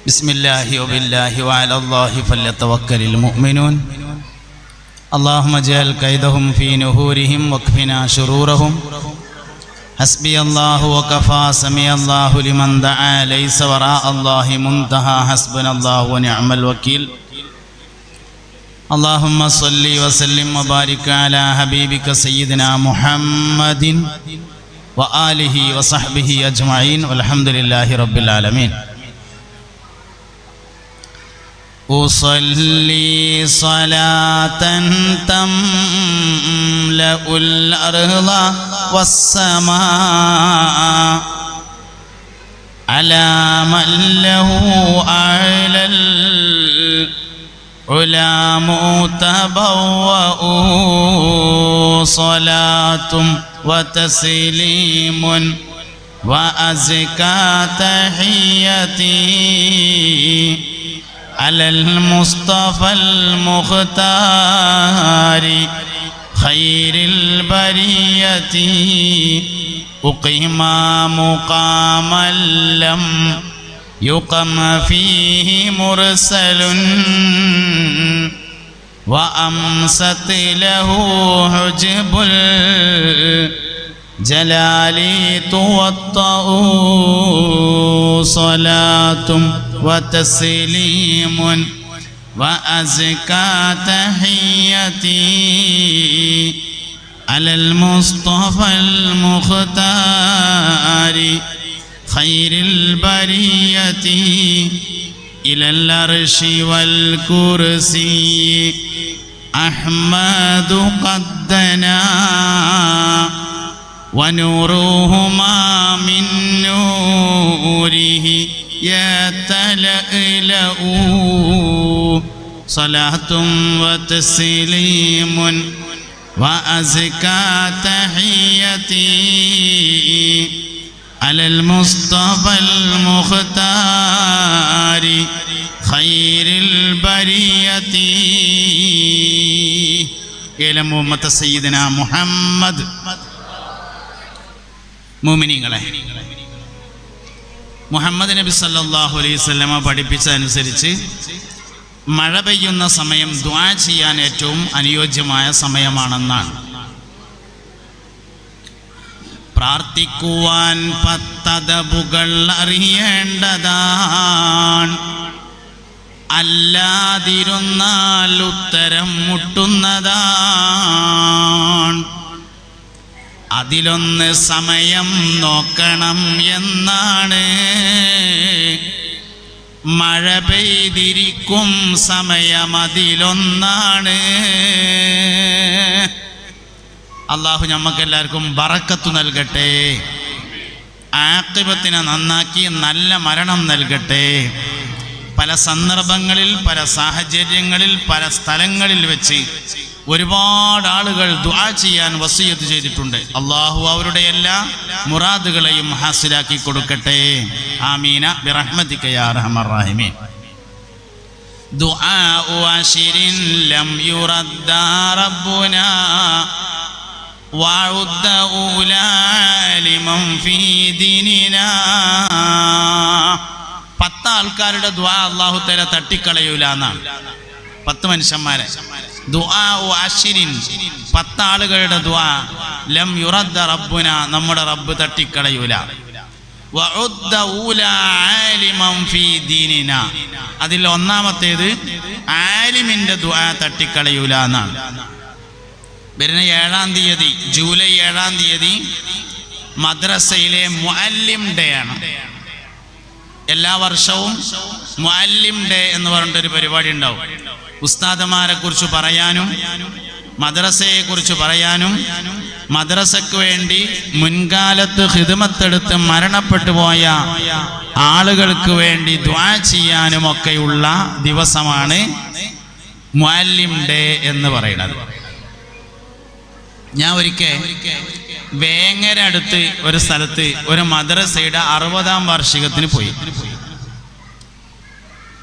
بسم الله وبالله وعلى الله فليتوكل المؤمنون اللهم اجعل كيدهم في نحورهم واكفنا شرورهم حسبي الله وكفى سمع الله لمن دعا ليس وراء الله منتهى حسبنا الله ونعم الوكيل اللهم صل وسلم وبارك على حبيبك سيدنا محمد وآله وصحبه أجمعين والحمد لله رب العالمين. أصلي صلاة تملأ الأرض والسماء على من له أعلى العلا متبوأ صلاة وتسليم وأزكى تحيتي على المصطفى المختار خير البرية أقيم مقاما لم يقم فيه مرسل وأمست له حجب الجلال توطأ صلاة وتسليم وأزكى تحيتي على المصطفى المختار خير البرية إلى العرش والكرسي أحمد قد دنا ونورهما من نوره يتلألأ صلاة وتسليم وأزكى تحيتي على المصطفى المختار خير البرية إلى أمة سيدنا محمد. മുഅ്മിനീങ്ങളെ, മുഹമ്മദ് നബി സല്ലല്ലാഹു അലൈഹി വസല്ലമ പഠിപ്പിച്ചതനുസരിച്ച് മഴ പെയ്യുന്ന സമയം ദുആ ചെയ്യാൻ ഏറ്റവും അനുയോജ്യമായ സമയമാണെന്നാണ്. പ്രാർത്ഥിക്കുവാൻ പത്തദബുകൾ അറിയേണ്ടതാണ്, അല്ലാതിരുന്നാൽ ഉത്തരം മുട്ടുന്നതാണ്. അതിലൊന്ന് സമയം നോക്കണം എന്നാണ്. മഴ പെയ്തിരിക്കും സമയം അതിലൊന്നാണ്. അള്ളാഹു ഞമ്മക്കെല്ലാവർക്കും ബറക്കത്ത് നൽകട്ടെ, ആഖിബത്തിനെ നന്നാക്കി നല്ല മരണം നൽകട്ടെ. പല സന്ദർഭങ്ങളിൽ, പല സാഹചര്യങ്ങളിൽ, പല സ്ഥലങ്ങളിൽ വെച്ച് ഒരുപാട് ആളുകൾ ദുആ ചെയ്യാൻ വസിയത്ത് ചെയ്തിട്ടുണ്ട്. അള്ളാഹു അവരുടെ എല്ലാ മുറാദുകളെയും ഹാസിലാക്കി കൊടുക്കട്ടെ. ആമീന ബിറഹ്മതിക യാ അർഹമർ റഹീമീൻ. ദുആഉ അശ്രിൻ ലം യുറദ്ദ റബ്ബുനാ വഉദ്ദ ഉലാലിമൻ ഫീ ദീനിനാ. 10 ആൾക്കാരുടെ ദുആ അല്ലാഹു തആല തട്ടിക്കളയൂല എന്നാണ്. 10 മനുഷ്യന്മാരെ ദുആഉ അശ്രിൻ, 10 ആളുകളുടെ ദുആ ലം യുറദ്ദ റബ്ബുന, നമ്മുടെ റബ്ബ് തട്ടിക്കളയൂല. വഉദ്ദ ഊലാ ആലിമൻ ഫീ ദീനിനാ, അതിൽ ഒന്നാമത്തേത് ആലിമിന്റെ ദുആ തട്ടിക്കളയൂല എന്നാണ്. വരുന്ന 7-ാം തീയതി, ജൂലൈ 7-ാം തീയതി മദ്രസയിലെ മുഅല്ലിം ഡേ ആണ്. എല്ലാ വർഷവും മുഅല്ലിം ഡേ എന്ന് പറഞ്ഞിട്ടൊരു പരിപാടി ഉണ്ടാവും. ഉസ്താദമാരെ കുറിച്ച് പറയാനും മദ്രസയെ കുറിച്ച് പറയാനും മദ്രസയ്ക്ക് വേണ്ടി മുൻകാലത്ത് ഖിദ്മത്തെടുത്ത് മരണപ്പെട്ടു പോയ ആളുകൾക്ക് വേണ്ടി ദുആ ചെയ്യാനുമൊക്കെയുള്ള ദിവസമാണ് മുഅല്ലിം ഡേ എന്ന് പറയുന്നത്. ഞാൻ ഒരിക്കൽ വേങ്ങര അടുത്ത് ഒരു സ്ഥലത്ത് ഒരു മദ്രസയുടെ 60-ാം വാർഷികത്തിന് പോയി.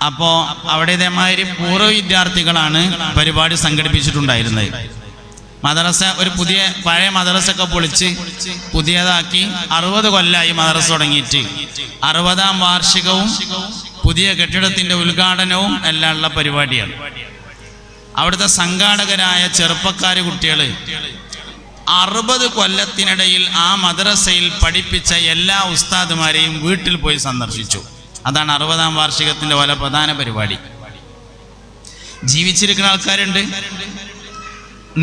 അപ്പോൾ അവിടെ ഇതേമാതിരി പൂർവ്വ വിദ്യാർത്ഥികളാണ് പരിപാടി സംഘടിപ്പിച്ചിട്ടുണ്ടായിരുന്നത്. മദ്രസ ഒരു പഴയ മദ്രസയൊക്കെ പൊളിച്ച് പുതിയതാക്കി 60 കൊല്ലമായി മദ്രസ തുടങ്ങിയിട്ട്. 60-ാം വാർഷികവും പുതിയ കെട്ടിടത്തിൻ്റെ ഉദ്ഘാടനവും എല്ലാം ഉള്ള പരിപാടിയാണ്. അവിടുത്തെ സംഘാടകരായ ചെറുപ്പക്കാർ കുട്ടികൾ 60 കൊല്ലത്തിനിടയിൽ ആ മദ്രസയിൽ പഠിപ്പിച്ച എല്ലാ ഉസ്താദുമാരെയും വീട്ടിൽ പോയി സന്ദർശിച്ചു. അതാണ് 60ാം വാർഷികത്തിൻ്റെ വളരെ പ്രധാന പരിപാടി. ജീവിച്ചിരിക്കുന്ന ആൾക്കാരുണ്ട്,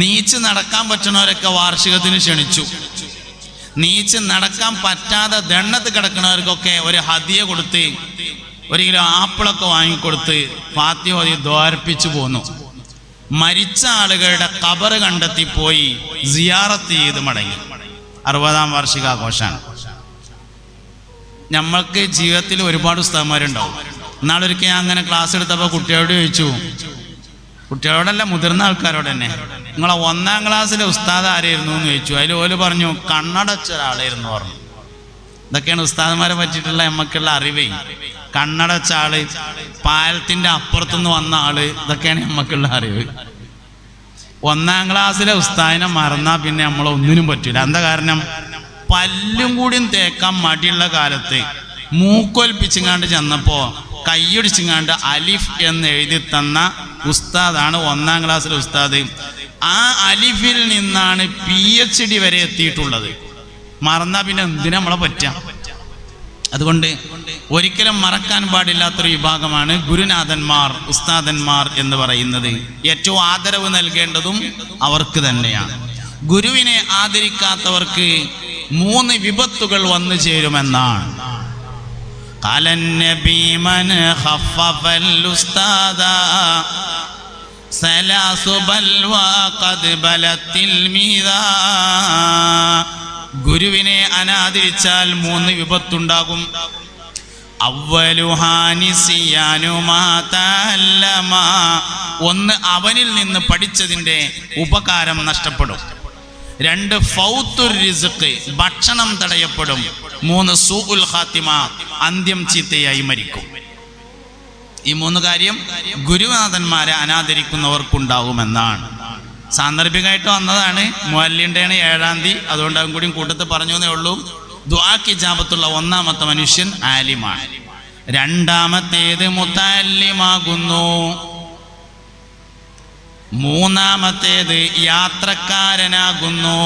നീച്ച് നടക്കാൻ പറ്റുന്നവരൊക്കെ വാർഷികത്തിന് ക്ഷണിച്ചു. നീച്ച് നടക്കാൻ പറ്റാതെ ദണ്ണത്ത് കിടക്കുന്നവർക്കൊക്കെ ഒരു ഹദിയ കൊടുത്ത് 1 കിലോ ആപ്പിളൊക്കെ വാങ്ങിക്കൊടുത്ത് ഫാത്തിഹ ഓതി ദ്വാർപ്പിച്ചു പോന്നു. മരിച്ച ആളുകളുടെ ഖബർ കണ്ടെത്തി പോയി സിയാറത്ത് ചെയ്ത് മടങ്ങി. 60ാം വാർഷികാഘോഷമാണ്. നമ്മൾക്ക് ജീവിതത്തിൽ ഒരുപാട് ഉസ്താദന്മാരുണ്ടാവും. നാളൊരിക്കൽ ഞാൻ അങ്ങനെ ക്ലാസ് എടുത്തപ്പോൾ കുട്ടികളോട് ചോദിച്ചു, കുട്ടികളോടല്ല മുതിർന്ന ആൾക്കാരോട് തന്നെ, നിങ്ങളെ 1ാം ക്ലാസ്സിലെ ഉസ്താദ് ആരായിരുന്നു എന്ന് ചോദിച്ചു. അതിൽ ഓല് പറഞ്ഞു കണ്ണടച്ച ഒരാളായിരുന്നു പറഞ്ഞു. ഇതൊക്കെയാണ് ഉസ്താദന്മാരെ പറ്റിയിട്ടുള്ള നമുക്കുള്ള അറിവേ. കണ്ണടച്ച ആള്, പാലത്തിന്റെ അപ്പുറത്തുനിന്ന് വന്ന ആള്, ഇതൊക്കെയാണ് നമുക്കുള്ള അറിവ്. 1ാം ക്ലാസ്സിലെ ഉസ്താദിനെ മറന്നാൽ പിന്നെ നമ്മളൊന്നിനും പറ്റില്ല. എന്താ കാരണം? പല്ലും കൂടിയും തേക്കാൻ മടിയുള്ള കാലത്ത് മൂക്കൊൽപ്പിച്ചിങ്ങാണ്ട് ചെന്നപ്പോ കൈയൊടിച്ചിങ്ങാണ്ട് അലിഫ് എന്ന് എഴുതി തന്ന ഉസ്താദാണ് 1ാം ക്ലാസ്സിലെ ഉസ്താദ്. ആ അലിഫിൽ നിന്നാണ് PhD വരെ എത്തിയിട്ടുള്ളത്. മറന്നാ പിന്നെ എന്തിനാ നമ്മളെ പറ്റാം? അതുകൊണ്ട് ഒരിക്കലും മറക്കാൻ പാടില്ലാത്തൊരു വിഭാഗമാണ് ഗുരുനാഥന്മാർ, ഉസ്താദന്മാർ എന്ന് പറയുന്നത്. ഏറ്റവും ആദരവ് നൽകേണ്ടതും അവർക്ക് തന്നെയാണ്. ഗുരുവിനെ ആദരിക്കാത്തവർക്ക് 3 വിപത്തുകൾ വന്നു ചേരുമെന്നാണ്. ഗുരുവിനെ അനാദരിച്ചാൽ 3 വിപത്തുണ്ടാകും. ഒന്ന്, അവനിൽ നിന്ന് പഠിച്ചതിൻ്റെ ഉപകാരം നഷ്ടപ്പെടും. 2, ഫൗത്തുർ റിസ്ഖ്, ഭക്ഷണം തടയപ്പെടും. 3, സൂഉൽ ഖാത്തിമ, അന്ത്യം ചീത്തയായി മരിക്കും. ഈ 3 കാര്യം ഗുരുനാഥന്മാരെ അനാദരിക്കുന്നവർക്കുണ്ടാകുമെന്നാണ്. സാന്ദർഭികമായിട്ട് വന്നതാണ്. മുഅല്ലിൻ്റെയാണ് 7ാം തീയതി, അതുകൊണ്ട് അവൻ കൂടി കൂട്ടത്തിൽ പറഞ്ഞു എന്നേ ഉള്ളൂ. ദുആക്ക് ഇജാബത്തുള്ള 1ാമത്തെ മനുഷ്യൻ ആലിമാണ്. 2ാമത്തേത് മുതഅല്ലിമാകുന്നു. 3ാമത്തേത് യാത്രക്കാരനാകുന്നു.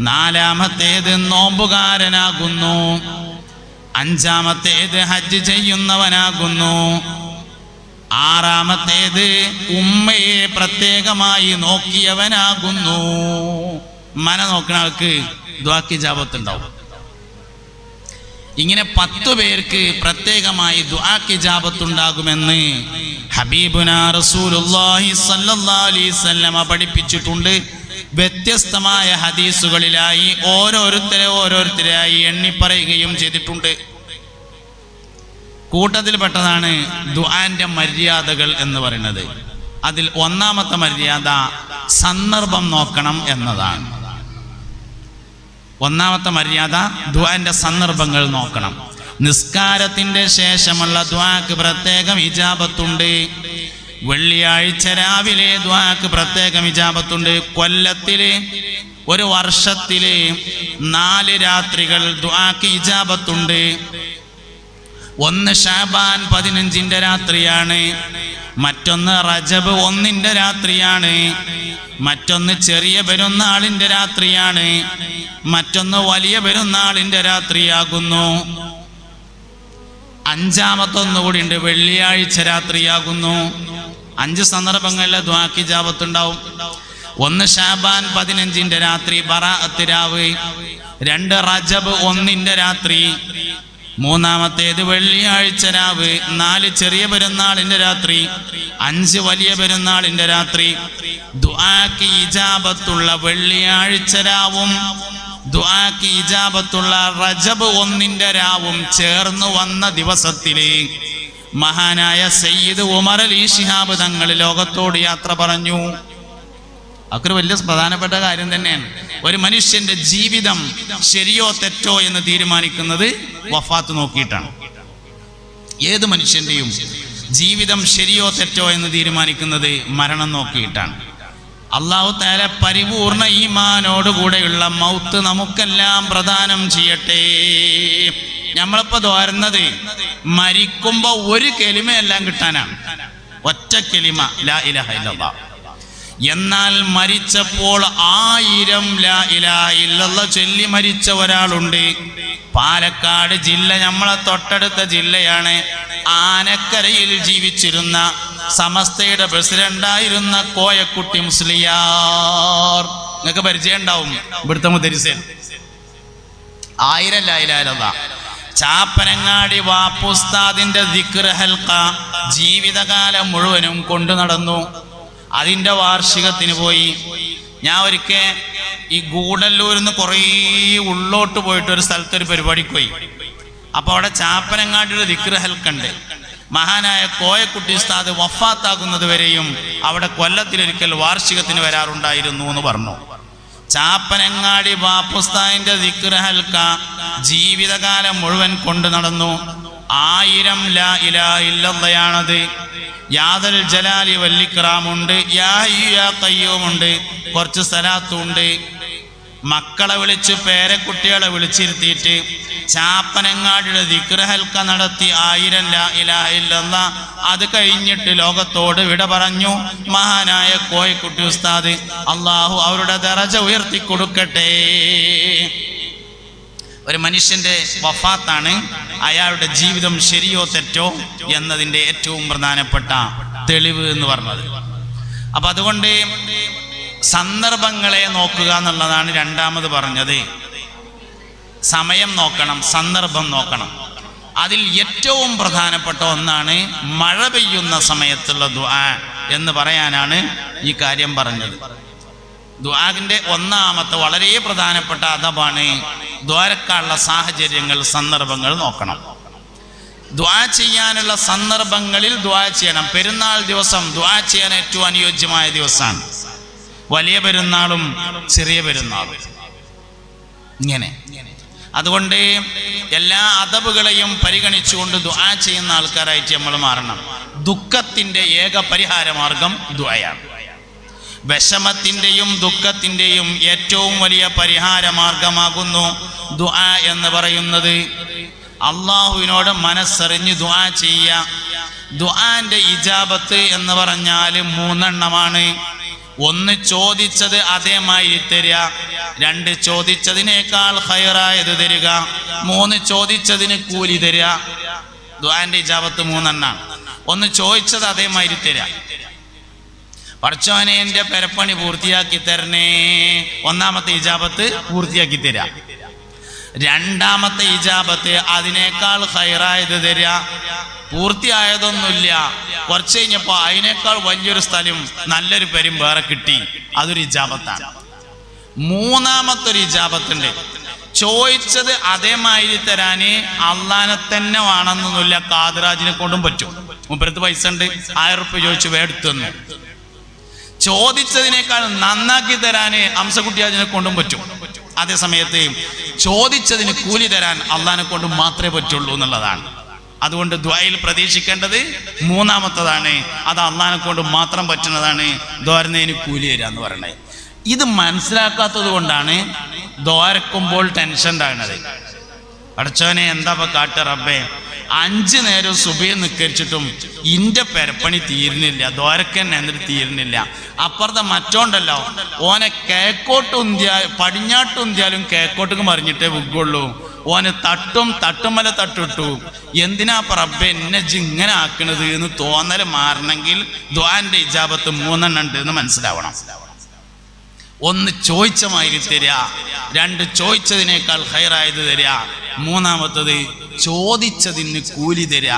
4ാമത്തേത് നോമ്പുകാരനാകുന്നു. 5ാമത്തേത് ഹജ്ജ് ചെയ്യുന്നവനാകുന്നു. 6ാമത്തേത് ഉമ്മയെ പ്രത്യേകമായി നോക്കിയവനാകുന്നു. മന നോക്കുന്ന ആൾക്ക് ദുആക്ക് ഇജാബത്ത് ഉണ്ടാവും. ഇങ്ങനെ 10 പേർക്ക് പ്രത്യേകമായി ദുആക്ക് ഇജാബത്ത് ഉണ്ടാകുമെന്ന് ഹബീബുനാ റസൂലുള്ളാഹി സ്വല്ലല്ലാഹു അലൈഹി വസല്ലമ പഠിപ്പിച്ചിട്ടുണ്ട്. വ്യത്യസ്തമായ ഹദീസുകളിലായി ഓരോരുത്തരായി എണ്ണി പറയുകയും ചെയ്തിട്ടുണ്ട്. കൂട്ടത്തിൽപ്പെട്ടതാണ് ദുആന്റെ മര്യാദകൾ എന്ന് പറയുന്നത്. അതിൽ 1ാമത്തെ മര്യാദ സന്ദർഭം നോക്കണം എന്നതാണ്. 1ാമത്തെ മര്യാദ ദുആന്റെ സന്ദർഭങ്ങൾ നോക്കണം. നിസ്കാരത്തിന്റെ ശേഷമുള്ള ദുആക്ക് പ്രത്യേകം ഇജാബത്തുണ്ട്. വെള്ളിയാഴ്ച രാവിലെ ദുആക്ക് പ്രത്യേകം ഇജാബത്തുണ്ട്. കൊല്ലത്തില്, ഒരു വർഷത്തില് 4 രാത്രികൾ ദുആക്ക് ഇജാബത്തുണ്ട്. 1 ശഅബാൻ 15ന്റെ രാത്രിയാണ്. മറ്റൊന്ന് റജബ് 1ന്റെ രാത്രിയാണ്. മറ്റൊന്ന് ചെറിയ പെരുന്നാളിന്റെ രാത്രിയാണ്. മറ്റൊന്ന് വലിയ പെരുന്നാളിന്റെ രാത്രിയാകുന്നു. 5ാമത്തൊന്നുകൂടി ഉണ്ട്, വെള്ളിയാഴ്ച രാത്രിയാകുന്നു. 5 സന്ദർഭങ്ങളിലെ ദുആക്ക് ഇജാബത്ത് ഉണ്ടാവും. 1 ശഅബാൻ 15ന്റെ രാത്രി, ബറാഅത്ത് രാവ്. 2 റജബ് 1ന്റെ രാത്രി. 3ാമത്തേത് വെള്ളിയാഴ്ച രാവ്. 4 ചെറിയ പെരുന്നാളിന്റെ രാത്രി. 5 വലിയ പെരുന്നാളിന്റെ രാത്രി. ദുആക്ക് ഇജാബത്തുള്ള വെള്ളിയാഴ്ച രാവും ദുആക്ക് ഇജാബത്തുള്ള റജബ് 1ന്റെ രാവും ചേർന്ന് വന്ന ദിവസത്തില് മഹാനായ സയ്യിദ് ഉമർ അലി ശിഹാബ് തങ്ങൾ ലോകത്തോട് യാത്ര പറഞ്ഞു. അതൊരു വലിയ പ്രധാനപ്പെട്ട കാര്യം തന്നെയാണ്. ഒരു മനുഷ്യന്റെ ജീവിതം ശരിയോ തെറ്റോ എന്ന് തീരുമാനിക്കുന്നത് വഫാത്ത് നോക്കിയിട്ടാണ്. ഏത് മനുഷ്യന്റെയും ജീവിതം ശരിയോ തെറ്റോ എന്ന് തീരുമാനിക്കുന്നത് മരണം നോക്കിയിട്ടാണ്. അല്ലാഹു തആല പരിപൂർണ ഈമാനോടുകൂടെയുള്ള മൗത്ത് നമുക്കെല്ലാം പ്രദാനം ചെയ്യട്ടെ. നമ്മളിപ്പോ തോരുന്നത് മരിക്കുമ്പോ ഒരു കെലിമയെല്ലാം കിട്ടാനാണ്, ഒറ്റ കെലിമ ലാ ഇലാഹ ഇല്ലല്ലാഹ്. എന്നാൽ മരിച്ചപ്പോൾ 1000 ലാ ഇലാഹ ഇല്ലല്ലാഹ് ചൊല്ലി മരിച്ച ഒരാളുണ്ട്. പാലക്കാട് ജില്ല നമ്മളെ തൊട്ടടുത്ത ജില്ലയാണ്. ആനക്കരയിൽ ജീവിച്ചിരുന്ന സമസ്തയുടെ പ്രസിഡന്റായിരുന്ന കോയക്കുട്ടി മുസ്ലിയാർ, നിങ്ങൾക്ക് പരിചയം ഉണ്ടാവും. ഇവിടുത്തെ മുദരിസൻ 1000 ലാ ഇലാഹ ഇല്ലല്ലാഹ്. ചാപ്പനങ്ങാടി വാപ്പുസ്താദിന്റെ ദിക്ർ ഹൽഖ ജീവിതകാലം മുഴുവനും കൊണ്ടു നടന്നു. അതിൻ്റെ വാർഷികത്തിന് പോയി. ഞാൻ ഒരിക്കൽ ഈ ഗൂഡല്ലൂരിൽ നിന്ന് കുറേ ഉള്ളോട്ട് പോയിട്ട് ഒരു സ്ഥലത്തൊരു പരിപാടിക്ക് പോയി. അപ്പോൾ അവിടെ ചാപ്പനങ്ങാടിയുടെ ദിക്ർ ഹൽഖുണ്ട്. മഹാനായ കോയക്കുട്ടി ഉസ്താദ് വഫാത്താകുന്നത് വരെയും അവിടെ കൊല്ലത്തിലൊരിക്കൽ വാർഷികത്തിന് വരാറുണ്ടായിരുന്നു എന്ന് പറഞ്ഞു. ചാപ്പനങ്ങാടി ബാപ്പുസ്താദിന്റെ ദിക്ർ ഹൽഖ ജീവിതകാലം മുഴുവൻ കൊണ്ടു നടന്നു. 1000 ലാ ഇലാഹ ഇല്ലല്ലാഹയാണത്. യാദൽ ജലാലി വല്ലിക്റാമുണ്ട്, യാ ഹയ്യു യാ ഖയ്യൂമുണ്ട്, കുറച്ച് സലാത്തുണ്ട്. മക്കളെ വിളിച്ച് പേരക്കുട്ടികളെ വിളിച്ചിരുത്തിയിട്ട് ചാപ്പനങ്ങാടിയുടെ ദിക്ർ ഹൽഖ നടത്തി 1000 ലാ ഇലാഹ ഇല്ലല്ലാഹ്. അത് കഴിഞ്ഞിട്ട് ലോകത്തോട് വിട പറഞ്ഞു മഹാനായ കോയക്കുട്ടി ഉസ്താദ്. അള്ളാഹു അവരുടെ ദറജ ഉയർത്തി കൊടുക്കട്ടെ. ഒരു മനുഷ്യന്റെ വഫാത്താണ് അയാളുടെ ജീവിതം ശരിയോ തെറ്റോ എന്നതിൻ്റെ ഏറ്റവും പ്രധാനപ്പെട്ട തെളിവ് എന്ന് പറഞ്ഞത്. അപ്പൊ അതുകൊണ്ട് സന്ദർഭങ്ങളെ നോക്കുക എന്നുള്ളതാണ് രണ്ടാമത് പറഞ്ഞത്. സമയം നോക്കണം, സന്ദർഭം നോക്കണം. അതിൽ ഏറ്റവും പ്രധാനപ്പെട്ട ഒന്നാണ് മഴ പെയ്യുന്ന സമയത്തുള്ള ദുആ എന്ന് പറയാനാണ് ഈ കാര്യം പറഞ്ഞത്. ദുആന്റെ ഒന്നാമത്തെ വളരെ പ്രധാനപ്പെട്ട അദബാണ് ദ്വാരക്കാനുള്ള സാഹചര്യങ്ങൾ, സന്ദർഭങ്ങൾ നോക്കണം. ദുആ ചെയ്യാനുള്ള സന്ദർഭങ്ങളിൽ ദുആ ചെയ്യണം. പെരുന്നാൾ ദിവസം ദുആ ചെയ്യാൻ ഏറ്റവും അനുയോജ്യമായ ദിവസമാണ്. വലിയ പെരുന്നാളും ചെറിയ പെരുന്നാളും ഇങ്ങനെ. അതുകൊണ്ട് എല്ലാ അദബുകളെയും പരിഗണിച്ചുകൊണ്ട് ദുആ ചെയ്യുന്ന ആൾക്കാരായിട്ട് നമ്മൾ മാറണം. ദുഃഖത്തിന്റെ ഏക പരിഹാര മാർഗം ദുആയാണ്. വിഷമത്തിൻ്റെയും ദുഃഖത്തിൻ്റെയും ഏറ്റവും വലിയ പരിഹാര മാർഗമാകുന്നു ദുആ എന്ന് പറയുന്നത്. അള്ളാഹുവിനോട് മനസ്സറിഞ്ഞ് ദുആ ചെയ്യുക. ദുആന്റെ ഇജാബത്ത് എന്ന് പറഞ്ഞാൽ 3 എണ്ണമാണ്. 1 ചോദിച്ചത് അതേമാതിരി തരിക, 2 ചോദിച്ചതിനേക്കാൾ ഖൈറായത് തരിക, 3 ചോദിച്ചതിന് കൂലി തരിക. ദുആന്റെ ഇജാബത്ത് 3 എണ്ണാണ്. 1 ചോദിച്ചത് അതേമാതിരി തരിക. പടച്ചോനെ എൻ്റെ പെരപ്പണി പൂർത്തിയാക്കി തരണേ, ഒന്നാമത്തെ ഇജാബത്ത് പൂർത്തിയാക്കി തരിക. രണ്ടാമത്തെ ഇജാബത്ത് അതിനേക്കാൾ ഖൈറായത് തരിക. പൂർത്തിയായതൊന്നുമില്ല, കുറച്ച് കഴിഞ്ഞപ്പോൾ അതിനേക്കാൾ വലിയൊരു സ്ഥലം നല്ലൊരു പേരും വേറെ കിട്ടി, അതൊരു ഇജാബത്താണ്. മൂന്നാമത്തൊരു ഇജാബത്തുണ്ട്. ചോദിച്ചത് അതേമാതിരി തരാന് അള്ളാനെ തന്നെ വേണമെന്നൊന്നുമില്ല, കാദറാജിനെ കൊണ്ടും പറ്റും. മുപ്പരത്ത് പൈസ ഉണ്ട്, 1000 റുപ്യ ചോദിച്ചു വേടുത്തു തന്നു. ചോദിച്ചതിനേക്കാൾ നന്നാക്കി തരാന് അംസക്കുട്ടിയാജിനെ കൊണ്ടും പറ്റും. അതേ സമയത്ത് ചോദിച്ചതിന് കൂലി തരാൻ അള്ളാനെ കൊണ്ട് മാത്രമേ പറ്റുള്ളൂ എന്നുള്ളതാണ്. അതുകൊണ്ട് ദുആയിൽ പ്രതീക്ഷിക്കേണ്ടത് മൂന്നാമത്തതാണ്. അത് അള്ളാനെ കൊണ്ട് മാത്രം പറ്റുന്നതാണ് ദ്വാരനേന് കൂലി തരിക എന്ന് പറയണത്. ഇത് മനസ്സിലാക്കാത്തത് കൊണ്ടാണ് ദ്വാരക്കുമ്പോൾ ടെൻഷൻ ഉണ്ടാകുന്നത്. അടച്ചവനെ എന്താ കാട്ട റബ്ബേ, 5 നേരം സുബഹി നിസ്കരിച്ചിട്ടും ഇന്റെ പെരപ്പണി തീരുന്നില്ല, ദ്വാരക്കന്നെ എന്നിട്ട് തീരുന്നില്ല. അപ്പുറത്തെ മറ്റോണ്ടല്ലോ, ഓനെ കേക്കോട്ടുന്തിയാ പടിഞ്ഞാട്ടുന്തിയാലും കേക്കോട്ടുക്ക് മറിഞ്ഞിട്ടേ വിഗുള്ളൂ. ഓന് തട്ടുമല തട്ടിട്ടു. എന്തിനാ റബ്ബേ എന്നെ ഇങ്ങനെ ആക്കണത് എന്ന് തോന്നൽ മാറണമെങ്കിൽ ദ്വാന്റെ ഇജാബത്ത് 3 എണ്ണം ഉണ്ട് എന്ന് മനസ്സിലാവണം. 1 ചോദിച്ച മാതിരി തരിക, 2 ചോദിച്ചതിനേക്കാൾ ഖൈറായത് തരിക, മൂന്നാമത്തത് ചോദിച്ചതിന് കൂലി തരിക.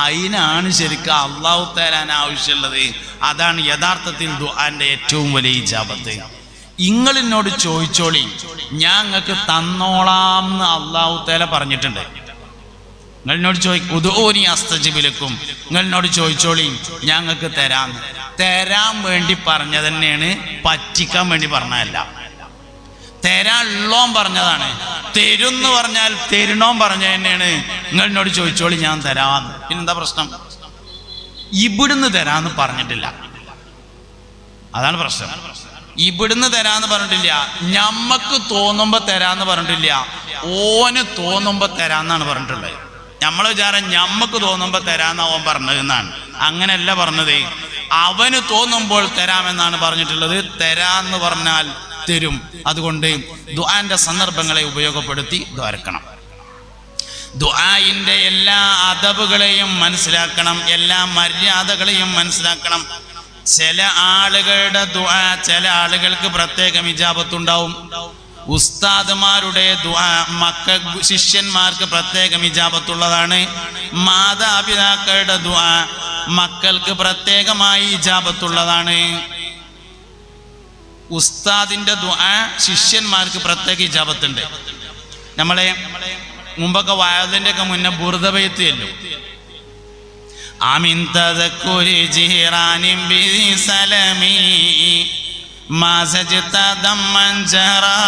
അതിനാണ് ശരിക്കും അള്ളാഹു തരാൻ ആവശ്യമുള്ളത്. അതാണ് യഥാർത്ഥത്തിൽ ദുആന്റെ ഏറ്റവും വലിയ ഇജാബത്ത്. ഇങ്ങളെന്നോട് ചോദിച്ചോളി, ഞാൻ നിങ്ങൾക്ക് തന്നോളാം എന്ന് അള്ളാഹു തആല പറഞ്ഞിട്ടുണ്ട്. നിങ്ങളെന്നോട് ഉദൂനി അസ്തജിബ് ലക്കും, നിങ്ങളെന്നോട് ചോദിച്ചോളി ഞങ്ങൾക്ക് തരാൻ വേണ്ടി പറഞ്ഞ തന്നെയാണ്, പറ്റിക്കാൻ വേണ്ടി പറഞ്ഞതല്ല. തരാനുള്ളോൻ പറഞ്ഞതാണ്. തരുന്ന് പറഞ്ഞാൽ തരണോൻ പറഞ്ഞ തന്നെയാണ് നിങ്ങളെന്നോട് ചോദിച്ചോളി ഞാൻ തരാന്ന്. പിന്നെന്താ പ്രശ്നം? ഇവിടുന്ന് തരാന്ന് പറഞ്ഞിട്ടില്ല, അതാണ് പ്രശ്നം. ഇവിടുന്ന് തരാന്ന് പറഞ്ഞിട്ടില്ല, ഞമ്മക്ക് തോന്നുമ്പോ തരാന്ന് പറഞ്ഞിട്ടില്ല, ഓന് തോന്നുമ്പോ തരാന്നാണ് പറഞ്ഞിട്ടുള്ളത്. നമ്മളെ വിചാരം ഞമ്മക്ക് തോന്നുമ്പോ തരാന്ന് അവൻ പറഞ്ഞത് എന്നാണ്. അങ്ങനെയല്ല പറഞ്ഞത്, അവന് തോന്നുമ്പോൾ തരാമെന്നാണ് പറഞ്ഞിട്ടുള്ളത്. തരാന്ന് പറഞ്ഞാൽ തരും. അതുകൊണ്ട് ദുആന്റെ സന്ദർഭങ്ങളെ ഉപയോഗപ്പെടുത്തി ദ്വാരക്കണം. ദുആഇന്റെ എല്ലാ അദബുകളെയും മനസ്സിലാക്കണം, എല്ലാ മര്യാദകളെയും മനസ്സിലാക്കണം. ചില ആളുകളുടെ ദുആ ചില ആളുകൾക്ക് പ്രത്യേകം ഇജാബത്തുണ്ടാവും. ഉസ്താദുമാരുടെ ദുആ ശിഷ്യന്മാർക്ക് പ്രത്യേകം ഇജാബത്തുള്ളതാണ്. മാതാപിതാക്കളുടെ ദുആ മക്കൾക്ക് പ്രത്യേകമായി ഇജാബത്തുള്ളതാണ്. ഉസ്താദിന്റെ ദുആ ശിഷ്യന്മാർക്ക് പ്രത്യേക ഇജാബത്തുണ്ട്. നമ്മളെ മുമ്പൊക്കെ വയതിന്റെ ഒക്കെ മുന്നേ ബുർദബൈത്ത് ചെല്ലും. ആമിൻ തദക്കുരി ജിഹ്റാനിൻ ബിസലമി മാ സജത ദമ്മൻ ജറാ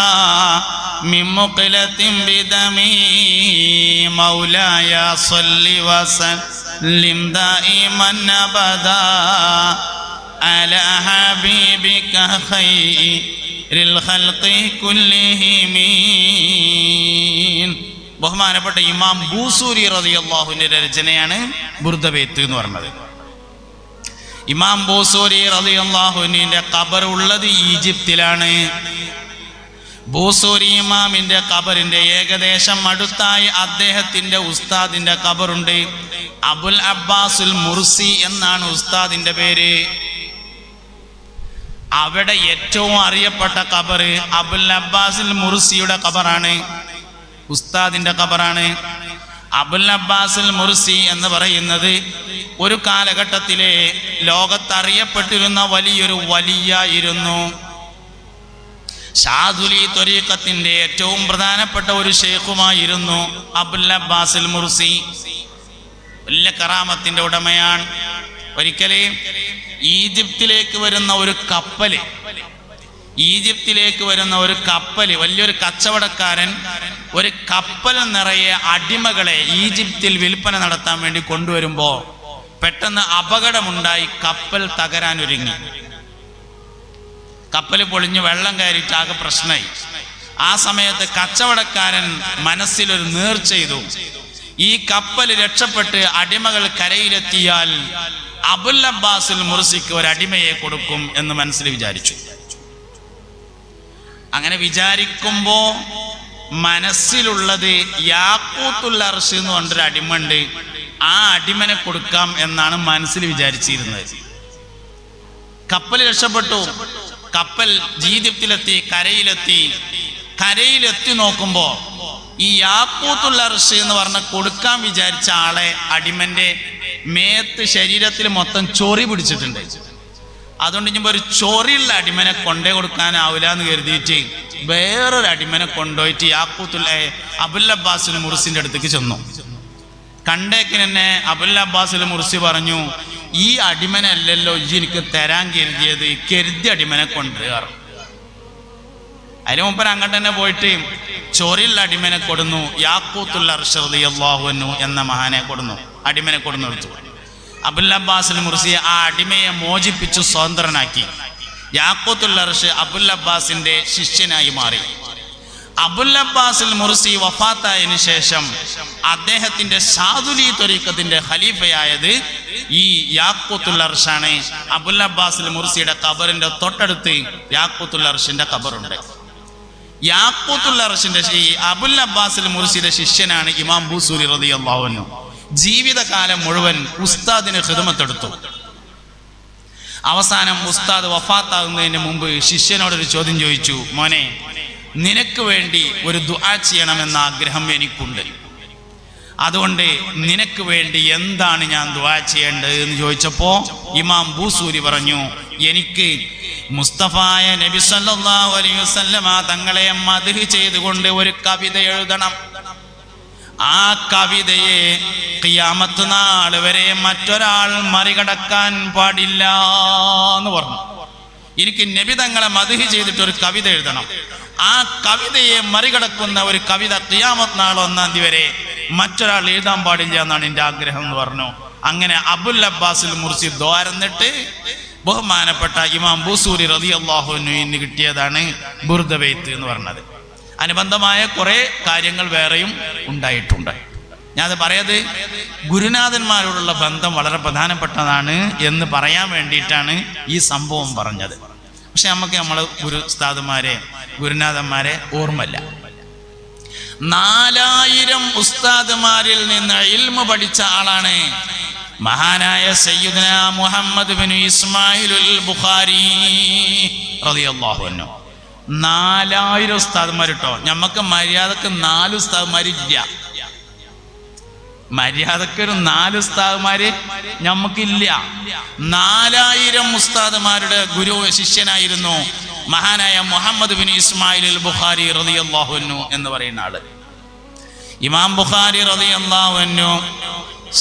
മിൻ മുഖലത്തിൻ ബിദമി മൗലായ സ്വല്ലി വസല്ലിം ദായിമൻ അബദാ അലാ ഹബീബിക ഖൈറിൽ ഖൽഖി കുല്ലിഹിം. ബഹുമാനപ്പെട്ട ഇമാം ബൂസൂരി റളിയല്ലാഹുവിന്റെ രചനയാണ് ബുർദബൈത്ത് എന്ന് പറഞ്ഞത്. ഇമാം ബൂസൂരി റളിയല്ലാഹുവിന്റെ ഖബർ ഉള്ളത് ഈജിപ്തിലാണ്. ബൂസൂരി ഇമാമിന്റെ ഖബറിന്റെ ഏകദേശം അടുത്തായി അദ്ദേഹത്തിന്റെ ഉസ്താദിന്റെ ഖബറുണ്ട്. അബുൽ അബ്ബാസുൽ മുർസി എന്നാണ് ഉസ്താദിന്റെ പേര്. അവിടെ ഏറ്റവും അറിയപ്പെട്ട ഖബർ അബുൽ അബ്ബാസുൽ മുർസിയുടെ ഖബറാണ്, ഉസ്താദിന്റെ ഖബറാണ്. അബുൽ അബ്ബാസുൽ മുർസി എന്ന് പറയുന്നത് ഒരു കാലഘട്ടത്തിലെ ലോകത്തറിയപ്പെട്ടിരുന്ന വലിയൊരു വലിയായിരുന്നു. ഷാദുലി ത്വരീഖത്തിന്റെ ഏറ്റവും പ്രധാനപ്പെട്ട ഒരു ഷെയ്ഖുമായിരുന്നു അബുൽ അബ്ബാസുൽ മുർസി. വലിയ കറാമത്തിന്റെ ഉടമയാണ്. ഒരിക്കലേ ഈജിപ്തിലേക്ക് വരുന്ന ഒരു കപ്പല് വലിയൊരു കച്ചവടക്കാരൻ ഒരു കപ്പൽ നിറയെ അടിമകളെ ഈജിപ്തിൽ വിൽപ്പന നടത്താൻ വേണ്ടി കൊണ്ടുവരുമ്പോ പെട്ടെന്ന് അപകടമുണ്ടായി. കപ്പൽ തകരാൻ ഒരുങ്ങി. കപ്പൽ പൊളിഞ്ഞ് വെള്ളം കയറിയിട്ട് ആകെ പ്രശ്നമായി. ആ സമയത്ത് കച്ചവടക്കാരൻ മനസ്സിലൊരു നേർച്ച ചെയ്തു, ഈ കപ്പൽ രക്ഷപ്പെട്ട് അടിമകൾ കരയിലെത്തിയാൽ അബുൽ അബ്ബാസുൽ മുർസിക്ക് ഒരു അടിമയെ കൊടുക്കും എന്ന് മനസ്സിൽ വിചാരിച്ചു. അങ്ങനെ വിചാരിക്കുമ്പോ മനസ്സിലുള്ളത് യാഖൂത്തുൽ അർശ് എന്ന് പറഞ്ഞൊരു അടിമണ്ട്, ആ അടിമനെ കൊടുക്കാം എന്നാണ് മനസ്സിൽ വിചാരിച്ചിരുന്നത്. കപ്പൽ രക്ഷപ്പെട്ടു. കപ്പൽ ഈജിപ്തിലെത്തി, കരയിലെത്തി നോക്കുമ്പോ ഈ യാഖൂത്തുൽ അർശ് എന്ന് പറഞ്ഞ കൊടുക്കാൻ വിചാരിച്ച ആളെ അടിമന്റെ മേത്ത് ശരീരത്തിൽ മൊത്തം ചൊറി പിടിച്ചിട്ടുണ്ട്. അതുകൊണ്ട് ഇനിയിപ്പോ ഒരു ചൊറിയുള്ള അടിമനെ കൊണ്ടേ കൊടുക്കാനാവില്ല എന്ന് കരുതിയിട്ട് വേറൊരു അടിമനെ കൊണ്ടുപോയിട്ട് അബുൽ അബ്ബാസുൽ മുർസിന്റെ അടുത്തേക്ക് ചെന്നു. കണ്ടേക്കിന് തന്നെ അബുൽ അബ്ബാസുൽ മുർസി പറഞ്ഞു, ഈ അടിമനല്ലല്ലോ എനിക്ക് തരാൻ കരുതിയത്, കരുതി അടിമനെ കൊണ്ടുവരാറ്. അതിന് മുമ്പ് അങ്ങോട്ട് തന്നെ പോയിട്ട് ചൊറിയുള്ള അടിമനെ കൊടുന്നു. യാഖൂത്തുൽ അർശ് റളിയല്ലാഹു അൻഹു എന്ന മഹാനെ കൊടുന്നു, അടിമനെ കൊടുന്നു എടുത്തു. അബുൽ അബ്ബാസുൽ മുർസി ആ അടിമയെ മോചിപ്പിച്ചു സ്വതന്ത്രനാക്കി. യാഖൂത്തുൽ അർശ് അബുൽ അബ്ബാസിന്റെ ശിഷ്യനായി മാറി. അബുൽ അബ്ബാസുൽ മുർസി വഫാത്തായതിനു ശേഷം അദ്ദേഹത്തിന്റെ ഷാദുലി ത്വരീഖത്തിന്റെ ഖലീഫയായത് ഈ യാഖൂത്തുൽ അർശാണ്. അബുൽ അബ്ബാസുൽ മുർസിയുടെ ഖബറിന്റെ തൊട്ടടുത്ത് യാഖൂത്തുൽ അർശിന്റെ ഖബറുണ്ട്. യാഖൂത്തുൽ അർശിന്റെ അബുൽ അബ്ബാസുൽ മുർസിയുടെ ശിഷ്യനാണ് ഇമാം ബൂസൂരി റളിയല്ലാഹു അൻഹു. ജീവിതകാലം മുഴുവൻ ഉസ്താദിന് ഖിദ്മത്തെടുത്തു. അവസാനം ഉസ്താദ് വഫാത്താകുന്നതിന് മുമ്പ് ശിഷ്യനോടൊരു ചോദ്യം ചോദിച്ചു, മോനെ, നിനക്ക് വേണ്ടി ഒരു ദുആ ചെയ്യണമെന്ന ആഗ്രഹം എനിക്കുണ്ട്. അതുകൊണ്ട് നിനക്ക് വേണ്ടി എന്താണ് ഞാൻ ദുആ ചെയ്യേണ്ടത് എന്ന് ചോദിച്ചപ്പോ ഇമാം ബൂസൂരി പറഞ്ഞു, എനിക്ക് മുസ്തഫായ നബി സല്ലല്ലാഹു അലൈഹി വസല്ലമ തങ്ങളെ മദ്ഹ് ചെയ്തുകൊണ്ട് ഒരു കവിത എഴുതണം. ആ കവിതയെ ഖിയാമത്ത് നാൾ വരെ മറ്റൊരാൾ മറികടക്കാൻ പാടില്ല എന്ന് പറഞ്ഞു. എനിക്ക് നബി തങ്ങളെ മദ്ഹ് ചെയ്തിട്ട് ഒരു കവിത എഴുതണം. ആ കവിതയെ മറികടക്കുന്ന ഒരു കവിത ഖിയാമത്ത് നാൾ 1-ാം തീയതി വരെ മറ്റൊരാൾ എഴുതാൻ പാടില്ല എന്നാണ് എൻ്റെ ആഗ്രഹം എന്ന് പറഞ്ഞു. അങ്ങനെ അബുൽ അബ്ബാസുൽ മുർസി ദ്വാരന്നിട്ട് ബഹുമാനപ്പെട്ട ഇമാം ബൂസൂരി റളിയല്ലാഹു അൻഹുവിന് കിട്ടിയതാണ് ബുർദ ബൈത്ത് എന്ന് പറഞ്ഞത്. അനുബന്ധമായ കുറെ കാര്യങ്ങൾ വേറെയും ഉണ്ടായിട്ടുണ്ട്. ഞാനത് പറയത് ഗുരുനാഥന്മാരോടുള്ള ബന്ധം വളരെ പ്രധാനപ്പെട്ടതാണ് എന്ന് പറയാൻ വേണ്ടിയിട്ടാണ് ഈ സംഭവം പറഞ്ഞത്. പക്ഷെ നമുക്ക് നമ്മളെ ഉസ്താദുമാരെ ഗുരുനാഥന്മാരെ ഓർമ്മയില്ല. 4000 ഉസ്താദുമാരിൽ നിന്ന് ഇൽമു പഠിച്ച ആളാണ് മഹാനായ സയ്യിദുനാ മുഹമ്മദ് ബിൻ ഇസ്മായിലുൽ ബുഖാരി റളിയല്ലാഹു അൻഹു. 4000 ഉസ്താദുമാർ കേട്ടോ. നമുക്ക് മര്യാദക്ക് 4 ഉസ്താദുമാരില്ല. മര്യാദക്ക് ഒരു 4 ഉസ്താദുമാര് നമുക്കില്ല. 4000 ഉസ്താദുമാരുടെ ഗുരു ശിഷ്യനായിരുന്നു മഹാനായ മുഹമ്മദ് ബിൻ ഇസ്മായിലുൽ ബുഖാരി റളിയല്ലാഹു അൻഹു എന്ന് പറയുന്ന ആള്. ഇമാം ബുഖാരി റളിയല്ലാഹു അൻഹു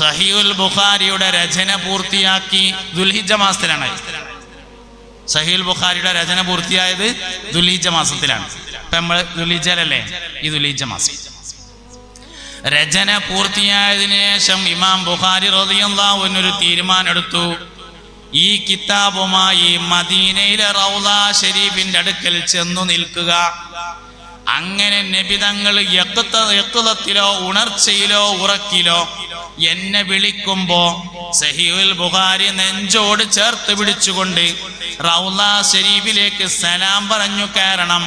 സഹീഹുൽ ബുഖാരിയുടെ രചന പൂർത്തിയാക്കി ദുൽഹിജ്ജ മാസത്തിലാണ്. സഹീഹുൽ ബുഖാരിയുടെ രചന പൂർത്തിയായത് ദുൽഹിജ്ജ മാസത്തിലാണ്. ഇപ്പൊ നമ്മൾ ദുൽഹിജ്ജയിലല്ലേ, ഈ ദുൽഹിജ്ജ മാസം രചന പൂർത്തിയായതിനു ശേഷം ഇമാം ബുഖാരി റളിയല്ലാഹു അൻഹു ഒരു തീരുമാനമെടുത്തു. ഈ കിതാബുമായി മദീനയിലെ റൗള ഷരീഫിന്റെ അടുക്കൽ ചെന്നു നിൽക്കുക. അങ്ങനെ നബി തങ്ങൾ യഖ്ളത്തിലോ ഉണർച്ചയിലോ ഉറക്കിലോ എന്നെ വിളിക്കുമ്പോ സഹീഹുൽ ബുഖാരി നെഞ്ചോട് ചേർത്ത് പിടിച്ചുകൊണ്ട് റൗള ഷരീഫിലേക്ക് സലാം പറഞ്ഞു കയറണം.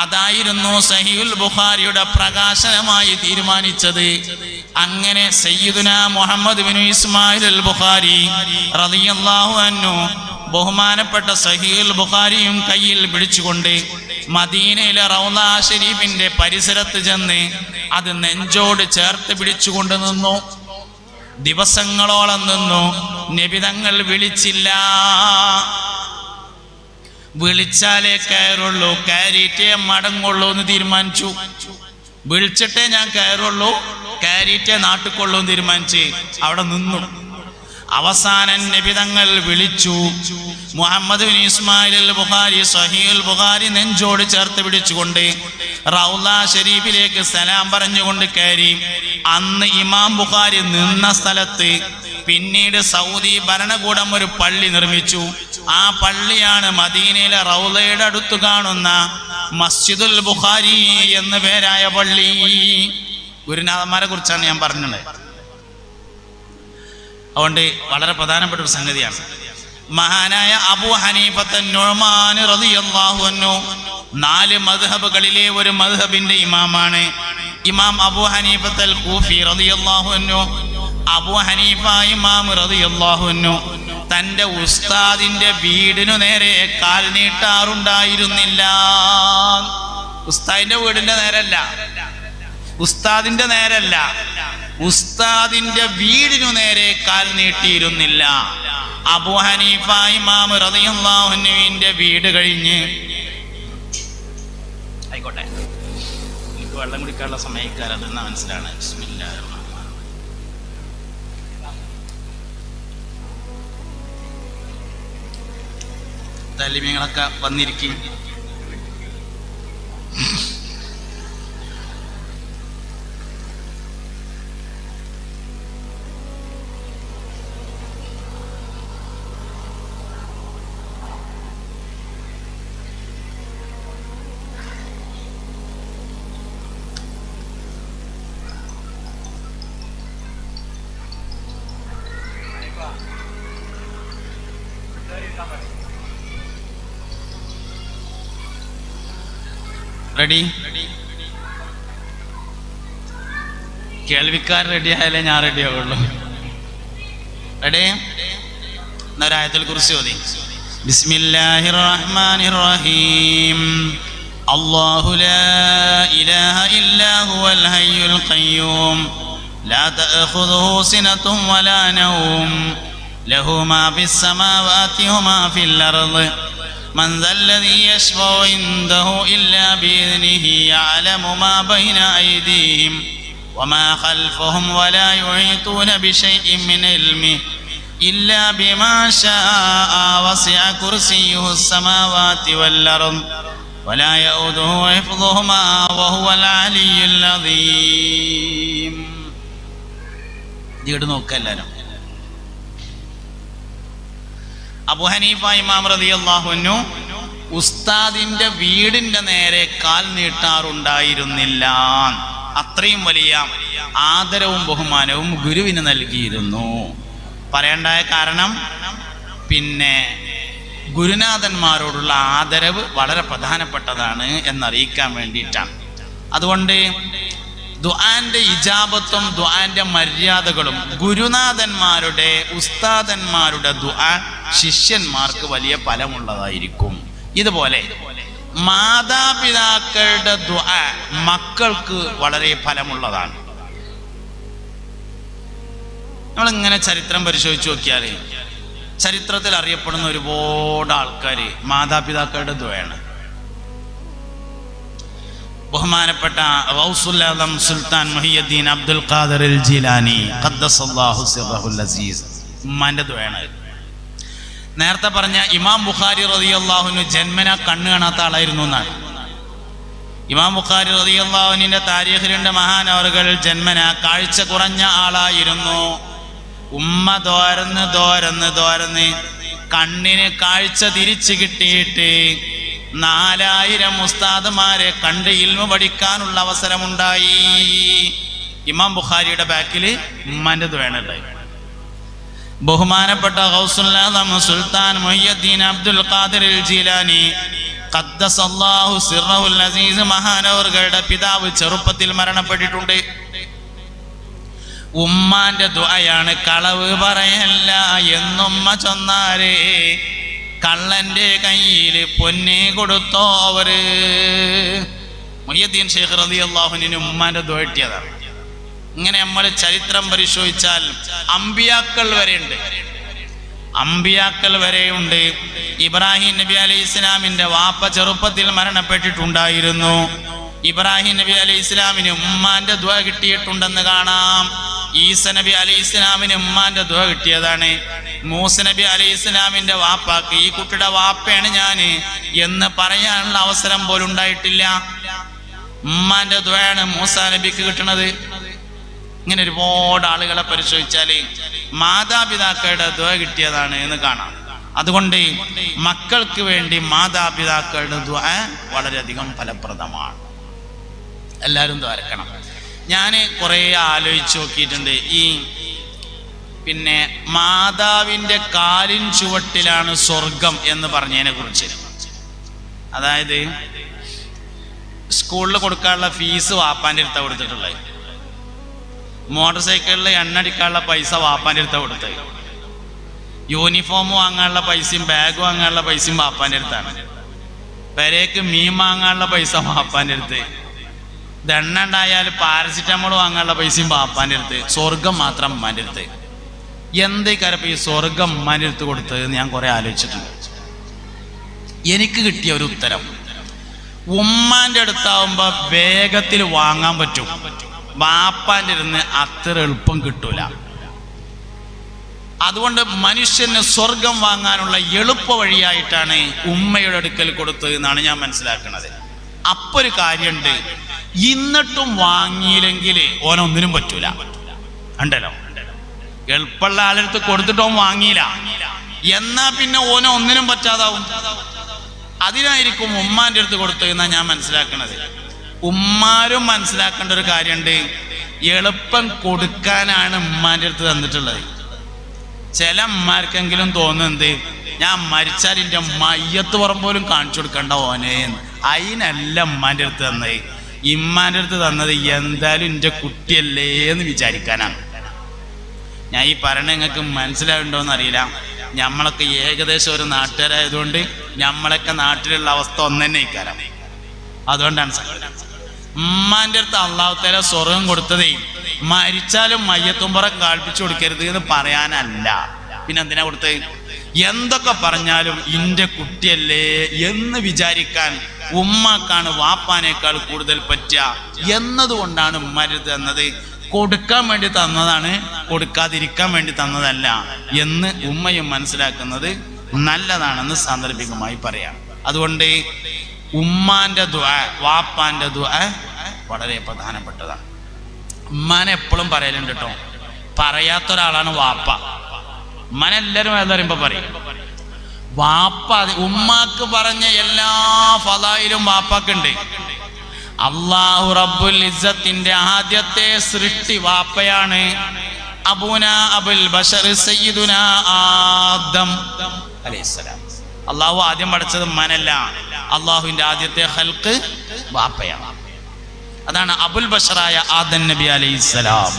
അതായിരുന്നു സഹീഹുൽ ബുഖാരിയുടെ പ്രകാശനമായി തീരുമാനിച്ചത്. അങ്ങനെ സയ്യിദുനാ മുഹമ്മദ് ബിൻ ഇസ്മായിലുൽ ബുഖാരി റളിയല്ലാഹു അൻഹു ബഹുമാനപ്പെട്ട സഹീഹുൽ ബുഖാരിയും കയ്യിൽ പിടിച്ചുകൊണ്ട് മദീനയിലെ റൗള ഷരീഫിന്റെ പരിസരത്ത് ചെന്ന് അത് നെഞ്ചോട് ചേർത്ത് പിടിച്ചുകൊണ്ട് നിന്നു. ദിവസങ്ങളോളം നിന്നു. നബി തങ്ങൾ വിളിച്ചില്ല. വിളിച്ചാലേ കയറുള്ളൂ, കയറിയിട്ടേ മടങ്ങുള്ളൂ എന്ന് തീരുമാനിച്ചു. വിളിച്ചിട്ടേ ഞാൻ കയറുള്ളൂ, കയറിയിട്ടേ നാട്ടിക്കൊള്ളൂ എന്ന് തീരുമാനിച്ച് അവിടെ നിന്നു. അവസാനം നബി തങ്ങൾ വിളിച്ചു. മുഹമ്മദ് ബിൻ ഇസ്മായിലുൽ ബുഖാരി സഹീഹുൽ ബുഖാരി നെഞ്ചോട് ചേർത്ത് പിടിച്ചുകൊണ്ട് റൗള ഷരീഫിലേക്ക് സലാം പറഞ്ഞുകൊണ്ട് കയറി. അന്ന് ഇമാം ബുഖാരി നിന്ന സ്ഥലത്ത് പിന്നീട് സൗദി ഭരണകൂടം ഒരു പള്ളി നിർമ്മിച്ചു. ആ പള്ളിയാണ് മദീനയിലെ റൗളയുടെ അടുത്ത് കാണുന്ന മസ്ജിദുൽ ബുഖാരി എന്ന പേരായ പള്ളി. ഗുരുനാഥന്മാരെ കുറിച്ചാണ് ഞാൻ പറഞ്ഞത്. അതുകൊണ്ട് വളരെ പ്രധാനപ്പെട്ട ഒരു സംഗതിയാണ്. മഹാനായ അബൂ ഹനീഫത്ത് നുഅ്മാൻ റളിയല്ലാഹു അൻഹു 4 മദ്ഹബുകളിലെ ഒരു മദ്ഹബിന്റെ ഇമാമാണ്. ഇമാം അബൂ ഹനീഫത്ത് അൽ കൂഫി റളിയല്ലാഹു അൻഹു. അബൂ ഹനീഫ ഇമാം റളിയല്ലാഹു അൻഹു തന്റെ ഉസ്താദിന്റെ വീടിനു നേരെ കാൽ നീട്ടാറുണ്ടായിരുന്നില്ല. ഉസ്താദിന്റെ വീടിന്റെ നേരല്ല, ഉസ്താദിന്റെ നേരല്ല, ഉസ്താദിന്റെ വീടിനു നേരെ കാൽ നീട്ടിയിരുന്നില്ല. അബൂ ഹനീഫ ഇമാം റളിയല്ലാഹു അൻഹുവിന്റെ വീട് കഴിഞ്ഞ് ആയിക്കോട്ടെ, എനിക്ക് വെള്ളം കുടിക്കാനുള്ള സമയക്കാരതെന്ന് മനസ്സിലാണ്. ബിസ്മില്ലാഹിർ റഹ്മാനിർ റഹീം. തലിമികളൊക്കെ വന്നിരിക്കും. റെഡി? കേൾവിക്കാർ റെഡി ആയാലേ ഞാൻ റെഡി ആവുള്ളൂ. റെഡി? ഒരായത്തുൽ കുർസി ഓതി. ബിസ്മില്ലാഹിർ റഹ്മാനിർ റഹീം. അല്ലാഹു ലാ ഇലാഹ ഇല്ലാ ഹുവൽ ഹയ്യുൽ ഖയ്യൂം ലാ തഅഖുദുഹു സിനത്തുൻ വലാ നൗം ലഹു മാ ഫിസ് സമാവാതി വമാ ഫിൽ അർദ് من ذا الذي يشفع عنده إلا بإذنه يعلم ما بين أيديهم وما خلفهم ولا يحيطون بشيء من علمه إلا بما شاء وسع كرسيه السماوات والأرض ولا يؤوده حفظهما وهو العلي العظيم. നോക്കെല്ലാരും അബൂ ഹനീഫ ഇമാം റളിയല്ലാഹു അൻഹു ഉസ്താദിന്റെ വീടിന്റെ നേരെ കാൽ നീട്ടാറുണ്ടായിരുന്നില്ല. അത്രയും വലിയ ആദരവും ബഹുമാനവും ഗുരുവിന് നൽകിയിരുന്നു. പറയേണ്ടായ കാരണം പിന്നെ ഗുരുനാഥന്മാരോടുള്ള ആദരവ് വളരെ പ്രധാനപ്പെട്ടതാണ് എന്നറിയിക്കാൻ വേണ്ടിയിട്ടാണ്. അതുകൊണ്ട് ദുആന്റെ ഇജാബത്തും ദുആന്റെ മര്യാദകളും ഗുരുനാഥന്മാരുടെ ഉസ്താദന്മാരുടെ ദുആ ശിഷ്യന്മാർക്ക് വലിയ ഫലമുള്ളതായിരിക്കും. ഇതുപോലെ മാതാപിതാക്കളുടെ ദുആ മക്കൾക്ക് വളരെ ഫലമുള്ളതാണ്. നമ്മളിങ്ങനെ ചരിത്രം പരിശോധിച്ച് നോക്കിയാൽ ചരിത്രത്തിൽ അറിയപ്പെടുന്ന ഒരുപാട് ആൾക്കാർ മാതാപിതാക്കളുടെ ദുആയാണ്. ബഹുമാനപ്പെട്ട ഗൗസുൽ ആദം സുൽത്താൻ മുഹിയുദ്ദീൻ അബ്ദുൽ ഖാദിർ അൽ ജീലാനി ഖദ്ദസല്ലാഹു സിർറഹുൽ അസീസ് ഉമ്മാന്റെ ദുആയാണ്. നേരത്തെ പറഞ്ഞ ഇമാം ബുഖാരി റളിയല്ലാഹു അൻഹു ജന്മന കണ്ണ് കാണാത്ത ആളായിരുന്നു എന്നാണ്. ഇമാം ബുഖാരി റളിയല്ലാഹു അൻഹുവിന്റെ താരീഖിലുണ്ട് മഹാനവറുകൾ ജന്മന കാഴ്ച കുറഞ്ഞ ആളായിരുന്നു. ഉമ്മ ദോരന്ന് കണ്ണിന് കാഴ്ച തിരിച്ചു കിട്ടിയിട്ട് 4000 ഉസ്താദുമാരെ കണ്ട് ഇൽമു പഠിക്കാനുള്ള അവസരമുണ്ടായി. ഇമാം ബുഖാരിയുടെ ബാക്കിൽ ഉമ്മാന്റെ ദുആനുണ്ടായി. ബഹുമാനപ്പെട്ട ഗൗസുൽ ആദം സുൽത്താൻ മുഹിയുദ്ദീൻ അബ്ദുൽ ഖാദിർ അൽ ജീലാനി ഖദ്ദസല്ലാഹു സിർറഹുൽ അസീസ് മഹാനവറുകളുടെ പിതാവ് ചെറുപ്പത്തിൽ മരണപ്പെട്ടിട്ടുണ്ട്. ഉമ്മാന്റെ ദുആയാണ് കളവ് പറയല്ല എന്നുമ്മ ചൊന്നാരേ കള്ളന്റെ കയ്യിൽ പൊന്നെ കൊടുത്തോവര്. മുഹിയുദ്ദീൻ ശൈഖ് റളിയല്ലാഹു അൻഹു ഉമ്മാന്റെ ദുആ കിട്ടിയതാണ്. ഇങ്ങനെ നമ്മൾ ചരിത്രം പരിശോധിച്ചാൽ അമ്പിയാക്കൾ വരെയുണ്ട്. ഇബ്രാഹിം നബി അലൈഹി ഇസ്ലാമിന്റെ വാപ്പ ചെറുപ്പത്തിൽ മരണപ്പെട്ടിട്ടുണ്ടായിരുന്നു. ഇബ്രാഹിം നബി അലൈഹി ഇസ്ലാമിന് ഉമ്മാന്റെ ദുആ കിട്ടിയിട്ടുണ്ടെന്ന് കാണാം. ഈസ നബി അലൈഹി ഇസ്ലാമിന് ഉമ്മാന്റെ ദുആ കിട്ടിയതാണ്. മൂസ നബി അലൈഹി ഇസ്ലാമിന്റെ വാപ്പാക്ക് ഈ കുട്ടിയുടെ വാപ്പയാണ് ഞാന് എന്ന് പറയാനുള്ള അവസരം പോലും ഉണ്ടായിട്ടില്ല. ഉമ്മാന്റെ ദുആയാണ് മൂസ നബിക്ക് കിട്ടുന്നത്. ഇങ്ങനെ ഒരുപാട് ആളുകളെ പരിശോധിച്ചാല് മാതാപിതാക്കളുടെ ദുആ കിട്ടിയതാണ് എന്ന് കാണാം. അതുകൊണ്ട് മക്കൾക്ക് വേണ്ടി മാതാപിതാക്കളുടെ ദുആ വളരെയധികം ഫലപ്രദമാണ്. എല്ലാവരും ദ്വാരക്കണം. ഞാൻ കുറേ ആലോചിച്ച് നോക്കിയിട്ടുണ്ട്. ഈ പിന്നെ മാതാവിൻ്റെ കാലിൻ ചുവട്ടിലാണ് സ്വർഗം എന്ന് പറഞ്ഞതിനെ കുറിച്ച്. അതായത് സ്കൂളിൽ കൊടുക്കാനുള്ള ഫീസ് വാപ്പാൻ്റെ അടുത്താണ് കൊടുത്തിട്ടുള്ളത്. മോട്ടോർ സൈക്കിളിൽ എണ്ണടിക്കാനുള്ള പൈസ വാപ്പാൻ്റെ അടുത്താണ് കൊടുത്തത്. യൂണിഫോം വാങ്ങാനുള്ള പൈസയും ബാഗ് വാങ്ങാനുള്ള പൈസയും വാപ്പാൻ്റെ അടുത്താണ്. പെരേക്ക് മീൻ വാങ്ങാനുള്ള പൈസ വാപ്പാൻ്റെ അടുത്ത്. ദണ്ണ ഉണ്ടായാൽ പാരസിറ്റമോൾ വാങ്ങാനുള്ള പൈസയും വാപ്പാൻ്റെ അടുത്ത്. സ്വർഗം മാത്രം ഉമ്മാൻ്റെ അടുത്ത്. എന്തേക്കാരപ്പം ഈ സ്വർഗം ഉമ്മാൻ്റെ അടുത്ത് കൊടുത്തത് ഞാൻ കുറെ ആലോചിച്ചിട്ടുണ്ട്. എനിക്ക് കിട്ടിയ ഒരു ഉത്തരം, ഉമ്മാൻ്റെ അടുത്താവുമ്പോൾ വേഗത്തിൽ വാങ്ങാൻ പറ്റും, വാപ്പാൻ്റെ ഇരുന്ന് അത്ര എളുപ്പം കിട്ടൂല. അതുകൊണ്ട് മനുഷ്യന് സ്വർഗം വാങ്ങാനുള്ള എളുപ്പ വഴിയായിട്ടാണ് ഉമ്മയുടെ അടുക്കൽ കൊടുത്തത് എന്നാണ് ഞാൻ മനസ്സിലാക്കുന്നത്. അപ്പൊ ഒരു കാര്യമുണ്ട്, എന്നിട്ടും വാങ്ങിയില്ലെങ്കിൽ ഓനൊന്നിനും പറ്റൂല. ഉണ്ടല്ലോ, എളുപ്പമുള്ള ആളെടുത്ത് കൊടുത്തിട്ടോ വാങ്ങിയില്ല എന്നാ പിന്നെ ഓനോ ഒന്നിനും പറ്റാതാവും. അതിനായിരിക്കും ഉമ്മാന്റെ അടുത്ത് കൊടുത്തത് എന്നാണ് ഞാൻ മനസ്സിലാക്കുന്നത്. ഉമ്മാരും മനസ്സിലാക്കേണ്ട ഒരു കാര്യമുണ്ട്, എളുപ്പം കൊടുക്കാനാണ് ഉമ്മാന്റെ അടുത്ത് തന്നിട്ടുള്ളത്. ചില ഉമ്മാർക്കെങ്കിലും തോന്നുന്നത് ഞാൻ മരിച്ചാൽ എൻ്റെ മയ്യത്ത് പുറം പോലും കാണിച്ചു കൊടുക്കണ്ട ഓനെ, അതിനല്ല ഉമ്മാന്റെ അടുത്ത് തന്നത്. ഇമ്മാന്റെ അടുത്ത് തന്നത് എന്തായാലും എൻ്റെ കുട്ടിയല്ലേ എന്ന് വിചാരിക്കാനാണ്. ഞാൻ ഈ പറയണ നിങ്ങൾക്ക് മനസ്സിലാവുണ്ടോന്ന് അറിയില്ല. നമ്മളൊക്കെ ഏകദേശം ഒരു നാട്ടുകാരായതുകൊണ്ട് നമ്മളൊക്കെ നാട്ടിലുള്ള അവസ്ഥ ഒന്ന് തന്നെ ഇക്കാരം. അതുകൊണ്ടാണ് ഉമ്മാന്റെ അടുത്ത് അള്ളാഹു തആല സ്വർഗം കൊടുത്തതേ മരിച്ചാലും മയ്യത്തുമ്പുറം കാൽപ്പിച്ചു കൊടുക്കരുത് എന്ന് പറയാനല്ല. പിന്നെ എന്തിനാ കൊടുത്തത്? എന്തൊക്കെ പറഞ്ഞാലും ഇന്റെ കുട്ടിയല്ലേ എന്ന് വിചാരിക്കാൻ ഉമ്മാക്കാണ് വാപ്പാനേക്കാൾ കൂടുതൽ പറ്റുക എന്നതുകൊണ്ടാണ് ഉമ്മരുത് എന്നത്. കൊടുക്കാൻ വേണ്ടി തന്നതാണ്, കൊടുക്കാതിരിക്കാൻ വേണ്ടി തന്നതല്ല എന്ന് ഉമ്മയും മനസ്സിലാക്കുന്നത് നല്ലതാണെന്ന് സാന്ദർഭികമായി പറയാം. അതുകൊണ്ട് ഉമ്മാന്റെ ദുആ, വാപ്പാന്റെ ദുആ വളരെ പ്രധാനപ്പെട്ടതാണ്. ഉമ്മാനെ എപ്പോഴും പറയലുണ്ട് കേട്ടോ. പറയാത്തൊരാളാണ് വാപ്പ. ഉമ്മാനെ എല്ലാവരും ഏതറിയുമ്പോ പറയും. വാപ്പ ഉമ്മാക്ക് പറഞ്ഞ എല്ലാ ഫളായിലും വാപ്പക്കുണ്ട്. അല്ലാഹു റബ്ബുൽ ഇസ്സത്തിന്റെ ആദ്യത്തെ സൃഷ്ടി വാപ്പയാണ്. അബൂനാ അബുൽ ബശർ സയ്യിദുനാ ആദം അലൈഹിസ്സലാം. അല്ലാഹു ആദ്യം പഠിച്ചത് ഉമ്മാനല്ല, അല്ലാഹുവിന്റെ ആദ്യത്തെ ഖൽഖ് വാപ്പയാണ്. അതാണ് അബുൽ ബശറായ ആദം നബി അലൈഹിസ്സലാം.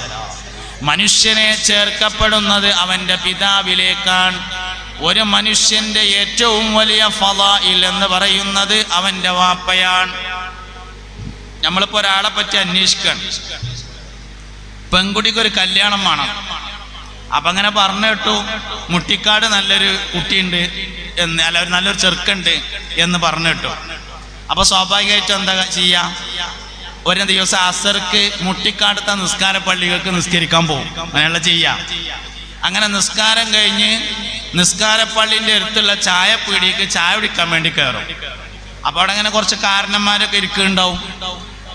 മനുഷ്യനെ ചേർക്കപ്പെടുന്നത് അവന്റെ പിതാവിലേക്കാണ്. ഒരു മനുഷ്യന്റെ ഏറ്റവും വലിയ ഫളാഇൽ എന്ന് പറയുന്നത് അവന്റെ വാപ്പയാണ്. നമ്മളിപ്പോ ഒരാളെ പറ്റി അന്വേഷിക്കണം, പെൺകുട്ടിക്ക് ഒരു കല്യാണം വേണം. അപ്പൊ അങ്ങനെ പറഞ്ഞു കേട്ടു, മുട്ടിക്കാട് നല്ലൊരു കുട്ടിയുണ്ട് എന്ന്, അല്ല നല്ലൊരു ചെറുക്കുണ്ട് എന്ന് പറഞ്ഞു കേട്ടു. അപ്പൊ സ്വാഭാവികമായിട്ടും എന്താ ചെയ്യാ? ഒരു ദിവസം അസർക്ക് മുട്ടിക്കാടുത്ത നിസ്കാര പള്ളികൾക്ക് നിസ്കരിക്കാൻ പോകും. അങ്ങനെയുള്ള ചെയ്യാം. അങ്ങനെ നിസ്കാരം കഴിഞ്ഞ് നിസ്കാരപ്പള്ളിന്റെ അടുത്തുള്ള ചായ പീടിക്ക് ചായ കുടിക്കാൻ വേണ്ടി കയറും. അപ്പൊ അവിടെ അങ്ങനെ കുറച്ച് കാരണന്മാരൊക്കെ ഇരിക്കുന്നുണ്ടാവും.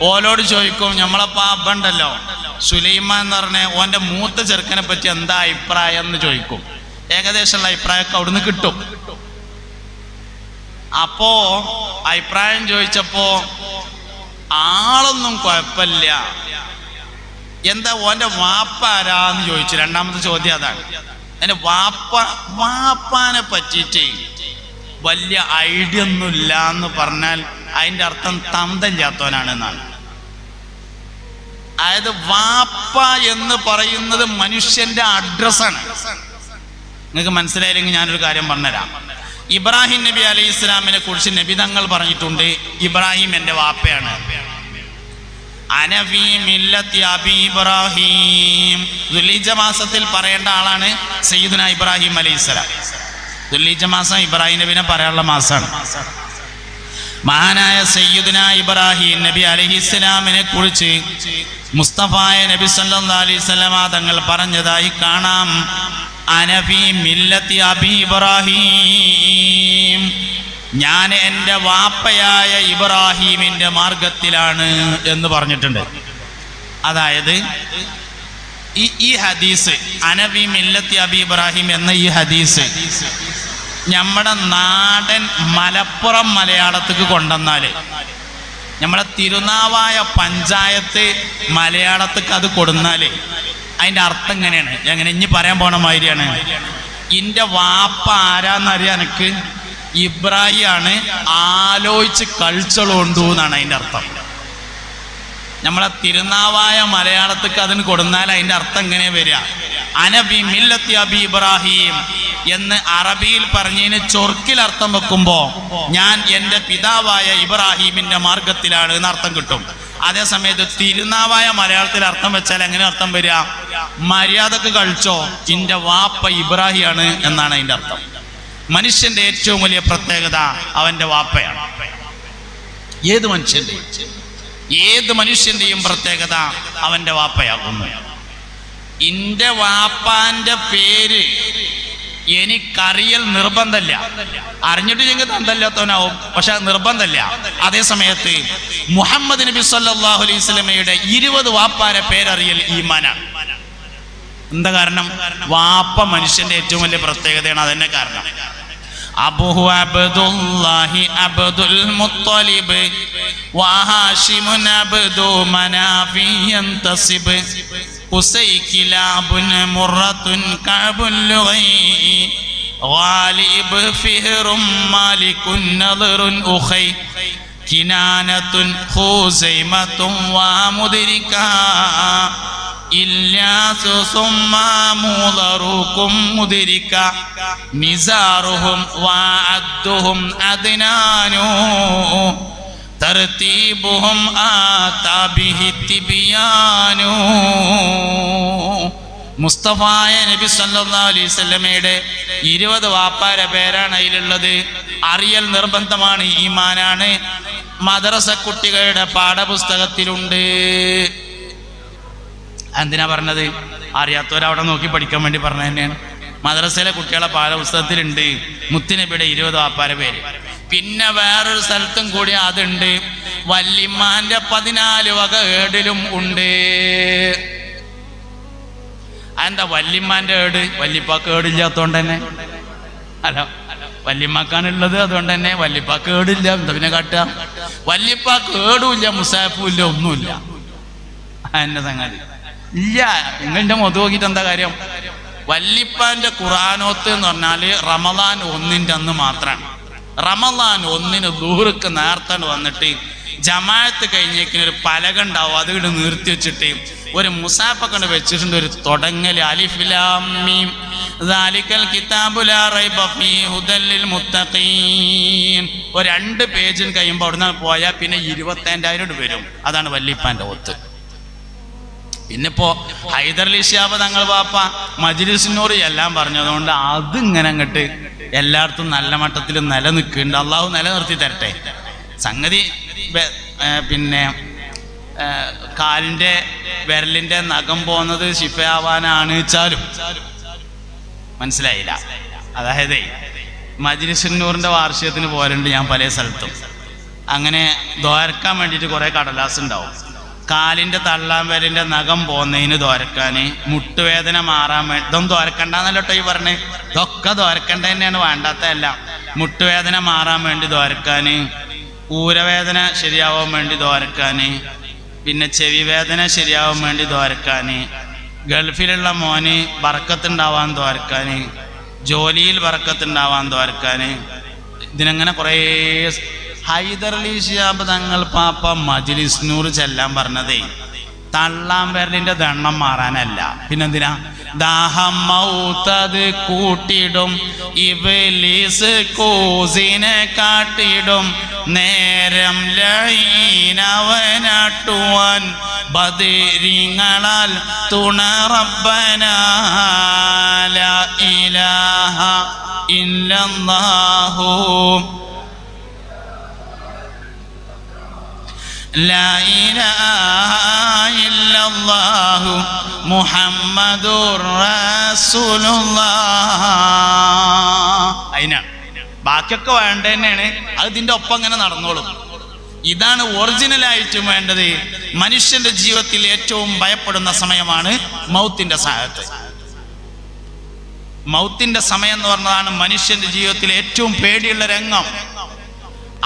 ഓലോട് ചോദിക്കും, നമ്മളപ്പോ അബ്ബണ്ടല്ലോ സുലൈമാൻ എന്ന് പറഞ്ഞ ഓന്റെ മൂത്ത ചെറുക്കനെ പറ്റി എന്താ അഭിപ്രായം എന്ന് ചോദിക്കും. ഏകദേശമുള്ള അഭിപ്രായമൊക്കെ അവിടുന്ന് കിട്ടും. അപ്പോ അഭിപ്രായം ചോദിച്ചപ്പോ ആളൊന്നും കുഴപ്പമില്ല, എന്താ ഓന്റെ വാപ്പ ആരാന്ന് ചോദിച്ചു. രണ്ടാമത്തെ ചോദ്യം അതാണ്. അതിന്റെ വാപ്പാനെ പറ്റിയിട്ട് വലിയ ഐഡിയ ഒന്നുമില്ല എന്ന് പറഞ്ഞാൽ അതിന്റെ അർത്ഥം തന്തല്ലാത്തവനാണെന്നാണ്. അതായത് വാപ്പ എന്ന് പറയുന്നത് മനുഷ്യന്റെ അഡ്രസ്സാണ്. നിങ്ങൾക്ക് മനസ്സിലായില്ലെങ്കിൽ ഞാനൊരു കാര്യം പറഞ്ഞുതരാം. ഇബ്രാഹിം നബി അലൈഹി ഇസ്ലാമിനെ കുറിച്ച് നബി തങ്ങൾ പറഞ്ഞിട്ടുണ്ട്, ഇബ്രാഹിം എന്റെ വാപ്പയാണ്. അനഫി മില്ലത്തി അബി ഇബ്രാഹിം. ദുൽഹിജ്ജ മാസത്തിൽ പറയേണ്ട ആളാണ് സയ്യിദുനാ ഇബ്രാഹിം അലൈഹിസ്സലാം. ദുൽഹിജ്ജ മാസം ഇബ്രാഹിം നബിനെ പറയാനുള്ള മാസമാണ്. മഹാനായ സയ്യിദുനാ ഇബ്രാഹിം നബി അലൈഹിസ്സലാമിനെ കുറിച്ച് മുസ്തഫായ നബി സല്ലല്ലാഹു അലൈഹി വസല്ലമ തങ്ങൾ പറഞ്ഞതായി കാണാം. അനഫി മില്ലത്തി അബി ഇബ്രാഹിം, ഞാൻ എൻ്റെ വാപ്പയായ ഇബ്രാഹിമിന്റെ മാർഗത്തിലാണ് എന്ന് പറഞ്ഞിട്ടുണ്ട്. അതായത് ഈ ഹദീസ്, അനഫി മില്ലത്തി അബി ഇബ്രാഹിം എന്ന ഈ ഹദീസ് നമ്മുടെ നാടൻ മലപ്പുറം മലയാളത്തേക്ക് കൊണ്ടുവന്നാല്, നമ്മളെ തിരുനാവായ പഞ്ചായത്ത് മലയാളത്തേക്ക് അത് കൊടുന്നാല് അതിന്റെ അർത്ഥം എങ്ങനെയാണ്? എങ്ങനെ ഇനി പറയാൻ പോണ മാതിരിയാണ്. ഇന്റെ വാപ്പ ആരാന്നറിയാൻ എനിക്ക് ഇബ്രാഹിം ആണ്, ആലോചിച്ച് കളിച്ചോളൂണ്ടു എന്നാണ് അതിന്റെ അർത്ഥം. നമ്മളെ തിരുനാവായ മലയാളത്തേക്ക് അതിന് കൊടുന്നാൽ അതിന്റെ അർത്ഥം എങ്ങനെ വരിക? അനബി മില്ലത്തി അബി ഇബ്രാഹിം എന്ന് അറബിയിൽ പറഞ്ഞതിന് ചൊർക്കിൽ അർത്ഥം വെക്കുമ്പോ ഞാൻ എൻ്റെ പിതാവായ ഇബ്രാഹിമിന്റെ മാർഗത്തിലാണ് എന്ന് അർത്ഥം കിട്ടും. അതേ സമയത്ത് തിരുനാവായ മലയാളത്തിൽ അർത്ഥം വെച്ചാൽ എങ്ങനെ അർത്ഥം വരിക? മര്യാദക്ക് കഴിച്ചോ, ഇന്റെ വാപ്പ ഇബ്രാഹിമാണ് എന്നാണ് അതിന്റെ അർത്ഥം. മനുഷ്യന്റെ ഏറ്റവും വലിയ പ്രത്യേകത അവന്റെ വാപ്പയാണ്. ഏത് മനുഷ്യന്റെയും പ്രത്യേകത അവന്റെ വാപ്പയാകുന്നു. ഇന്റെ വാപ്പാന്റെ പേര് എനിക്കറിയൽ നിർബന്ധമില്ല. അറിഞ്ഞിട്ട് ഞങ്ങൾക്ക് തന്തല്ലാത്തവനാവും, പക്ഷെ അത് നിർബന്ധമില്ല. അതേ സമയത്ത് മുഹമ്മദ് നബി സല്ലല്ലാഹു അലൈഹി വസല്ലമയുടെ 20 വാപ്പാരെ പേരറിയൽ ഈമാനാണ്. എന്താ കാരണം? വാപ്പ മനുഷ്യന്റെ ഏറ്റവും വലിയ പ്രത്യേകതയാണ്. അതന്നെ കാരണം. അബൂഹു അബ്ദുല്ലാഹി അബ്ദുൽ മുത്തലിബ് വഹാഷിമുൻ അബ്ദു മനാഫി യന്തസിബ് ഉസൈകിലാബുൻ മുറത്തുൻ കഅബുൽ ലുഗൈ ഗാലിബ് ഫിഹ്റും മാലികുൻ നദറുൻ ഉഖൈ കിനാനത്തുൻ ഖുസൈമത്തുൻ വമുദ്രികാ ഇല്യാസു സുമ്മാ മുദറുകും മുദ്രിക നിസാറുഹും വഅദ്ദുഹും അദ്നാനു തർതീബുഹും ആതാബിഹി തിബിയാനു. മുസ്തഫായ നബി സല്ലല്ലാഹു അലൈഹി വസല്ലമയുടെ 20 വാപ്പാരെ പേരാണ് അതിലുള്ളത്. അറിയൽ നിർബന്ധമാണ്, ഈമാനാണ്. മദ്രസ കുട്ടികളുടെ പാഠപുസ്തകത്തിലുണ്ട്. എന്തിനാ പറഞ്ഞത്? അറിയാത്തവരവിടെ നോക്കി പഠിക്കാൻ വേണ്ടി പറഞ്ഞത് തന്നെയാണ്. മദ്രസയിലെ കുട്ടികളെ പാഠപുസ്തകത്തിലുണ്ട് മുത്തുനബിയുടെ 20 വാപ്പാരെ പേര്. പിന്നെ വേറൊരു സ്ഥലത്തും കൂടി അതുണ്ട്. വല്യമ്മാന്റെ 14 വക ഏടിലും ഉണ്ട്. അതെന്താ വല്യമ്മാന്റെ ഏട്? വല്യപ്പാക്ക് ഏടില്ലാത്തോണ്ട് തന്നെ അല്ല, വല്യമ്മക്കാണുള്ളത്. അതുകൊണ്ട് തന്നെ വല്യപ്പ കേടില്ല, എന്താ പിന്നെ കാട്ടുക? വല്യപ്പ കേടുമില്ല, മുസാഫും ഇല്ല, ഒന്നുമില്ല. എന്റെ സംഗതി ഇല്ല. നിങ്ങളുടെ മുഖത്ത് നോക്കിയിട്ട് എന്താ കാര്യം? വല്യപ്പാന്റെ ഖുർആനോത്ത് എന്ന് പറഞ്ഞാല് റമദാൻ 1 അന്ന് മാത്രമാണ്. റമദാൻ 1 ദുഹ്ർക്ക് നേർത്താണ് വന്നിട്ട് ജമാഅത്ത് കഴിഞ്ഞേക്കിന് ഒരു പലക ഉണ്ടാവും, അത് ഇവിടെ നിർത്തി വെച്ചിട്ട് ഒരു മുസാഫൊക്കെ വെച്ചിട്ടുണ്ട്, ഒരു തുടങ്ങല് അലിഫ് ലാം മീം ദാലിക്കൽ കിതാബു ലാ റൈബ ഫീഹി ഹുദൽ ലിൽ മുത്തഖീൻ. ഒരു 2 പേജിൽ കഴിയുമ്പോൾ അവിടുന്ന് പോയാൽ പിന്നെ 25,000 വരും. അതാണ് വല്യപ്പാന്റെ ഒത്ത്. പിന്നിപ്പോ ഹൈദർലി ശിഹാബ് തങ്ങൾ പാപ്പ മജ്‌ലിസുന്നൂർ എല്ലാം പറഞ്ഞതുകൊണ്ട് അതിങ്ങനെ അങ്ങോട്ട് എല്ലായിടത്തും നല്ല മട്ടത്തിൽ നിലനിൽക്കുന്നുണ്ട്. അള്ളാഹു നിലനിർത്തി തരട്ടെ. സംഗതി പിന്നെ കാലിന്റെ വിരലിന്റെ നഖം പോകുന്നത് ശിഫയാവാനാണ് വെച്ചാലും മനസ്സിലായില്ല. അതായത് മജ്‌ലിസുന്നൂറിന്റെ വാർഷികത്തിന് പോലുണ്ട് ഞാൻ പല സ്ഥലത്തും. അങ്ങനെ ദ്വാരക്കാൻ വേണ്ടിയിട്ട് കുറെ കടലാസ് ഉണ്ടാവും. കാലിന്റെ തള്ളാൻ വിരലിന്റെ നഖം പോകുന്നതിന് ദ്വാരക്കാന്, മുട്ടുവേദന മാറാൻ വേണ്ടി, ഇതൊന്നും ദ്വാരക്കണ്ടെന്നല്ലോ ഈ പറഞ്ഞേ, ഇതൊക്കെ ദ്വാരക്കണ്ട തന്നെയാണ്, വേണ്ടാത്തതല്ല. മുട്ടുവേദന മാറാൻ വേണ്ടി ദ്വാരക്കാന്, ഊരവേദന ശരിയാവാൻ വേണ്ടി ദ്വാരക്കാന്, പിന്നെ ചെവി വേദന ശരിയാവാൻ വേണ്ടി ദ്വാരക്കാന്, ഗൾഫിലുള്ള മോന് ബർക്കത്തുണ്ടാവാൻ ദ്വാരക്കാന്, ജോലിയിൽ ബർക്കത്തുണ്ടാവാൻ ദ്വാരക്കാന്. ഇതിനങ്ങനെ കുറേ. ഹൈദർലി ശിഹാബ് തങ്ങൾ പാപ്പ മജ്‌ലിസുന്നൂർ ചെല്ലാൻ പറഞ്ഞതേ തള്ളാൻ വിരലിന്റെ ദണ്ണം മാറാനല്ല, പിന്നെന്തിനാ? ദാഹം മൗത്തത് കൂട്ടിടും, ഇബ്ലീസ് കൂസിനെ കാട്ടിടും, നേരം ലഈനവനാട്ടുവാൻ ബദരീങ്ങളാൽ തുണ റബ്ബനാ ലാ ഇലാഹ ഇല്ലല്ലാഹു ലാ ഇലാഹ ഇല്ലല്ലാഹു മുഹമ്മദുർ റസൂലുള്ളാഹ്. അതിനാണ് ബാക്കിയൊക്കെ വേണ്ട തന്നെയാണ്. അത് ഇതിന്റെ ഒപ്പം അങ്ങനെ നടന്നോളും. ഇതാണ് ഒറിജിനലായിട്ടും വേണ്ടത്. മനുഷ്യന്റെ ജീവിതത്തിൽ ഏറ്റവും ഭയപ്പെടുന്ന സമയമാണ് മൗത്തിന്റെ സാഹത്ത്. മൗത്തിന്റെ സമയം എന്ന് പറഞ്ഞതാണ് മനുഷ്യന്റെ ജീവിതത്തിൽ ഏറ്റവും പേടിയുള്ള രംഗം.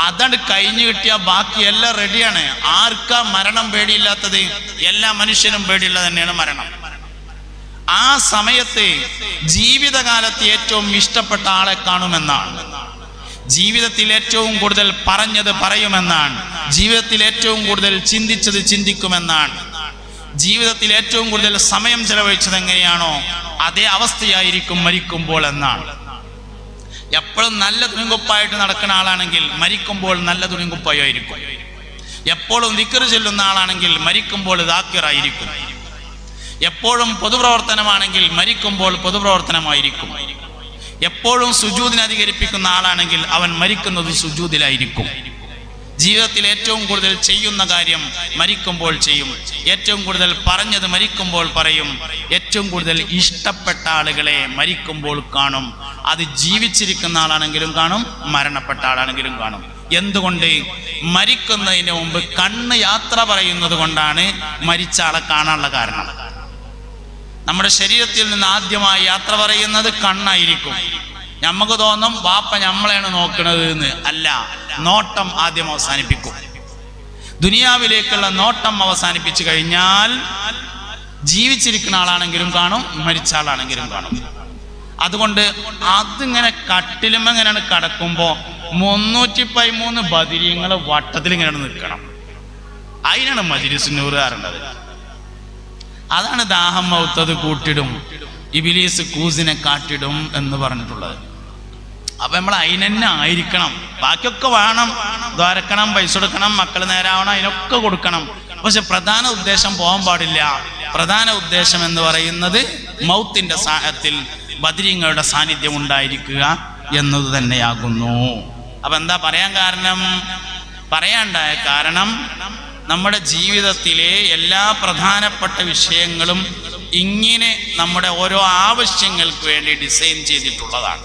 അതാണ് കഴിഞ്ഞു കിട്ടിയാൽ ബാക്കി എല്ലാം റെഡിയാണ്. ആർക്കാ മരണം പേടിയില്ലാത്തത്? എല്ലാ മനുഷ്യനും പേടിയുള്ള തന്നെയാണ് മരണം. ആ സമയത്ത് ജീവിതകാലത്ത് ഏറ്റവും ഇഷ്ടപ്പെട്ട ആളെ കാണുമെന്നാണ്, ജീവിതത്തിൽ ഏറ്റവും കൂടുതൽ പറഞ്ഞത് പറയുമെന്നാണ്, ജീവിതത്തിൽ ഏറ്റവും കൂടുതൽ ചിന്തിച്ചത് ചിന്തിക്കുമെന്നാണ്, ജീവിതത്തിൽ ഏറ്റവും കൂടുതൽ സമയം ചെലവഴിച്ചത് എങ്ങനെയാണോ അതേ അവസ്ഥയായിരിക്കും മരിക്കുമ്പോൾ എന്നാണ്. എപ്പോഴും നല്ല തുണിങ്കുപ്പായിട്ട് നടക്കുന്ന ആളാണെങ്കിൽ മരിക്കുമ്പോൾ നല്ല തുണിങ്കുപ്പായിരിക്കും. എപ്പോഴും ദിക്ർ ചൊല്ലുന്ന ആളാണെങ്കിൽ മരിക്കുമ്പോൾ ദാക്കിറായിരിക്കും. എപ്പോഴും പൊതുപ്രവർത്തനമാണെങ്കിൽ മരിക്കുമ്പോൾ പൊതുപ്രവർത്തനമായിരിക്കും. എപ്പോഴും സുജൂദിനെ അധികരിപ്പിക്കുന്ന ആളാണെങ്കിൽ അവൻ മരിക്കുന്നത് സുജൂദിലായിരിക്കും. ജീവിതത്തിൽ ഏറ്റവും കൂടുതൽ ചെയ്യുന്ന കാര്യം മരിക്കുമ്പോൾ ചെയ്യും. ഏറ്റവും കൂടുതൽ പറഞ്ഞത് മരിക്കുമ്പോൾ പറയും. ഏറ്റവും കൂടുതൽ ഇഷ്ടപ്പെട്ട ആളുകളെ മരിക്കുമ്പോൾ കാണും. അത് ജീവിച്ചിരിക്കുന്ന ആളാണെങ്കിലും കാണും, മരണപ്പെട്ട ആളാണെങ്കിലും കാണും. എന്തുകൊണ്ട്? മരിക്കുന്നതിന് മുമ്പ് കണ്ണ് യാത്ര പറയുന്നത് കൊണ്ടാണ് മരിച്ച ആളെ കാണാനുള്ള കാരണം. നമ്മുടെ ശരീരത്തിൽ നിന്ന് ആദ്യമായി യാത്ര പറയുന്നത് കണ്ണായിരിക്കും. നമുക്ക് തോന്നും വാപ്പ നമ്മളെയാണ് നോക്കണത് എന്ന്. അല്ല, നോട്ടം ആദ്യം അവസാനിപ്പിക്കും. ദുനിയാവിലേക്കുള്ള നോട്ടം അവസാനിപ്പിച്ചു കഴിഞ്ഞാൽ ജീവിച്ചിരിക്കുന്ന ആളാണെങ്കിലും കാണും, മരിച്ച ആളാണെങ്കിലും കാണും. അതുകൊണ്ട് അതിങ്ങനെ കട്ടിലുമെങ്ങനെയാണ് കടക്കുമ്പോ 313 ബദരീങ്ങൾ വട്ടത്തിൽ ഇങ്ങനെയാണ് നിൽക്കണം. അതിനാണ് മജ്‌ലിസുന്നൂർ കാണേണ്ടത്. അതാണ് ദാഹം മൗത്തത് കൂട്ടിടും, ഇബ്ലീസ് കൂസിനെ കാട്ടിടും എന്ന് പറഞ്ഞിട്ടുള്ളത്. അപ്പൊ നമ്മൾ അതിനെന്നെ ആയിരിക്കണം. ബാക്കിയൊക്കെ വേണം, ദ്വാരക്കണം, പൈസ കൊടുക്കണം, മക്കൾ നേരാവണം, അതിനൊക്കെ കൊടുക്കണം. പക്ഷെ പ്രധാന ഉദ്ദേശം പോകാൻ പാടില്ല. പ്രധാന ഉദ്ദേശം എന്ന് പറയുന്നത് മൗത്തിന്റെ സാഹത്തിൽ ബദരീങ്ങളുടെ സാന്നിധ്യം ഉണ്ടായിരിക്കുക എന്നത് തന്നെയാകുന്നു. അപ്പൊ എന്താ പറയാൻ കാരണം? പറയാണ്ടായ കാരണം നമ്മുടെ ജീവിതത്തിലെ എല്ലാ പ്രധാനപ്പെട്ട വിഷയങ്ങളും ഇങ്ങനെ നമ്മുടെ ഓരോ ആവശ്യങ്ങൾക്ക് വേണ്ടി ഡിസൈൻ ചെയ്തിട്ടുള്ളതാണ്.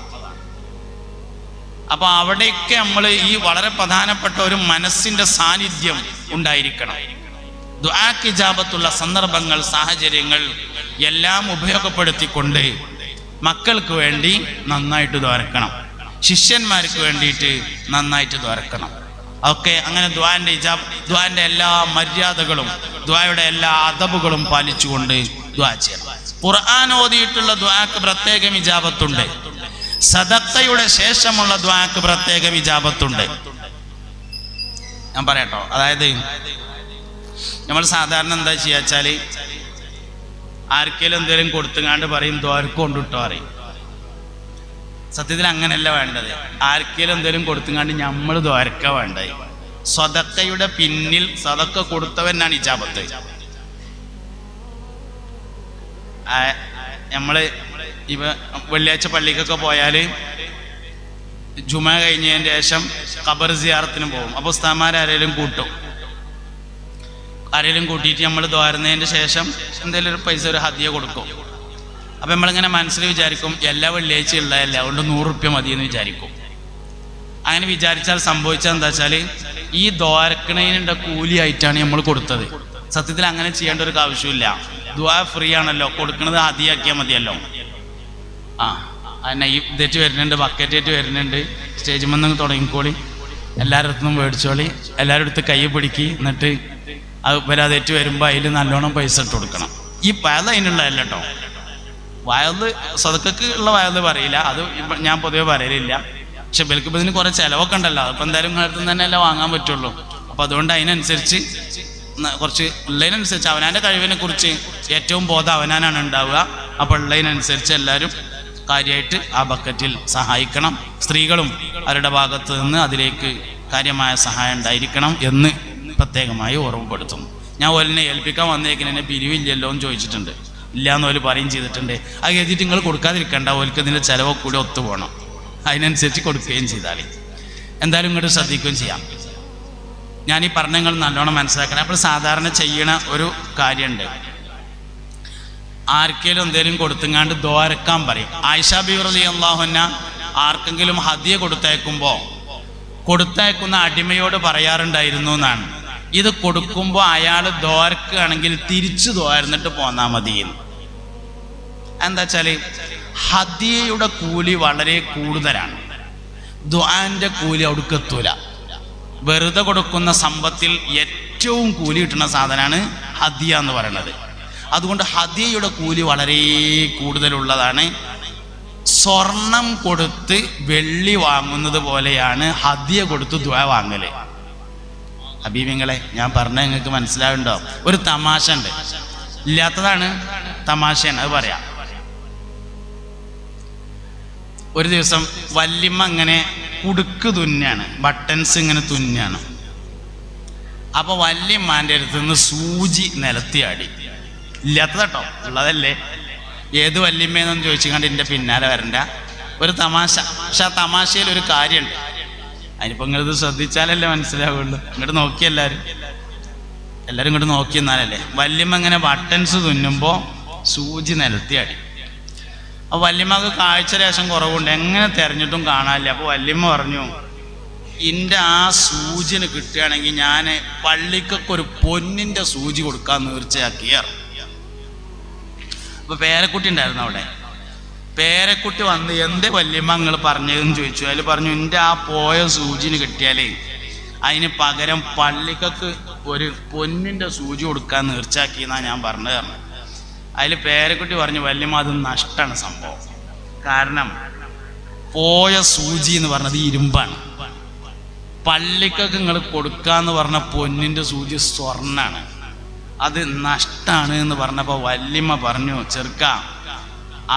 അപ്പൊ അവിടെയൊക്കെ നമ്മൾ ഈ വളരെ പ്രധാനപ്പെട്ട ഒരു മനസ്സിന്റെ സാന്നിധ്യം ഉണ്ടായിരിക്കണം. ദുആക്ക് ഇജാബത്തുള്ള സന്ദർഭങ്ങൾ, സാഹചര്യങ്ങൾ എല്ലാം ഉപയോഗപ്പെടുത്തിക്കൊണ്ട് മക്കൾക്ക് വേണ്ടി നന്നായിട്ട് ദ്വാരക്കണം. ശിഷ്യന്മാർക്ക് വേണ്ടിയിട്ട് നന്നായിട്ട് ദ്വാരക്കണം. ഒക്കെ അങ്ങനെ ദ്വാന്റെ എല്ലാ മര്യാദകളും ദ്വായുടെ എല്ലാ അദബുകളും പാലിച്ചുകൊണ്ട് ദ്വാ ചെയ്യണം. ഖുർആൻ ഓതിയിട്ടുള്ള ദ്വാക്ക് പ്രത്യേകം ഇജാബത്തുണ്ട്. സദഖയുടെ ശേഷമുള്ള ദ്വാക്ക് പ്രത്യേകം ഇജാബത്തുണ്ട്. ഞാൻ പറയട്ടോ, അതായത് നമ്മൾ സാധാരണ എന്താ ചെയ്യാച്ചാല് ആർക്കെങ്കിലും എന്തെങ്കിലും കൊടുത്തുങ്ങാണ്ട് പറയും ദ്വാരക്ക് കൊണ്ടിട്ടോ അറിയും. സത്യത്തിൽ അങ്ങനെയല്ല വേണ്ടത്. ആർക്കെങ്കിലും എന്തെങ്കിലും കൊടുത്തുങ്ങാണ്ട് നമ്മൾ ദ്വാരക്ക വേണ്ടത്. സദഖയുടെ പിന്നിൽ സദഖ കൊടുത്തവനാണ് ഇജാബത്ത്. നമ്മള് ഇവ വെള്ളിയാഴ്ച പള്ളിക്കൊക്കെ പോയാല് ജുമ കഴിഞ്ഞതിന് ശേഷം ഖബർ സിയാറത്തിന് പോകും. അപ്പോൾ ഉസ്താദ്മാരാരേലും കൂട്ടും. ആരെങ്കിലും കൂട്ടിയിട്ട് നമ്മൾ ദ്വാരുന്നതിന് ശേഷം എന്തെങ്കിലും ഒരു പൈസ, ഒരു ഹദിയ കൊടുക്കും. അപ്പം നമ്മളിങ്ങനെ മനസ്സിൽ വിചാരിക്കും എല്ലാ വെള്ളിയാഴ്ച ഉള്ളതല്ല, അതുകൊണ്ട് 100 റുപ്യ മതിയെന്ന് വിചാരിക്കും. അങ്ങനെ വിചാരിച്ചാൽ സംഭവിച്ചാൽ എന്താ വെച്ചാൽ ഈ ദ്വാരക്കണേനുള്ള കൂലിയായിട്ടാണ് നമ്മൾ കൊടുത്തത്. സത്യത്തിൽ അങ്ങനെ ചെയ്യേണ്ട ഒരു ആവശ്യമില്ല. ദ്വാ ഫ്രീ ആണല്ലോ, കൊടുക്കുന്നത് ഹദിയാക്കിയാൽ മതിയല്ലോ. ഈ ഇതേറ്റ് വരുന്നുണ്ട്, ബക്കറ്റേറ്റ് വരുന്നുണ്ട്, സ്റ്റേജ് മന്ന് തുടങ്ങിക്കോളി, എല്ലാവരുടെ അടുത്തും മേടിച്ചോളി, എല്ലാവരുടെ അടുത്ത് കൈ പിടിക്കി, എന്നിട്ട് അത് വരാതേറ്റ് വരുമ്പോൾ അതിൽ നല്ലോണം പൈസ ഇട്ട് കൊടുക്കണം. ഈ വയത് അതിനുള്ളതല്ല കേട്ടോ. വയത് സദഖക്ക് ഉള്ള വയത് പറയില്ല, അത് ഞാൻ പൊതുവെ പറയലില്ല. പക്ഷെ ബൽക്കിപ്പോൾ ഇതിന് കുറേ ചിലവൊക്കെ ഉണ്ടല്ലോ, അതിപ്പോൾ എന്തായാലും അടുത്ത് തന്നെ അല്ലേ വാങ്ങാൻ പറ്റുള്ളൂ. അപ്പോൾ അതുകൊണ്ട് അതിനനുസരിച്ച് കുറച്ച് ഉള്ളതിനനുസരിച്ച് അവനാൻ്റെ കഴിവിനെ കുറിച്ച് ഏറ്റവും ബോധം അവനാനാണ് ഉണ്ടാവുക. അപ്പോൾ ഉള്ളതിനനുസരിച്ച് എല്ലാവരും കാര്യമായിട്ട് ആ ബക്കറ്റിൽ സഹായിക്കണം. സ്ത്രീകളും അവരുടെ ഭാഗത്ത് നിന്ന് അതിലേക്ക് കാര്യമായ സഹായം ഉണ്ടായിരിക്കണം എന്ന് പ്രത്യേകമായി ഓർമ്മപ്പെടുത്തുന്നു. ഞാൻ ഓലിനെ ഏൽപ്പിക്കാൻ വന്നേക്കിന് എന്നെ പിരിവില്ലല്ലോ എന്ന് ചോദിച്ചിട്ടുണ്ട്. ഇല്ലയെന്ന് ഓല് പറയും ചെയ്തിട്ടുണ്ട്. അത് എഴുതിയിട്ട് നിങ്ങൾ കൊടുക്കാതിരിക്കേണ്ട, ഓൽക്ക് ഇതിൻ്റെ ചിലവൊക്കെ കൂടി ഒത്തുപോകണം. അതിനനുസരിച്ച് കൊടുക്കുകയും ചെയ്താൽ എന്തായാലും ഇങ്ങോട്ട് ശ്രദ്ധിക്കുകയും ചെയ്യാം. ഞാനീ പറഞ്ഞ നിങ്ങൾ നല്ലോണം മനസ്സിലാക്കണം. അപ്പോൾ സാധാരണ ചെയ്യണ ഒരു കാര്യമുണ്ട്, ആർക്കെങ്കിലും എന്തെങ്കിലും കൊടുത്തുങ്ങാണ്ട് ദ്വാരക്കാൻ പറയും. ആയിഷ ബീവി റളിയല്ലാഹു അൻഹ ആർക്കെങ്കിലും ഹദിയ കൊടുത്തയക്കുന്ന അടിമയോട് പറയാറുണ്ടായിരുന്നു എന്നാണ്, ഇത് കൊടുക്കുമ്പോൾ അയാൾ ദ്വാരക്കുകയാണെങ്കിൽ തിരിച്ചു ദ്വാരന്നിട്ട് പോന്നാൽ മതി. എന്താ വെച്ചാല് ഹദിയയുടെ കൂലി വളരെ കൂടുതലാണ്, ദ്വാന്റെ കൂലി അവിടേക്ക് എത്തൂല. വെറുതെ കൊടുക്കുന്ന സമ്പത്തിൽ ഏറ്റവും കൂലി കിട്ടുന്ന സാധനമാണ് ഹദിയ എന്ന് പറയുന്നത്. അതുകൊണ്ട് ഹദിയയുടെ കൂലി വളരെ കൂടുതലുള്ളതാണ്. സ്വർണം കൊടുത്ത് വെള്ളി വാങ്ങുന്നത് പോലെയാണ് ഹദിയ കൊടുത്ത് ദുആ വാങ്ങല്. ഹബീബിങ്ങളെ, ഞാൻ പറഞ്ഞ നിങ്ങൾക്ക് മനസ്സിലാവുണ്ടോ? ഒരു തമാശ ഉണ്ട്, ഇല്ലാത്തതാണ് തമാശയാണ്, അത് പറയാം. ഒരു ദിവസം വല്യമ്മ ഇങ്ങനെ കുടുക്ക് തുന്നാണ്, ബട്ടൺസ് ഇങ്ങനെ തുന്നാണ്. അപ്പൊ വല്യമ്മാൻ്റെ അടുത്ത് നിന്ന് സൂചി നിലത്തിയാടി. ഇല്ലാത്തതാട്ടോ, ഉള്ളതല്ലേ. ഏത് വല്യമ്മയെന്നൊന്നും ചോദിച്ചുകൊണ്ട് എൻ്റെ പിന്നാലെ വരണ്ട. ഒരു തമാശ. പക്ഷെ ആ തമാശയിൽ ഒരു കാര്യമുണ്ട്. അതിനിപ്പോൾ നിങ്ങളിത് ശ്രദ്ധിച്ചാലല്ലേ മനസ്സിലാവുള്ളൂ. ഇങ്ങോട്ട് നോക്കി എല്ലാവരും ഇങ്ങോട്ട് നോക്കി എന്നാലല്ലേ. വല്യമ്മ ഇങ്ങനെ ബട്ടൺസ് തുന്നുമ്പോൾ സൂചി നിലത്തിയാടി. അപ്പോൾ വല്യമ്മക്ക് കാഴ്ച ലേശം കുറവുണ്ട്, എങ്ങനെ തിരഞ്ഞിട്ടും കാണാനില്ല. അപ്പോൾ വല്യമ്മ പറഞ്ഞു, എൻ്റെ ആ സൂചിന് കിട്ടുകയാണെങ്കിൽ ഞാൻ പള്ളിക്കൊക്കെ ഒരു പൊന്നിൻ്റെ സൂചി കൊടുക്കാൻ തീർച്ചയാക്കിയാറ്. അപ്പോൾ പേരക്കുട്ടി ഉണ്ടായിരുന്നു അവിടെ. പേരക്കുട്ടി വന്ന് എന്തേ വല്യമ്മ നിങ്ങൾ പറഞ്ഞതെന്ന് ചോദിച്ചു. അതിൽ പറഞ്ഞു, എൻ്റെ ആ പോയ സൂചിന് കിട്ടിയാലേ അതിന് പകരം പള്ളിക്കൊക്കെ ഒരു പൊന്നിൻ്റെ സൂചി കൊടുക്കാൻ തീർച്ചയാക്കിയെന്നാണ് ഞാൻ പറഞ്ഞത്. അതിൽ പേരക്കുട്ടി പറഞ്ഞു, വല്യമ്മ അത് നഷ്ടമാണ് സംഭവം. കാരണം പോയ സൂചി എന്ന് പറഞ്ഞത് ഇരുമ്പാണ്, പള്ളിക്കൊക്കെ നിങ്ങൾ കൊടുക്കാന്ന് പറഞ്ഞ പൊന്നിൻ്റെ സൂചി സ്വർണ്ണാണ്, അത് നഷ്ടാണ് എന്ന് പറഞ്ഞപ്പോൾ വല്യമ്മ പറഞ്ഞു, ചെറുക്ക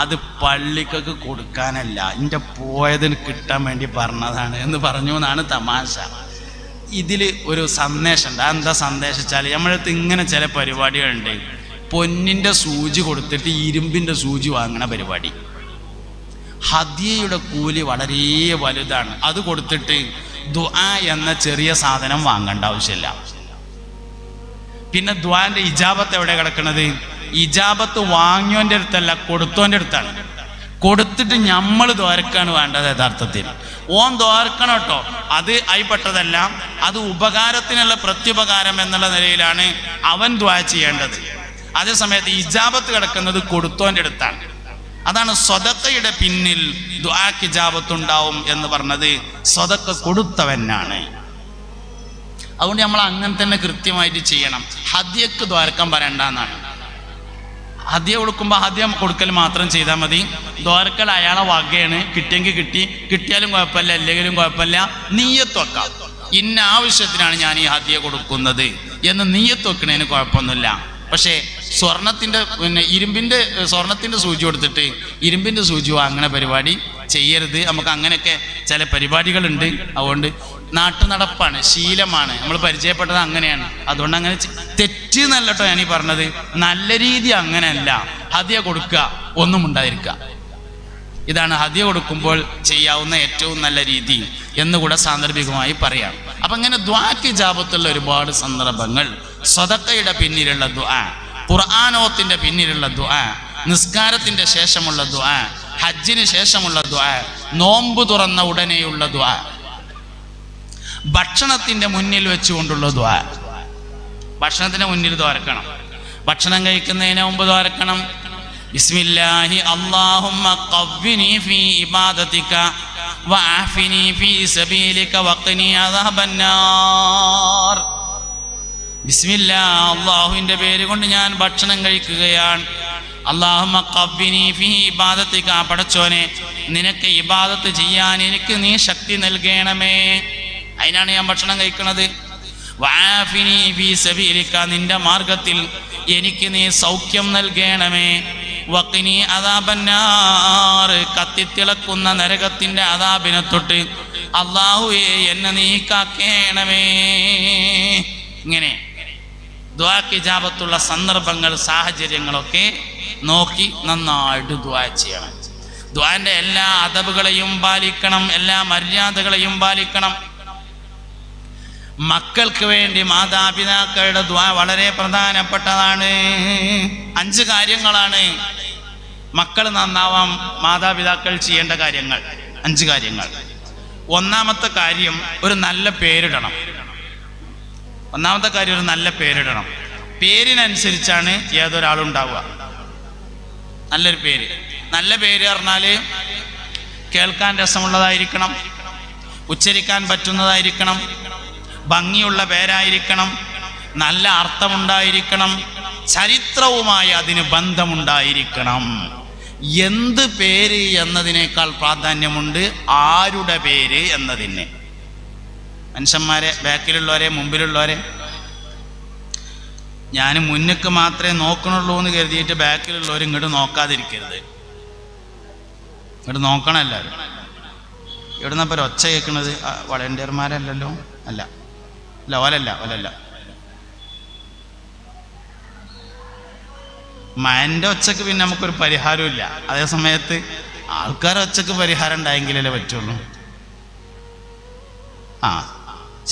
അത് പള്ളിക്കൊക്കെ കൊടുക്കാനല്ല, എൻ്റെ പോയതിന് കിട്ടാൻ വേണ്ടി പറഞ്ഞതാണ് എന്ന് പറഞ്ഞു എന്നാണ് തമാശ. ഇതിൽ ഒരു സന്ദേശമുണ്ട്. അതെന്താ സന്ദേശം വെച്ചാൽ, നമ്മളടുത്ത് ഇങ്ങനെ ചില പരിപാടികളുണ്ട്, പൊന്നിൻ്റെ സൂചി കൊടുത്തിട്ട് ഇരുമ്പിൻ്റെ സൂചി വാങ്ങണ പരിപാടി. ഹദിയയുടെ കൂലി വളരെ വലുതാണ്. അത് കൊടുത്തിട്ട് ദുആ എന്ന ചെറിയ സാധനം വാങ്ങേണ്ട ആവശ്യമില്ല. പിന്നെ ദുആന്റെ ഇജാബത്ത് എവിടെ കിടക്കുന്നത്? ഇജാബത്ത് വാങ്ങിയോൻ്റെ അടുത്തല്ല, കൊടുത്തോൻ്റെ അടുത്താണ്. കൊടുത്തിട്ട് നമ്മൾ ദ്വാരക്കാണ് വേണ്ടത്. യഥാർത്ഥത്തിൽ ഓൻ ദ്വാരക്കണം കേട്ടോ, അത് ആയിപ്പെട്ടതല്ല, അത് ഉപകാരത്തിനുള്ള പ്രത്യുപകാരം എന്നുള്ള നിലയിലാണ് അവൻ ദ്വാ ചെയ്യേണ്ടത്. അതേ സമയത്ത് ഇജാബത്ത് കിടക്കുന്നത് കൊടുത്തോൻ്റെ അടുത്താണ്. അതാണ് സ്വതക്കയുടെ പിന്നിൽ ദുആക്ക് ഇജാബത്തുണ്ടാവും എന്ന് പറഞ്ഞത്. സ്വതക്ക കൊടുത്തവനാണ്. അതുകൊണ്ട് നമ്മൾ അങ്ങനെ തന്നെ കൃത്യമായിട്ട് ചെയ്യണം. ഹദിയക്ക് ദ്വാരക്കാൻ പറയണ്ടെന്നാണ്. ഹദിയ കൊടുക്കുമ്പോൾ ഹദിയ കൊടുക്കൽ മാത്രം ചെയ്താൽ മതി. ദ്വാരക്കൽ അയാളെ വകയാണ്. കിട്ടിയെങ്കിൽ കിട്ടി, കിട്ടിയാലും കുഴപ്പമില്ല, അല്ലെങ്കിലും കുഴപ്പമില്ല. നീയത്ത് വെക്കാം. ഇന്ന ആവശ്യത്തിനാണ് ഞാൻ ഈ ഹദിയ കൊടുക്കുന്നത് എന്ന് നീയത്ത് വെക്കണതിന് കുഴപ്പമൊന്നുമില്ല. പക്ഷേ സ്വർണത്തിൻ്റെ സ്വർണത്തിൻ്റെ സൂചി കൊടുത്തിട്ട് ഇരുമ്പിൻ്റെ സൂചി വാങ്ങണ പരിപാടി ചെയ്യരുത്. നമുക്ക് അങ്ങനെയൊക്കെ ചില പരിപാടികളുണ്ട്. അതുകൊണ്ട് നാട്ടു നടപ്പാണ്, ശീലമാണ്, നമ്മൾ പരിചയപ്പെട്ടത് അങ്ങനെയാണ്. അതുകൊണ്ട് അങ്ങനെ തെറ്റ് എന്നല്ലോ ഞാനീ പറഞ്ഞത്. നല്ല രീതി അങ്ങനെയല്ല. ഹദിയ കൊടുക്കുക, ഒന്നും ഉണ്ടായിരിക്കുക. ഇതാണ് ഹദിയ കൊടുക്കുമ്പോൾ ചെയ്യാവുന്ന ഏറ്റവും നല്ല രീതി എന്നുകൂടെ സാന്ദർഭികമായി പറയാം. അപ്പം ഇങ്ങനെ ദുആക്ക് ഇജാബത്തുള്ള ഒരുപാട് സന്ദർഭങ്ങൾ. സദഖയുടെ പിന്നിലുള്ള ദുആ, ഖുർആനോത്തിന്റെ പിന്നിലുള്ള ദുആ, നിസ്കാരത്തിന്റെ ശേഷമുള്ള ദുആ, ഹജ്ജിന് ശേഷമുള്ള ദുആ, നോമ്പ് തുറന്ന ഉടനെയുള്ള ദുആ, ഭക്ഷണത്തിന്റെ മുന്നിൽ വെച്ചുകൊണ്ടുള്ള ദുആ. ഭക്ഷണത്തിന്റെ മുന്നിൽ ദ്വാരക്കണം. ഭക്ഷണം കഴിക്കുന്നതിന് മുമ്പ് ദ്വാരക്കണം. ബിസ്മില്ലാഹി അല്ലാഹുമ്മ ഖവ്വിനി ഫീ ഇബാദതിക വഅഫിനി ഫീ സബീലിക വഖിനി അദാബന്നാർ. ബിസ്മില്ലാ, അല്ലാഹുവിന്റെ പേര് കൊണ്ട് ഞാൻ ഭക്ഷണം കഴിക്കുകയാണ്. അല്ലാഹുമ്മ ഖവ്വിനി ഫീ ഇബാദതിക, പടച്ചോനെ നിനക്ക് ഇബാദത്ത് ചെയ്യാൻ എനിക്ക് നീ ശക്തി നൽകണമേ. അതിനാണ് ഞാൻ ഭക്ഷണം കഴിക്കുന്നത്. വഅഫിനി ഫീ സബീലിക, നിന്റെ മാർഗത്തിൽ എനിക്ക് നീ സൗഖ്യം നൽകണമേ. വഖിനി അദാബന്നാർ, കത്തിത്തിളക്കുന്ന നരകത്തിന്റെ അദാബിനെ തൊട്ട് അല്ലാഹുവേ എന്നെ നീ കാക്കേണമേ. ഇങ്ങനെ ദുആക്ക് ഇജാബത്തുള്ള സന്ദർഭങ്ങൾ, സാഹചര്യങ്ങളൊക്കെ നോക്കി നന്നായിട്ട് ദുആ ചെയ്യണം. ദുആന്റെ എല്ലാ അദബുകളെയും പാലിക്കണം, എല്ലാ മര്യാദകളെയും പാലിക്കണം. മക്കൾക്ക് വേണ്ടി മാതാപിതാക്കളുടെ ദുആ വളരെ പ്രധാനപ്പെട്ടതാണ്. 5 കാര്യങ്ങളാണ് മക്കൾ നന്നാവാൻ മാതാപിതാക്കൾ ചെയ്യേണ്ട കാര്യങ്ങൾ. 5 കാര്യങ്ങൾ. ഒന്നാമത്തെ കാര്യം, ഒരു നല്ല പേരിടണം. ഒന്നാമത്തെ കാര്യം, ഒരു നല്ല പേരിടണം. പേരിനനുസരിച്ചാണ് ഏതൊരാളുണ്ടാവുക. നല്ലൊരു പേര്. നല്ല പേര് പറഞ്ഞാൽ കേൾക്കാൻ രസമുള്ളതായിരിക്കണം, ഉച്ചരിക്കാൻ പറ്റുന്നതായിരിക്കണം, ഭംഗിയുള്ള പേരായിരിക്കണം, നല്ല അർത്ഥമുണ്ടായിരിക്കണം, ചരിത്രവുമായി അതിന് ബന്ധമുണ്ടായിരിക്കണം. എന്ത് പേര് എന്നതിനേക്കാൾ പ്രാധാന്യമുണ്ട് ആരുടെ പേര് എന്നതിന്. മനുഷ്യന്മാരെ, ബാക്കിലുള്ളവരെ, മുമ്പിലുള്ളവരെ, ഞാൻ മുന്നിക്ക് മാത്രമേ നോക്കണുള്ളൂ എന്ന് കരുതിയിട്ട് ബാക്കിലുള്ളവർ ഇങ്ങോട്ട് നോക്കാതിരിക്കരുത്. ഇങ്ങോട്ട് നോക്കണം എല്ലാവരും. എവിടുന്നപ്പോൾ ഒച്ച കേൾക്കുന്നത്? വളണ്ടിയർമാരല്ലല്ലോ. അല്ല, ഒലല്ല. മയൻ്റെ ഒച്ചക്ക് പിന്നെ നമുക്കൊരു പരിഹാരമില്ല. അതേ സമയത്ത് ആൾക്കാരുടെ ഒച്ചക്ക് പരിഹാരം ഉണ്ടായെങ്കിലല്ലേ പറ്റുള്ളൂ.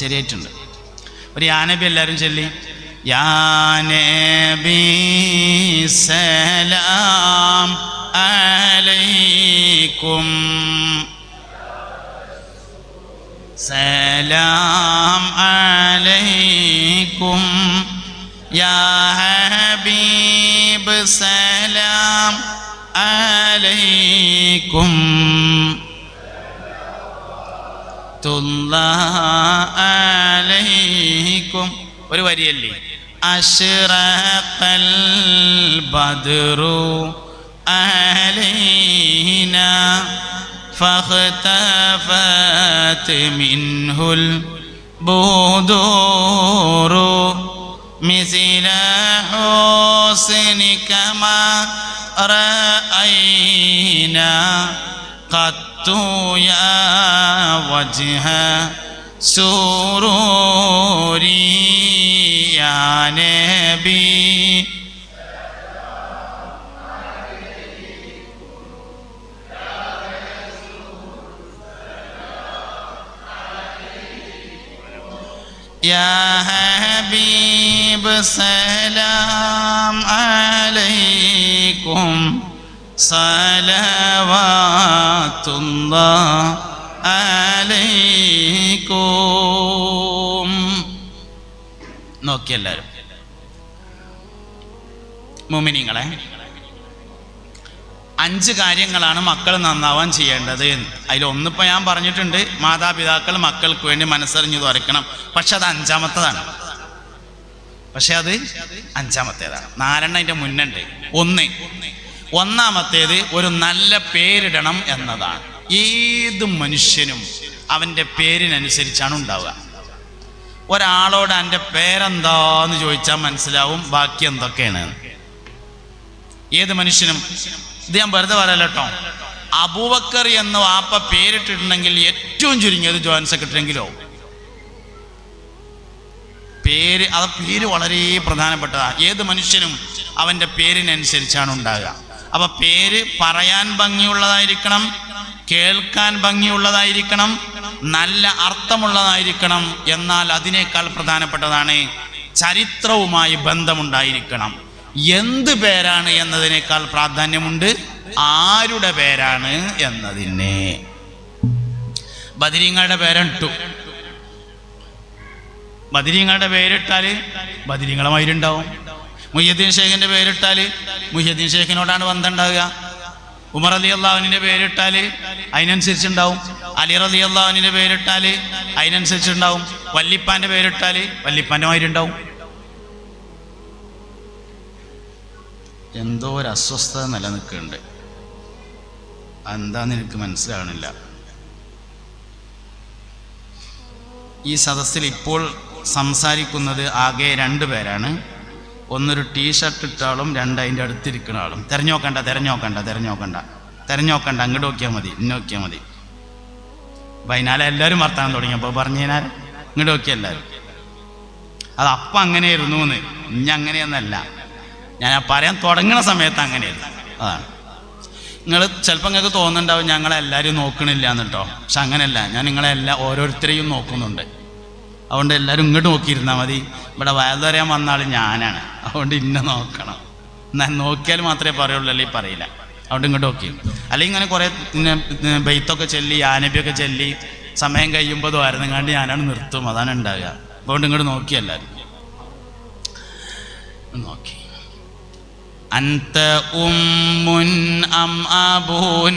ശരിയായിട്ടുണ്ട്. ഒരു യാനബി എല്ലാവരും ചൊല്ലി. യാനബി സലാം അലൈക്കും, സലാം അലൈക്കും, യാ ഹബീബ് സലാം അലൈക്കും, അലൈക്കും. ഒരു വരിയല്ലേ? അശ്റഖൽ ബദ്റു അലൈനാ فاختفت منه البدور مثل حسنك ما رأينا قط يا وجه سروري يا نبي. يا حبيب سلام عليكم صلوات الله عليكم. നോക്കിയെല്ലാവരും മുഅ്മിനീങ്ങളെ, 5 കാര്യങ്ങളാണ് മക്കൾ നന്നാവാൻ ചെയ്യേണ്ടത്. അതിലൊന്നിപ്പോൾ ഞാൻ പറഞ്ഞിട്ടുണ്ട്, മാതാപിതാക്കൾ മക്കൾക്ക് വേണ്ടി മനസ്സറിഞ്ഞു തുറക്കണം. പക്ഷെ അത് 5-മത്തേതാണ്. 4 അതിൻ്റെ മുന്നുണ്ട്. 1 ഒരു നല്ല പേരിടണം എന്നതാണ്. ഏത് മനുഷ്യനും അവൻ്റെ പേരിനനുസരിച്ചാണ് ഉണ്ടാവുക. ഒരാളോട് എൻ്റെ പേരെന്താന്ന് ചോദിച്ചാൽ മനസ്സിലാവും ബാക്കി എന്തൊക്കെയാണ്. ഏത് മനുഷ്യനും, ഇത് ഞാൻ വെറുതെ പറയല്ല കേട്ടോ. അബൂബക്കർ എന്ന് വാപ്പ പേരിട്ടിട്ടുണ്ടെങ്കിൽ ഏറ്റവും ചുരുങ്ങിയത് ജോയിന്റ് സെക്രട്ടറിയെങ്കിലോ. പേര് വളരെ പ്രധാനപ്പെട്ടതാണ്. ഏത് മനുഷ്യനും അവൻ്റെ പേരിനനുസരിച്ചാണ് ഉണ്ടാകുക. അപ്പൊ പേര് പറയാൻ ഭംഗിയുള്ളതായിരിക്കണം, കേൾക്കാൻ ഭംഗിയുള്ളതായിരിക്കണം, നല്ല അർത്ഥമുള്ളതായിരിക്കണം. എന്നാൽ അതിനേക്കാൾ പ്രധാനപ്പെട്ടതാണ് ചരിത്രവുമായി ബന്ധമുണ്ടായിരിക്കണം. എന്ത് പേരാണ് എന്നതിനേക്കാൾ പ്രാധാന്യമുണ്ട് ആരുടെ പേരാണ് എന്നതിനെ. ബദരീങ്ങളുടെ പേരിട്ടു. ബദരീങ്ങളുടെ പേരിട്ടാൽ ബദരീങ്ങളുമായിട്ടുണ്ടാവും. മുഹ്യദ്ദീൻ ഷേഖിന്റെ പേരിട്ടാൽ മുഹ്യദ്ദീൻ ഷേഖിനോടാണ് ബന്ധമുണ്ടാവുക. ഉമർ റളിയല്ലാഹുവിന്റെ പേരിട്ടാൽ അതിനനുസരിച്ചുണ്ടാവും. അലി റളിയല്ലാഹുവിന്റെ പേരിട്ടാൽ അതിനനുസരിച്ചുണ്ടാവും. വല്ലിപ്പാന്റെ പേരിട്ടാൽ വല്ലിപ്പാന്റെ മാതിരിണ്ടാവും. എന്തോ ഒരു അസ്വസ്ഥത നിലനിൽക്കുന്നുണ്ട്. എന്താന്ന് എനിക്ക് മനസ്സിലാവണില്ല. ഈ സദസ്സിൽ ഇപ്പോൾ സംസാരിക്കുന്നത് ആകെ 2 പേരാണ്. ഒന്നൊരു ടീഷർട്ട് ഇട്ട ആളും 2 അതിൻ്റെ അടുത്തിരിക്കുന്ന ആളും. തിരഞ്ഞോക്കണ്ട അങ്ങോട്ട് നോക്കിയാൽ മതി, ഇന്നെ നോക്കിയാൽ മതി. വൈകുന്നേരം എല്ലാവരും വർത്താനം തുടങ്ങിയപ്പോൾ പറഞ്ഞു കഴിഞ്ഞാൽ ഇങ്ങോട്ട് നോക്കിയാൽ എല്ലാവരും. അത് അപ്പം അങ്ങനെയായിരുന്നു എന്ന്, ഇനി അങ്ങനെയൊന്നല്ല. ഞാൻ പറയാൻ തുടങ്ങുന്ന സമയത്ത് അങ്ങനെയായിരുന്നു. അതാണ് ചിലപ്പോൾ നിങ്ങൾക്ക് തോന്നുന്നുണ്ടാവും ഞങ്ങളെല്ലാവരും നോക്കണില്ല എന്നിട്ടോ. പക്ഷെ അങ്ങനെയല്ല, ഞാൻ ഓരോരുത്തരെയും നോക്കുന്നുണ്ട്. അതുകൊണ്ട് എല്ലാവരും ഇങ്ങോട്ട് നോക്കിയിരുന്നാൽ മതി. ഇവിടെ വയത് പറയാൻ വന്ന ആൾ ഞാനാണ്, അതുകൊണ്ട് ഇന്നെ നോക്കണം. എന്നാൽ നോക്കിയാൽ മാത്രമേ പറയുള്ളൂ, അല്ലെങ്കിൽ പറയില്ല. അതുകൊണ്ട് ഇങ്ങോട്ട് നോക്കി. അല്ലെങ്കിൽ ഇങ്ങനെ കുറേ ബെയ്ത്തൊക്കെ ചൊല്ലി ആനബിയൊക്കെ ചൊല്ലി സമയം കഴിയുമ്പോൾ ദ്വാരന്നെങ്ങാണ്ട് ഞാനാണ് നിർത്തും. അതാണ് ഉണ്ടാവുക. അതുകൊണ്ട് ഇങ്ങോട്ട് നോക്കി എല്ലാവരും നോക്കി. അൻത ഉമ്മുൻ അം അബൂൻ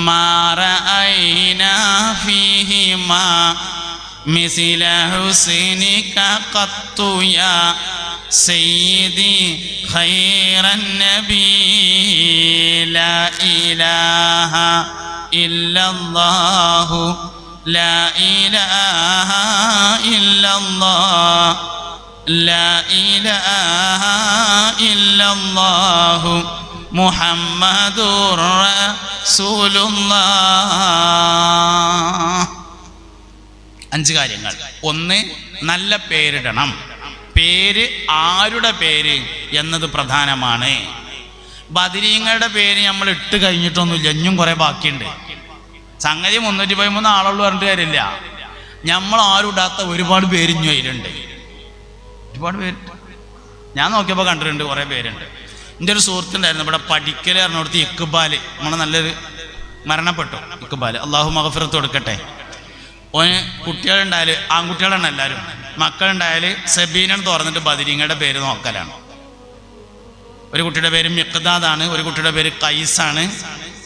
മാ റഅയ്നാ ഫീഹിമാ മിസ്ല ഹുസ്നിക ഖത്തു യാ സയ്യിദി ഖൈറൻ നബി ലാ ഇലാഹ ഇല്ലല്ലാഹു ലാ ഇലാഹ ഇല്ലല്ലാഹ് ലാ ഇലാഹ ഇല്ലല്ലാഹു മുഹമ്മദുർ റസൂലുള്ളാഹ്. 5 കാര്യങ്ങൾ. 1, നല്ല പേരിടണം. പേര് ആരുടെ പേര് എന്നത് പ്രധാനമാണ്. ബദരീങ്ങളുടെ പേര് നമ്മൾ ഇട്ട് കഴിഞ്ഞിട്ടൊന്നുമില്ല, ഇനിയും കുറെ ബാക്കിയുണ്ട്. സംഗതി 313 ആളുള്ളൂ പറഞ്ഞിട്ട് കാര്യമില്ല. നമ്മൾ ആരും ഇടാത്ത ഒരുപാട് പേര് ഇഞ്ഞു അതിലുണ്ട്. ഒരുപാട് പേര് ഞാൻ നോക്കിയപ്പോൾ കണ്ടിട്ടുണ്ട്, കുറേ പേരുണ്ട്. എൻ്റെ ഒരു സുഹൃത്തുണ്ടായിരുന്നു ഇവിടെ പഠിക്കൽ പറഞ്ഞിടത്ത് ഇക്ബാല്, നമ്മളെ നല്ലൊരു മരണപ്പെട്ടു ഇക്ബാല്, അള്ളാഹു മഗ്ഫിറത്ത് കൊടുക്കട്ടെ. ഓന് കുട്ടികളുണ്ടായാൽ, ആൺകുട്ടികളാണ് എല്ലാവരും, മക്കളുണ്ടായാൽ സബീനൻ തുറന്നിട്ട് ബദരീങ്ങളുടെ പേര് നോക്കലാണ്. ഒരു കുട്ടിയുടെ പേര് മിഖ്ദാദാണ്, ഒരു കുട്ടിയുടെ പേര് കൈസാണ്.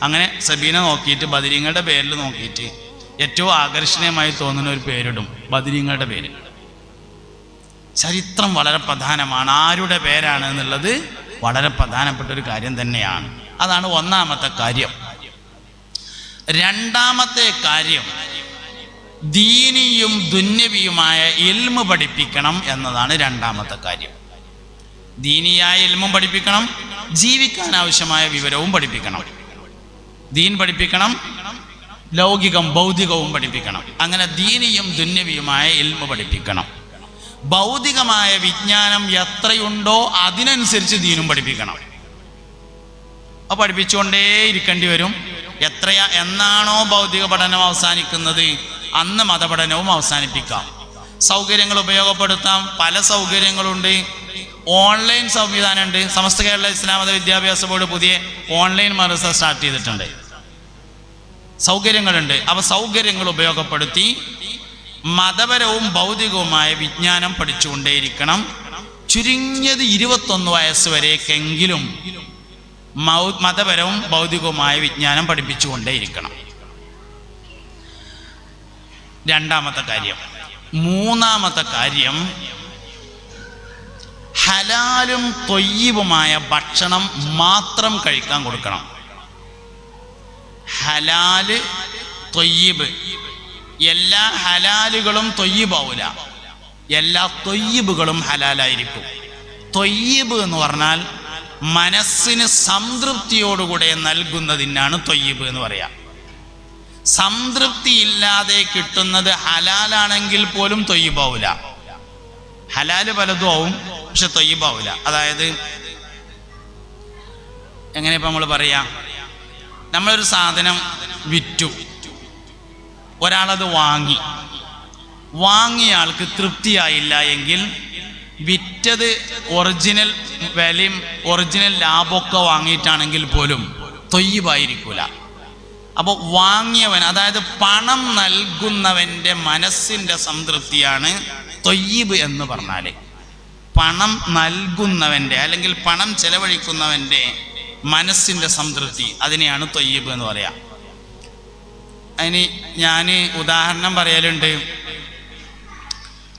അങ്ങനെ സബീന നോക്കിയിട്ട് ബദരീങ്ങളുടെ പേരിൽ നോക്കിയിട്ട് ഏറ്റവും ആകർഷണീയമായി തോന്നുന്ന ഒരു പേരിടും, ബദരീങ്ങളുടെ പേര്. ചരിത്രം വളരെ പ്രധാനമാണ്. ആരുടെ പേരാണ് എന്നുള്ളത് വളരെ പ്രധാനപ്പെട്ട ഒരു കാര്യം തന്നെയാണ്. അതാണ് 1-മത്തെ കാര്യം. 2-മത്തെ കാര്യം ദീനിയും ദുന്യവിയുമായ ഇൽമ് പഠിപ്പിക്കണം എന്നതാണ് 2-മത്തെ കാര്യം. ദീനിയായ ഇൽമും പഠിപ്പിക്കണം, ജീവിക്കാൻ ആവശ്യമായ വിവരവും പഠിപ്പിക്കണം. ദീൻ പഠിപ്പിക്കണം, ലൗകികം ഭൗതികവും പഠിപ്പിക്കണം. അങ്ങനെ ദീനിയും ദുന്യവിയുമായ ഇൽമ് പഠിപ്പിക്കണം. ഭൗതികമായ വിജ്ഞാനം എത്രയുണ്ടോ അതിനനുസരിച്ച് ദീനും പഠിപ്പിക്കണം. അത് പഠിപ്പിച്ചുകൊണ്ടേ ഇരിക്കേണ്ടി വരും. എന്നാണോ ഭൗതിക പഠനം അവസാനിക്കുന്നത് അന്ന് മതപഠനവും അവസാനിപ്പിക്കാം. സൗകര്യങ്ങൾ ഉപയോഗപ്പെടുത്താം, പല സൗകര്യങ്ങളുണ്ട്. ഓൺലൈൻ സംവിധാനമുണ്ട്. സമസ്ത കേരള ഇസ്ലാം മത വിദ്യാഭ്യാസ ബോർഡ് പുതിയ ഓൺലൈൻ മദ്രസ സ്റ്റാർട്ട് ചെയ്തിട്ടുണ്ട്. സൗകര്യങ്ങളുണ്ട്. അവ സൗകര്യങ്ങൾ ഉപയോഗപ്പെടുത്തി മതപരവും ഭൗതികവുമായ വിജ്ഞാനം പഠിച്ചുകൊണ്ടേയിരിക്കണം. ചുരുങ്ങിയത് 21 വയസ്സ് വരേക്കെങ്കിലും മതപരവും ഭൗതികവുമായ വിജ്ഞാനം പഠിപ്പിച്ചുകൊണ്ടേയിരിക്കണം. രണ്ടാമത്തെ കാര്യം. മൂന്നാമത്തെ കാര്യം, ഹലാലും ത്വയ്യിബുമായ ഭക്ഷണം മാത്രം കഴിക്കാൻ കൊടുക്കണം. ഹലാല് ത്വയ്യിബ്, എല്ലാ ഹലാലുകളും ത്വയ്യിബാവൂല, എല്ലാ ത്വയ്യിബുകളും ഹലാലായിരിക്കും. ത്വയ്യിബ് എന്ന് പറഞ്ഞാൽ മനസ്സിന് സംതൃപ്തിയോടുകൂടെ നൽകുന്നതിനാണ് ത്വയ്യിബ് എന്ന് പറയാം. സംതൃപ്തി ഇല്ലാതെ കിട്ടുന്നത് ഹലാലാണെങ്കിൽ പോലും ത്വയ്യിബാവൂല. ഹലാല് പലതും ആവും, പക്ഷെ ത്വയ്യിബാവൂല. അതായത് എങ്ങനെ ഇപ്പം നമ്മൾ പറയാ, നമ്മളൊരു സാധനം വിറ്റു, ഒരാളത് വാങ്ങിയ ആൾക്ക് തൃപ്തിയായില്ല എങ്കിൽ വിറ്റത് ഒറിജിനൽ വിലയും ഒറിജിനൽ ലാഭമൊക്കെ വാങ്ങിയിട്ടാണെങ്കിൽ പോലും ത്വയ്യിബായിരിക്കൂല. അപ്പോൾ വാങ്ങിയവൻ, അതായത് പണം നൽകുന്നവൻ്റെ മനസ്സിൻ്റെ സംതൃപ്തിയാണ് ത്വയ്യിബ് എന്ന് പറഞ്ഞാൽ. പണം നൽകുന്നവൻ്റെ അല്ലെങ്കിൽ പണം ചെലവഴിക്കുന്നവൻ്റെ മനസ്സിൻ്റെ സംതൃപ്തി, അതിനെയാണ് ത്വയ്യിബ് എന്ന് പറയാം. അതിന് ഞാൻ ഉദാഹരണം പറയലുണ്ട്.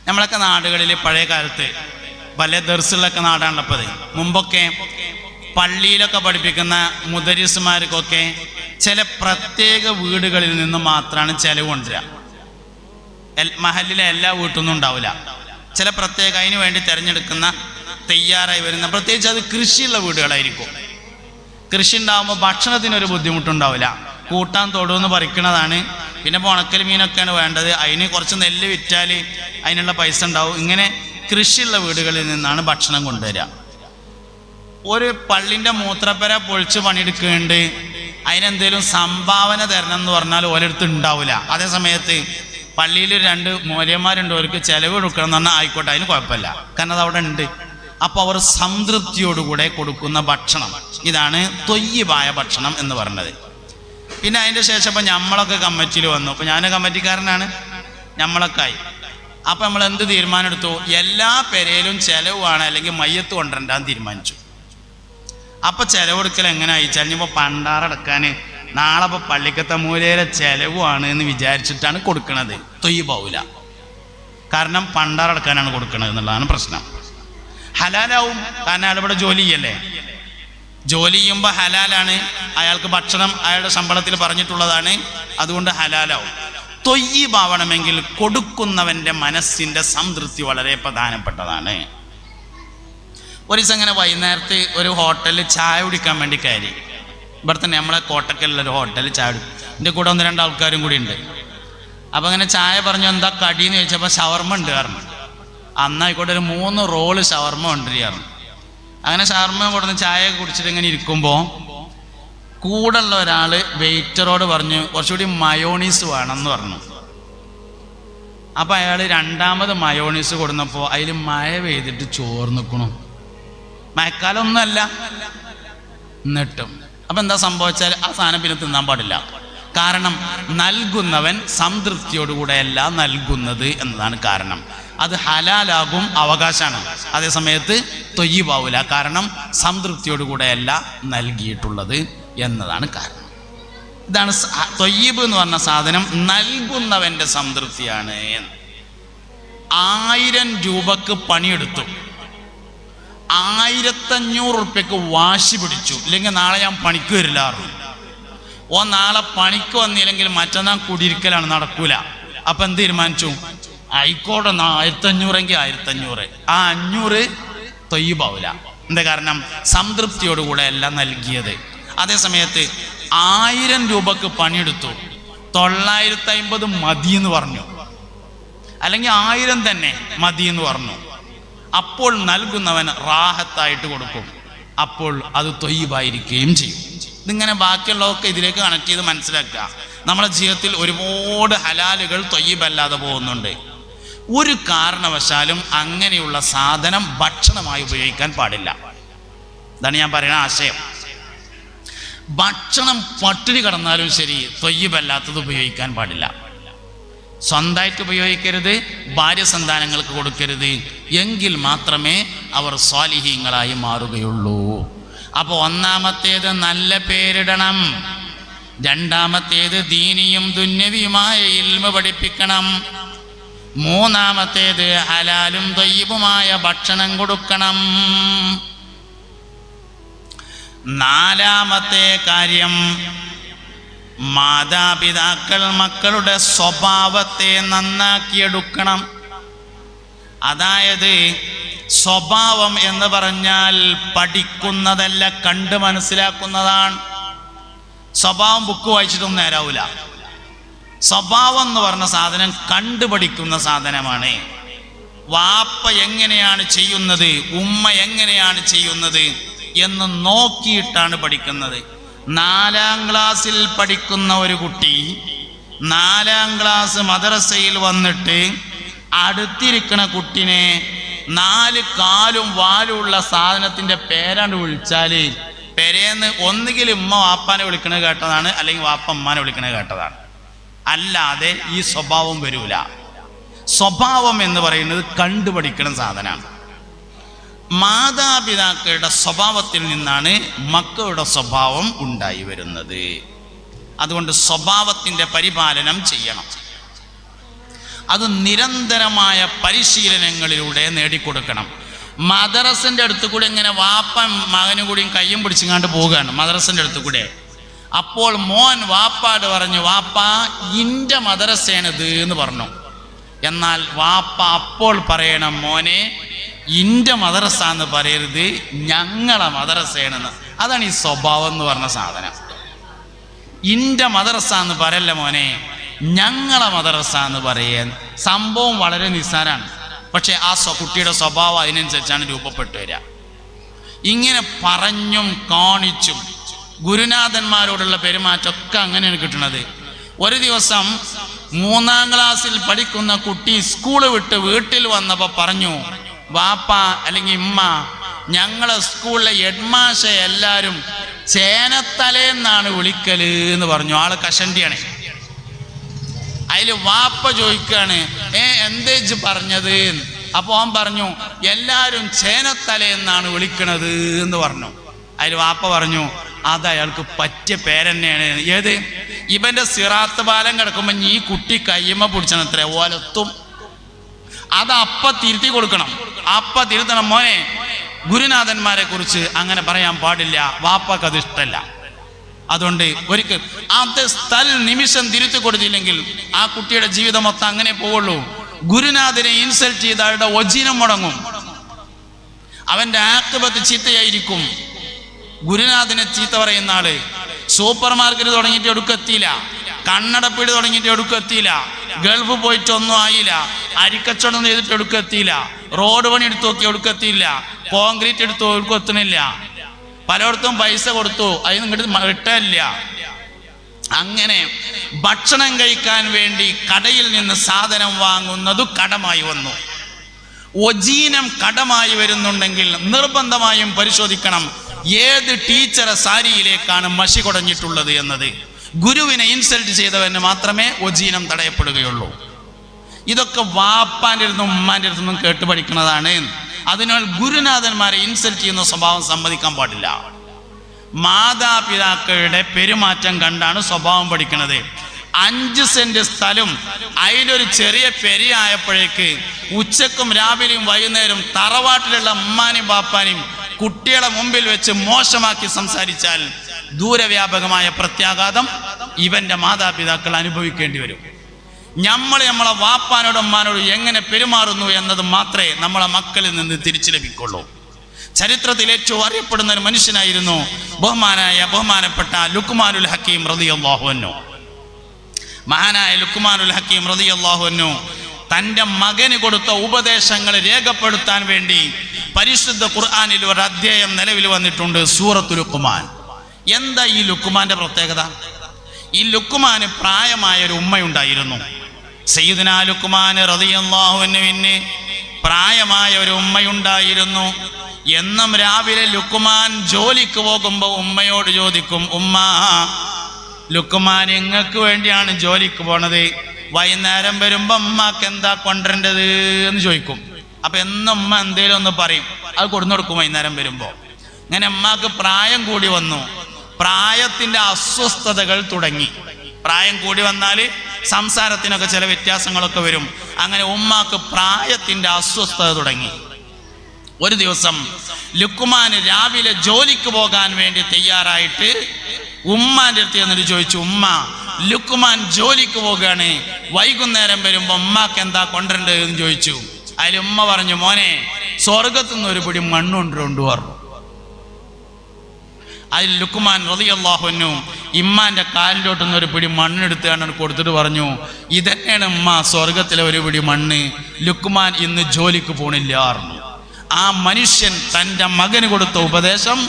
നമ്മളൊക്കെ നാടുകളിൽ പഴയ കാലത്ത് പല ദർസുകളൊക്കെ നാടാണുള്ളത്. മുമ്പൊക്കെ പള്ളിയിലൊക്കെ പഠിപ്പിക്കുന്ന മുദരിസുമാർക്കൊക്കെ ചില പ്രത്യേക വീടുകളിൽ നിന്ന് മാത്രമാണ് ചെലവ് കൊണ്ടുവരിക. മഹല്ലിലെ എല്ലാ വീട്ടിൽ നിന്നും ഉണ്ടാവില്ല. ചില പ്രത്യേക അതിന് വേണ്ടി തിരഞ്ഞെടുക്കുന്ന തയ്യാറായി വരുന്ന, പ്രത്യേകിച്ച് അത് കൃഷിയുള്ള വീടുകളായിരിക്കും. കൃഷി ഉണ്ടാകുമ്പോൾ ഭക്ഷണത്തിനൊരു ബുദ്ധിമുട്ടുണ്ടാവില്ല. കൂട്ടാൻ തൊടുവെന്ന് പറിക്കുന്നതാണ്. പിന്നെ ഉണക്കൽ മീനൊക്കെയാണ് വേണ്ടത്. അതിന് കുറച്ച് നെല്ല് വിറ്റാൽ അതിനുള്ള പൈസ ഉണ്ടാവും. ഇങ്ങനെ കൃഷിയുള്ള വീടുകളിൽ നിന്നാണ് ഭക്ഷണം കൊണ്ടുവരിക. ഒരു പള്ളിൻ്റെ മൂത്രപ്പര പൊളിച്ച് പണിയെടുക്കുന്നുണ്ട്, അതിനെന്തേലും സംഭാവന തരണം എന്ന് പറഞ്ഞാൽ ഓരോരുത്തർ ഉണ്ടാവില്ല. അതേ സമയത്ത് പള്ളിയിൽ 2 മൂല്യന്മാരുണ്ട്, അവർക്ക് ചെലവ് കൊടുക്കണം എന്ന് പറഞ്ഞാൽ ആയിക്കോട്ടെ, അതിന് കുഴപ്പമില്ല, കാരണം അത് അവിടെ ഉണ്ട്. അപ്പോൾ അവർ സംതൃപ്തിയോടുകൂടെ കൊടുക്കുന്ന ഭക്ഷണം, ഇതാണ് ത്വയ്യിബായ ഭക്ഷണം എന്ന് പറഞ്ഞത്. പിന്നെ അതിൻ്റെ ശേഷം ഇപ്പം നമ്മളൊക്കെ കമ്മിറ്റിയിൽ വന്നു. അപ്പോൾ ഞാൻ കമ്മിറ്റിക്കാരനാണ്, നമ്മളൊക്കെ ആയി. അപ്പം നമ്മൾ എന്ത് തീരുമാനം എടുത്തു? എല്ലാ പെരയിലും ചെലവാണ്, അല്ലെങ്കിൽ മയ്യത്ത് കൊണ്ടുവരണ്ടാന്ന് തീരുമാനിച്ചു. അപ്പം ചെലവെടുക്കൽ എങ്ങനെ അയച്ചാൽ, ഇനിയിപ്പോൾ പണ്ടാറടക്കാൻ നാളെ ഇപ്പോൾ പള്ളിക്കത്തെ മൂലയിലെ ചെലവാണ് എന്ന് വിചാരിച്ചിട്ടാണ് കൊടുക്കുന്നത്. ത്വയ്യിബാവൂല, കാരണം പണ്ടാറടക്കാനാണ് കൊടുക്കുന്നത് എന്നുള്ളതാണ് പ്രശ്നം. ഹലാലാവും, കാരണം അയാൾ ഇവിടെ ജോലി ചെയ്യല്ലേ. ജോലി ചെയ്യുമ്പോൾ ഹലാലാണ്, അയാൾക്ക് ഭക്ഷണം അയാളുടെ ശമ്പളത്തിൽ പറഞ്ഞിട്ടുള്ളതാണ്, അതുകൊണ്ട് ഹലാലാവും. ത്വയ്യിബാവണമെങ്കിൽ കൊടുക്കുന്നവൻ്റെ മനസ്സിൻ്റെ സംതൃപ്തി വളരെ പ്രധാനപ്പെട്ടതാണ്. ഒരു ദിവസം ഇങ്ങനെ വൈകുന്നേരത്ത് ഒരു ഹോട്ടലിൽ ചായ കുടിക്കാൻ വേണ്ടി കയറി. ഇവിടെ തന്നെ നമ്മളെ കോട്ടക്കലിലൊരു ഹോട്ടലിൽ ചായ കുടിക്കും. എൻ്റെ കൂടെ 1-2 ആൾക്കാരും കൂടി ഉണ്ട്. അപ്പം അങ്ങനെ ചായ പറഞ്ഞു, എന്താ കടിയെന്ന് ചോദിച്ചപ്പോൾ ഷവർമ്മ ഉണ്ട് പറഞ്ഞു. അന്നായിക്കോട്ടെ, ഒരു 3 റോള് ഷവർമ്മ കൊണ്ടുവരികയായിരുന്നു. അങ്ങനെ ഷവർമ്മ കൊടുന്ന് ചായ കുടിച്ചിട്ട് ഇങ്ങനെ ഇരിക്കുമ്പോൾ കൂടുള്ള ഒരാൾ വെയിറ്ററോട് പറഞ്ഞു, കുറച്ചുകൂടി മയോണീസ് വേണമെന്ന് പറഞ്ഞു. അപ്പം അയാൾ 2ാമത് മയോണീസ് കൊടുന്നപ്പോൾ അതിൽ മഴ പെയ്തിട്ട് ചോർന്നിക്കണു. മഴക്കാലമൊന്നുമല്ല എന്നിട്ടും. അപ്പം എന്താ സംഭവിച്ചാൽ ആ സാധനം പിന്നെ തിന്നാൻ പാടില്ല. കാരണം നൽകുന്നവൻ സംതൃപ്തിയോടുകൂടെയല്ല നൽകുന്നത് എന്നതാണ് കാരണം. അത് ഹലാലാകും, അവകാശമാണ്. അതേസമയത്ത് ത്വയ്യിബാവൂല, കാരണം സംതൃപ്തിയോടുകൂടെയല്ല നൽകിയിട്ടുള്ളത് എന്നതാണ് കാരണം. ഇതാണ് ത്വയ്യിബ് എന്ന് പറഞ്ഞ സാധനം, നൽകുന്നവൻ്റെ സംതൃപ്തിയാണ്. 1000 രൂപക്ക് പണിയെടുത്തു, 1500 റുപ്യക്ക് വാശി പിടിച്ചു, ഇല്ലെങ്കിൽ നാളെ ഞാൻ പണിക്ക് വരില്ലാറും. നാളെ പണിക്ക് വന്നില്ലെങ്കിൽ മറ്റന്നാൾ കുടിയിരിക്കലാണ്, നടക്കൂല. അപ്പം എന്ത് തീരുമാനിച്ചു? ആയിക്കോട്ടെ 1500 എങ്കിൽ 1500. ആ 500 ത്വയ്യിബാവൂല. എന്താ കാരണം? സംതൃപ്തിയോടുകൂടെ എല്ലാം നൽകിയത്. അതേസമയത്ത് 1000 രൂപക്ക് പണിയെടുത്തു, 950 മതി എന്ന് പറഞ്ഞു, അല്ലെങ്കിൽ 1000 തന്നെ മതി എന്ന് പറഞ്ഞു. അപ്പോൾ നൽകുന്നവൻ റാഹത്തായിട്ട് കൊടുക്കും, അപ്പോൾ അത് ത്വയ്യിബായിരിക്കുകയും ചെയ്യും. ഇതിങ്ങനെ ബാക്കിയുള്ളതൊക്കെ ഇതിലേക്ക് കണക്ട് ചെയ്ത് മനസ്സിലാക്കുക. നമ്മുടെ ജീവിതത്തിൽ ഒരുപാട് ഹലാലുകൾ ത്വയ്യിബല്ലാതെ പോകുന്നുണ്ട്. ഒരു കാരണവശാലും അങ്ങനെയുള്ള സാധനം ഭക്ഷണമായി ഉപയോഗിക്കാൻ പാടില്ല. ഇതാണ് ഞാൻ പറയുന്ന ആശയം. ഭക്ഷണം പട്ടിണി കിടന്നാലും ശരി, ത്വയ്യിബല്ലാത്തത് ഉപയോഗിക്കാൻ പാടില്ല. സ്വന്തമായിട്ട് ഉപയോഗിക്കരുത്, ഭാര്യ സന്താനങ്ങൾക്ക് കൊടുക്കരുത്. എങ്കിൽ മാത്രമേ അവർ സ്വാലിഹീങ്ങളായി മാറുകയുള്ളൂ. അപ്പോൾ ഒന്നാമത്തേത് നല്ല പേരിടണം, രണ്ടാമത്തേത് ദീനിയും ദുന്യവിയുമായ ഇൽമ പഠിപ്പിക്കണം, മൂന്നാമത്തേത് ഹലാലും ത്വയ്യിബുമായ ഭക്ഷണം കൊടുക്കണം, നാലാമത്തെ കാര്യം മാതാപിതാക്കൾ മക്കളുടെ സ്വഭാവത്തെ നന്നാക്കിയെടുക്കണം. അതായത് സ്വഭാവം എന്ന് പറഞ്ഞാൽ പഠിക്കുന്നതല്ല, കണ്ട് മനസ്സിലാക്കുന്നതാണ്. സ്വഭാവം ബുക്ക് വായിച്ചിട്ടൊന്നും നേരാവൂല. സ്വഭാവം എന്ന് പറഞ്ഞ സാധനം കണ്ടുപഠിക്കുന്ന സാധനമാണ്. വാപ്പ എങ്ങനെയാണ് ചെയ്യുന്നത്, ഉമ്മ എങ്ങനെയാണ് ചെയ്യുന്നത് എന്ന് നോക്കിയിട്ടാണ് പഠിക്കുന്നത്. 4ാം ക്ലാസ്സിൽ പഠിക്കുന്ന ഒരു കുട്ടി 4ാം ക്ലാസ് മദ്രസയിൽ വന്നിട്ട് അടുത്തിരിക്കുന്ന കുട്ടിനെ 4 കാലും വാലുമുള്ള സാധനത്തിന്റെ പേരാണ്ട് വിളിച്ചാൽ പെരേന്ന് ഒന്നുകിൽ ഉമ്മ വാപ്പാനെ വിളിക്കണത് കേട്ടതാണ്, അല്ലെങ്കിൽ വാപ്പ ഉമ്മാനെ വിളിക്കണത് കേട്ടതാണ്. അല്ലാതെ ഈ സ്വഭാവം വരൂല. സ്വഭാവം എന്ന് പറയുന്നത് കണ്ടുപഠിക്കുന്ന സാധനമാണ്. മാതാപിതാക്കളുടെ സ്വഭാവത്തിൽ നിന്നാണ് മക്കളുടെ സ്വഭാവം ഉണ്ടായി വരുന്നത്. അതുകൊണ്ട് സ്വഭാവത്തിൻ്റെ പരിപാലനം ചെയ്യണം. അത് നിരന്തരമായ പരിശീലനങ്ങളിലൂടെ നേടിക്കൊടുക്കണം. മദ്രസൻ്റെ അടുത്ത് കൂടെ ഇങ്ങനെ വാപ്പൻ മകനും കൂടിയും കയ്യും പിടിച്ചിങ്ങാണ്ട് പോവുകയാണ് മദ്രസൻ്റെ അടുത്ത് കൂടെ. അപ്പോൾ മോൻ വാപ്പാട് പറഞ്ഞു, വാപ്പ ഇൻ്റെ മദ്രസയാണിത് എന്ന് പറഞ്ഞു. എന്നാൽ വാപ്പ അപ്പോൾ പറയണം, മോനെ ഇൻ്റെ മദ്രസ എന്ന് പറയരുത്, ഞങ്ങളെ മദ്രസയാണെന്ന്. അതാണ് ഈ സ്വഭാവം എന്ന് പറഞ്ഞ സാധനം. ഇൻ്റെ മദ്രസ എന്ന് പറയല്ല മോനെ, ഞങ്ങളെ മദ്രസ എന്ന് പറയാൻ. സംഭവം വളരെ നിസ്സാരാണ്, പക്ഷെ ആ കുട്ടിയുടെ സ്വഭാവം അതിനനുസരിച്ചാണ് രൂപപ്പെട്ടു വരിക. ഇങ്ങനെ പറഞ്ഞും കാണിച്ചും ഗുരുനാഥന്മാരോടുള്ള പെരുമാറ്റമൊക്കെ അങ്ങനെയാണ് കിട്ടുന്നത്. ഒരു ദിവസം 3ാം ക്ലാസ്സിൽ പഠിക്കുന്ന കുട്ടി സ്കൂൾ വിട്ട് വീട്ടിൽ വന്നപ്പോൾ പറഞ്ഞു, വാപ്പ അല്ലെങ്കിൽ ഉമ്മ, ഞങ്ങളെ സ്കൂളിലെ ഹെഡ്മാഷ എല്ലാവരും ചേനത്തലേന്നാണ് വിളിക്കല് എന്ന് പറഞ്ഞു. ആള് കഷണ്ടിയാണ്. അതിൽ വാപ്പ ചോദിക്കാണ്, എന്തേച്ച് പറഞ്ഞത്? അപ്പോൾ അവൻ പറഞ്ഞു, എല്ലാവരും ചേനത്തലേന്നാണ് വിളിക്കണത് എന്ന് പറഞ്ഞു. അതിൽ വാപ്പ പറഞ്ഞു, അത് അയാൾക്ക് പറ്റിയ പേരെന്നെയാണ്. ഏത്? ഇവന്റെ സിറാത്ത് പാലം കിടക്കുമ്പോൾ ഈ കുട്ടി കയ്യമ്മ പിടിച്ചണത്രേ ഓലത്തും. അത് അപ്പ തിരുത്തി കൊടുക്കണം, അപ്പ തിരുത്തണം. മോനെ, ഗുരുനാഥന്മാരെ കുറിച്ച് അങ്ങനെ പറയാൻ പാടില്ല, വാപ്പക്ക് അത് ഇഷ്ടമല്ല. അതുകൊണ്ട് ഒരിക്കൽ അത് നിമിഷം തിരുത്തി കൊടുത്തില്ലെങ്കിൽ ആ കുട്ടിയുടെ ജീവിതം മൊത്തം അങ്ങനെ പോവുള്ളൂ. ഗുരുനാഥനെ ഇൻസൾട്ട് ചെയ്ത ആളുടെ വജീനം മുടങ്ങും, അവന്റെ ആക്തിപത്ത് ചീത്തയായിരിക്കും. ഗുരുനാഥനെ ചീത്ത പറയുന്ന ആള് സൂപ്പർ മാർക്കറ്റ് തുടങ്ങിയിട്ട് എടുക്കെത്തിയില്ല, കണ്ണടപ്പീട് തുടങ്ങിയിട്ട് എടുക്കെത്തിയില്ല, ഗൾഫ് പോയിട്ട് ഒന്നും ആയില്ല, അരിക്കച്ചവടം ചെയ്തിട്ട് എടുക്കെത്തിയില്ല, റോഡ് പണി എടുത്തു നോക്കി എടുക്കെത്തിയില്ല, കോൺക്രീറ്റ് എടുത്തു എടുക്കെത്തണില്ല, പലയിടത്തും പൈസ കൊടുത്തു അതിന് ഇങ്ങോട്ട് കിട്ടാനില്ല. അങ്ങനെ ഭക്ഷണം കഴിക്കാൻ വേണ്ടി കടയിൽ നിന്ന് സാധനം വാങ്ങുന്നത് കടമായി വന്നു. ഒജീനം കടമായി വരുന്നുണ്ടെങ്കിൽ നിർബന്ധമായും പരിശോധിക്കണം ഏത് ടീച്ചറെ സാരിയിലേക്കാണ് മഷി കുടഞ്ഞിട്ടുള്ളത് എന്നത്. ഗുരുവിനെ ഇൻസൾട്ട് ചെയ്തവന് മാത്രമേ ഒജീനം തടയപ്പെടുകയുള്ളൂ. ഇതൊക്കെ വാപ്പാൻ്റെ അടുത്തും ഉമ്മാൻ്റെ അടുത്തും കേട്ട് പഠിക്കുന്നതാണ്. അതിനാൽ ഗുരുനാഥന്മാരെ ഇൻസൾട്ട് ചെയ്യുന്ന സ്വഭാവം സമ്മതിക്കാൻ പാടില്ല. മാതാപിതാക്കളുടെ പെരുമാറ്റം കണ്ടാണ് സ്വഭാവം പഠിക്കുന്നത്. 5 സെന്റ് സ്ഥലം അതിലൊരു ചെറിയ പെരിയായപ്പോഴേക്ക് ഉച്ചക്കും രാവിലെയും വൈകുന്നേരം തറവാട്ടിലുള്ള ഉമ്മാനെയും ബാപ്പാനെയും കുട്ടികളെ മുമ്പിൽ വെച്ച് മോശമാക്കി സംസാരിച്ചാൽ ദൂരവ്യാപകമായ പ്രത്യാഘാതം ഇവന്റെ മാതാപിതാക്കൾ അനുഭവിക്കേണ്ടി വരും. നമ്മളെ വാപ്പാനോടും ഉമ്മാനോടും എങ്ങനെ പെരുമാറുന്നു എന്നത് മാത്രമേ നമ്മളെ മക്കളിൽ നിന്ന് തിരിച്ചു ലഭിക്കുള്ളൂ. ചരിത്രത്തിൽ ഏറ്റവും അറിയപ്പെടുന്ന ഒരു മനുഷ്യനായിരുന്നു ബഹുമാനപ്പെട്ട ലുക്മാനുൽ ഹക്കീം റളിയല്ലാഹു അൻഹു. മഹാനായ ലുക്മാനുൽ ഹക്കീം റളിയല്ലാഹു അൻഹു തൻ്റെ മകന് കൊടുത്ത ഉപദേശങ്ങൾ രേഖപ്പെടുത്താൻ വേണ്ടി പരിശുദ്ധ ഖുർആനിൽ ഒരു അധ്യായം നിലവിൽ വന്നിട്ടുണ്ട്, സൂറത്തുൽ ലുക്മാൻ. എന്താ ഈ ലുക്മാന്റെ പ്രത്യേകത? ഈ ലുക്മാന് പ്രായമായ ഒരു ഉമ്മയുണ്ടായിരുന്നു. സയ്യിദുനാ ലുക്മാൻ റളിയല്ലാഹു അൻഹുവിന് പ്രായമായ ഒരു ഉമ്മയുണ്ടായിരുന്നു. എന്നും രാവിലെ ലുക്മാൻ ജോലിക്ക് പോകുമ്പോൾ ഉമ്മയോട് ചോദിക്കും, ഉമ്മ, ലുക്മാൻ നിങ്ങൾക്ക് വേണ്ടിയാണ് ജോലിക്ക് പോണത്, വൈകുന്നേരം വരുമ്പോ ഉമ്മക്ക് എന്താ കൊണ്ടുവരേണ്ടത് എന്ന് ചോദിക്കും. അപ്പൊ എന്നും ഉമ്മ എന്തേലും ഒന്ന് പറയും, അത് കൊടുന്നു കൊടുക്കും വൈകുന്നേരം വരുമ്പോ. അങ്ങനെ ഉമ്മാക്ക് പ്രായം കൂടി വന്നു. പ്രായത്തിന്റെ അസ്വസ്ഥതകൾ തുടങ്ങി. പ്രായം കൂടി വന്നാൽ സംസാരത്തിനൊക്കെ ചില വ്യത്യാസങ്ങളൊക്കെ വരും. അങ്ങനെ ഉമ്മാക്ക് പ്രായത്തിന്റെ അസ്വസ്ഥത തുടങ്ങി. ഒരു ദിവസം ലുക്മാൻ രാവിലെ ജോലിക്ക് പോകാൻ വേണ്ടി തയ്യാറായിട്ട് ഉമ്മാന്റെ അടുത്ത് എന്നിട്ട് ചോദിച്ചു, ഉമ്മ, ലുക്മാൻ ജോലിക്ക് പോവുകയാണ്, വൈകുന്നേരം വരുമ്പോ ഉമ്മാക്ക് എന്താ കൊണ്ടുവരേണ്ടത് എന്ന് ചോദിച്ചു. അതിൽ ഉമ്മ പറഞ്ഞു, മോനെ, സ്വർഗത്തുനിന്ന് ഒരു പിടി മണ്ണുകൊണ്ടുകൊണ്ട് പറഞ്ഞു. അതിൽ ലുക്മാൻ റളിയല്ലാഹു അൻഹു ഇമ്മാന്റെ കാലിലോട്ടുനിന്ന് ഒരു പിടി മണ്ണെടുത്ത് കൊടുത്തിട്ട് പറഞ്ഞു, ഇതന്നെയാണ് ഉമ്മ സ്വർഗത്തിലെ ഒരു പിടി മണ്ണ്. ലുക്മാൻ ഇന്ന് ജോലിക്ക് പോണില്ല പറഞ്ഞു. ആ മനുഷ്യൻ തൻ്റെ മകന് കൊടുത്ത ഉപദേശം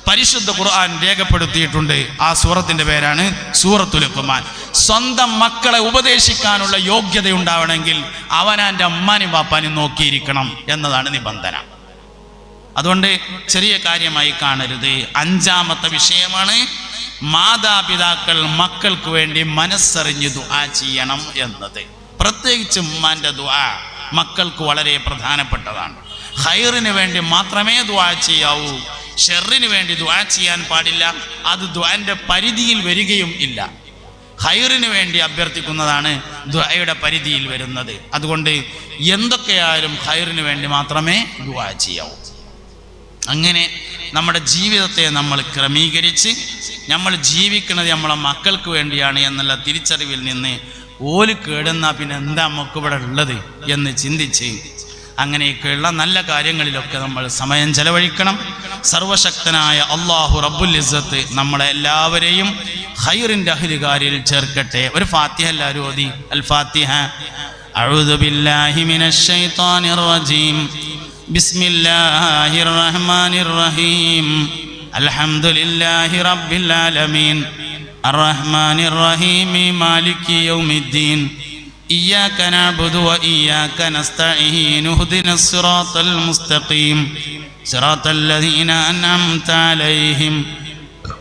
പരിശുദ്ധ ഖുർആൻ രേഖപ്പെടുത്തിയിട്ടുണ്ട്. ആ സൂറത്തിന്റെ പേരാണ് സൂറത്തുൽ ലുഖ്മാൻ. സ്വന്തം മക്കളെ ഉപദേശിക്കാനുള്ള യോഗ്യത ഉണ്ടാവണമെങ്കിൽ അവനാൻ്റെ അമ്മാനും പാപ്പാനും നോക്കിയിരിക്കണം എന്നതാണ് നിബന്ധന. അതുകൊണ്ട് ചെറിയ കാര്യമായി കാണരുത്. അഞ്ചാമത്തെ വിഷയമാണ് മാതാപിതാക്കൾ മക്കൾക്ക് വേണ്ടി മനസ്സറിഞ്ഞ് ദുആ ചെയ്യണം എന്നത്. പ്രത്യേകിച്ച് ഉമ്മാന്റെ ദുആ മക്കൾക്ക് വളരെ പ്രധാനപ്പെട്ടതാണ്. ഖൈറിന് വേണ്ടി മാത്രമേ ദുആ ചെയ്യാവൂ. ഷെറിന് വേണ്ടി ദുആ ചെയ്യാൻ പാടില്ല. അത് ദുആന്റെ പരിധിയിൽ വരികയും ഇല്ല. ഖൈറിന് വേണ്ടി അഭ്യർത്ഥിക്കുന്നതാണ് ദുആയുടെ പരിധിയിൽ വരുന്നത്. അതുകൊണ്ട് എന്തൊക്കെയായാലും ഖൈറിന് വേണ്ടി മാത്രമേ ദുആ ചെയ്യാവൂ. അങ്ങനെ നമ്മുടെ ജീവിതത്തെ നമ്മൾ ക്രമീകരിച്ച് നമ്മൾ ജീവിക്കുന്നത് നമ്മളെ മക്കൾക്ക് വേണ്ടിയാണ് എന്നുള്ള തിരിച്ചറിവിൽ നിന്ന് ഓല് കേടുന്ന പിന്നെ എന്താ നമുക്ക് ഇവിടെ ഉള്ളത് എന്ന് ചിന്തിച്ച് അങ്ങനെയൊക്കെയുള്ള നല്ല കാര്യങ്ങളിലൊക്കെ നമ്മൾ സമയം ചെലവഴിക്കണം. സർവശക്തനായ അല്ലാഹു റബ്ബുൽ ഇസ്സത്ത് നമ്മളെ എല്ലാവരെയും ഖൈറിന്റെ അഹ്ലുകാരിൽ ചേർക്കട്ടെ. ഒരു ഫാത്തിഹ എല്ലാവരും ഓതി. അൽ ഫാത്തിഹ. അഊദു ബില്ലാഹി മിനശ് ശൈത്വാനിർ റജീം. ബിസ്മില്ലാഹിർ റഹ്മാനിർ റഹീം. അൽഹംദുലില്ലാഹി റബ്ബിൽ ആലമീൻ. അർറഹ്മാനിർ റഹീം. മാലികി യൗമിദ്ദീൻ. إياك نعبد وإياك نستعين اهدنا الصراط المستقيم صراط الذين أنعمت عليهم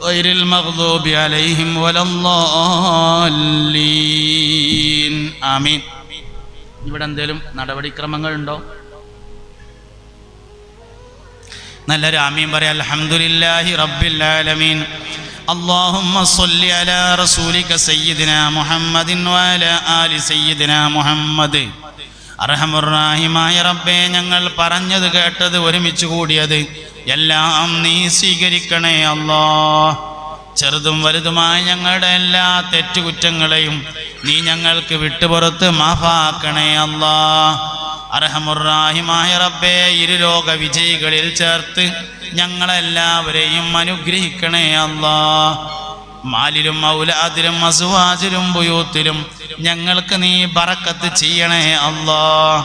غير المغضوب عليهم ولا الضالين آمين. ഇവിടെ എന്തെങ്കിലും നടപടിക്രമങ്ങളുണ്ടോ? നല്ലൊരു ആമീൻ പറയാം. അൽഹംദുലില്ലാഹി റബ്ബിൽ ആലമീൻ. اللهم صل على رسولك سيدنا محمد وعلى آل سيدنا محمد. അർഹമുർറഹീമായ റബ്ബേ, ഞങ്ങൾ പറഞ്ഞത് കേട്ടത് ഒരുമിച്ച് കൂടിയത് എല്ലാം നീ സ്വീകരിക്കണേ അല്ലാഹ്. ചെറുതും വലുതുമായ ഞങ്ങളുടെ എല്ലാ തെറ്റുകുറ്റങ്ങളെയും നീ ഞങ്ങൾക്ക് വിട്ടുപുറത്ത് മാഫാക്കണേ അല്ലാഹ്. അർഹമുർറഹീമായ റബ്ബേ, ഇരുലോക വിജയികളിൽ ചേർത്ത് ഞങ്ങളെല്ലാവരെയും അനുഗ്രഹിക്കണേ അല്ലാഹ്. മാലിലും ഔലാദിലും അസ്വാജിലും ബുയൂത്തിലും ഞങ്ങൾക്ക് നീ ബറക്കത്ത് ചെയ്യണേ അല്ലാഹ്.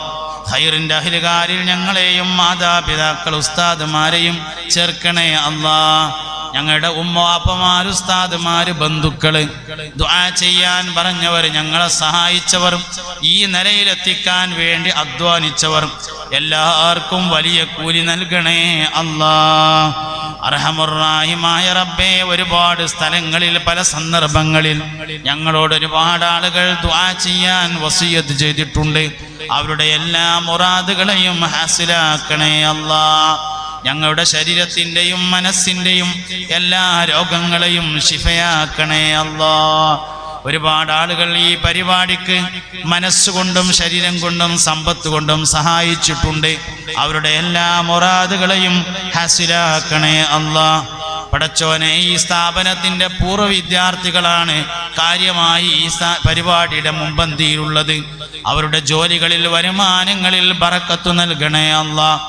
ഖൈറിന്റെ അഹ്ലുകാരിൽ ഞങ്ങളെയും മാതാപിതാക്കൾ ഉസ്താദുമാരെയും ചേർക്കണേ അല്ലാഹ്. ഞങ്ങളുടെ ഉമ്മവാപ്പമാര്, ഉസ്താദുമാര്, ബന്ധുക്കള്, ദുആ ചെയ്യാൻ പറഞ്ഞവർ, ഞങ്ങളെ സഹായിച്ചവർ, ഈ നിലയിലെത്തിക്കാൻ വേണ്ടി അധ്വാനിച്ചവർ എല്ലാവർക്കും വലിയ കൂലി നൽകണേ അല്ലാഹ്. അർഹമുർറഹീമായ റബ്ബേ, ഒരുപാട് സ്ഥലങ്ങളിൽ പല സന്ദർഭങ്ങളിൽ ഞങ്ങളോട് ഒരുപാട് ആളുകൾ ദുആ ചെയ്യാൻ വസിയത്ത് ചെയ്തിട്ടുണ്ട്. അവരുടെ എല്ലാ മുറാദുകളെയും ഹാസിലാക്കണേ അല്ലാഹ്. ഞങ്ങളുടെ ശരീരത്തിൻ്റെയും മനസ്സിൻ്റെയും എല്ലാ രോഗങ്ങളെയും ശിഫയാക്കണേ അല്ലാഹ്. ഒരുപാട് ആളുകൾ ഈ പരിപാടിക്ക് മനസ്സുകൊണ്ടും ശരീരം കൊണ്ടും സമ്പത്ത് കൊണ്ടും സഹായിച്ചിട്ടുണ്ട്. അവരുടെ എല്ലാ മുറാദുകളെയും ഹാസിലാക്കണേ അല്ലാഹ്. പടച്ചോനെ, ഈ സ്ഥാപനത്തിന്റെ പൂർവ്വ വിദ്യാർത്ഥികളാണ് കാര്യമായി ഈ പരിപാടിയുടെ മുൻപന്തിയിലുള്ളത്. അവരുടെ ജോലികളിൽ, വരുമാനങ്ങളിൽ ബറക്കത്ത് നൽകണേ അല്ലാഹ്.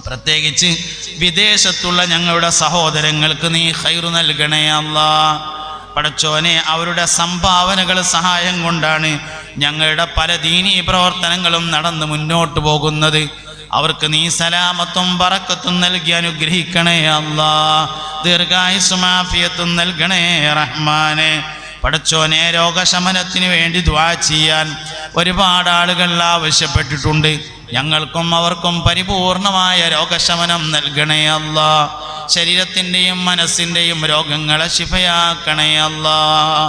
പ്രത്യേകിച്ച് വിദേശത്തുള്ള ഞങ്ങളുടെ സഹോദരങ്ങൾക്ക് നീ ഖൈർ നൽകണേ അല്ലാഹ്. പടച്ചോനെ, അവരുടെ സംഭാവനകൾ, സഹായം കൊണ്ടാണ് ഞങ്ങളുടെ പല ദീനീ പ്രവർത്തനങ്ങളും നടന്ന് മുന്നോട്ട് പോകുന്നത്. അവർക്ക് നീ സലാമത്തും ബറക്കത്തും നൽകി അനുഗ്രഹിക്കണേ അല്ലാഹ്. ദീർഘായുസ്സും ആഫിയത്തും നൽകണേ റഹ്മാനെ. പടച്ചോനെ, രോഗശമനത്തിന് വേണ്ടി ദുആ ചെയ്യാൻ ഒരുപാട് ആളുകൾ ആവശ്യപ്പെട്ടിട്ടുണ്ട്. ഞങ്ങൾക്കും അവർക്കും പരിപൂർണമായ രോഗശമനം നൽകണേ അല്ലാഹ്. ശരീരത്തിൻ്റെയും മനസ്സിൻ്റെയും രോഗങ്ങളെ ശിഫയാക്കണേ അല്ലാഹ്.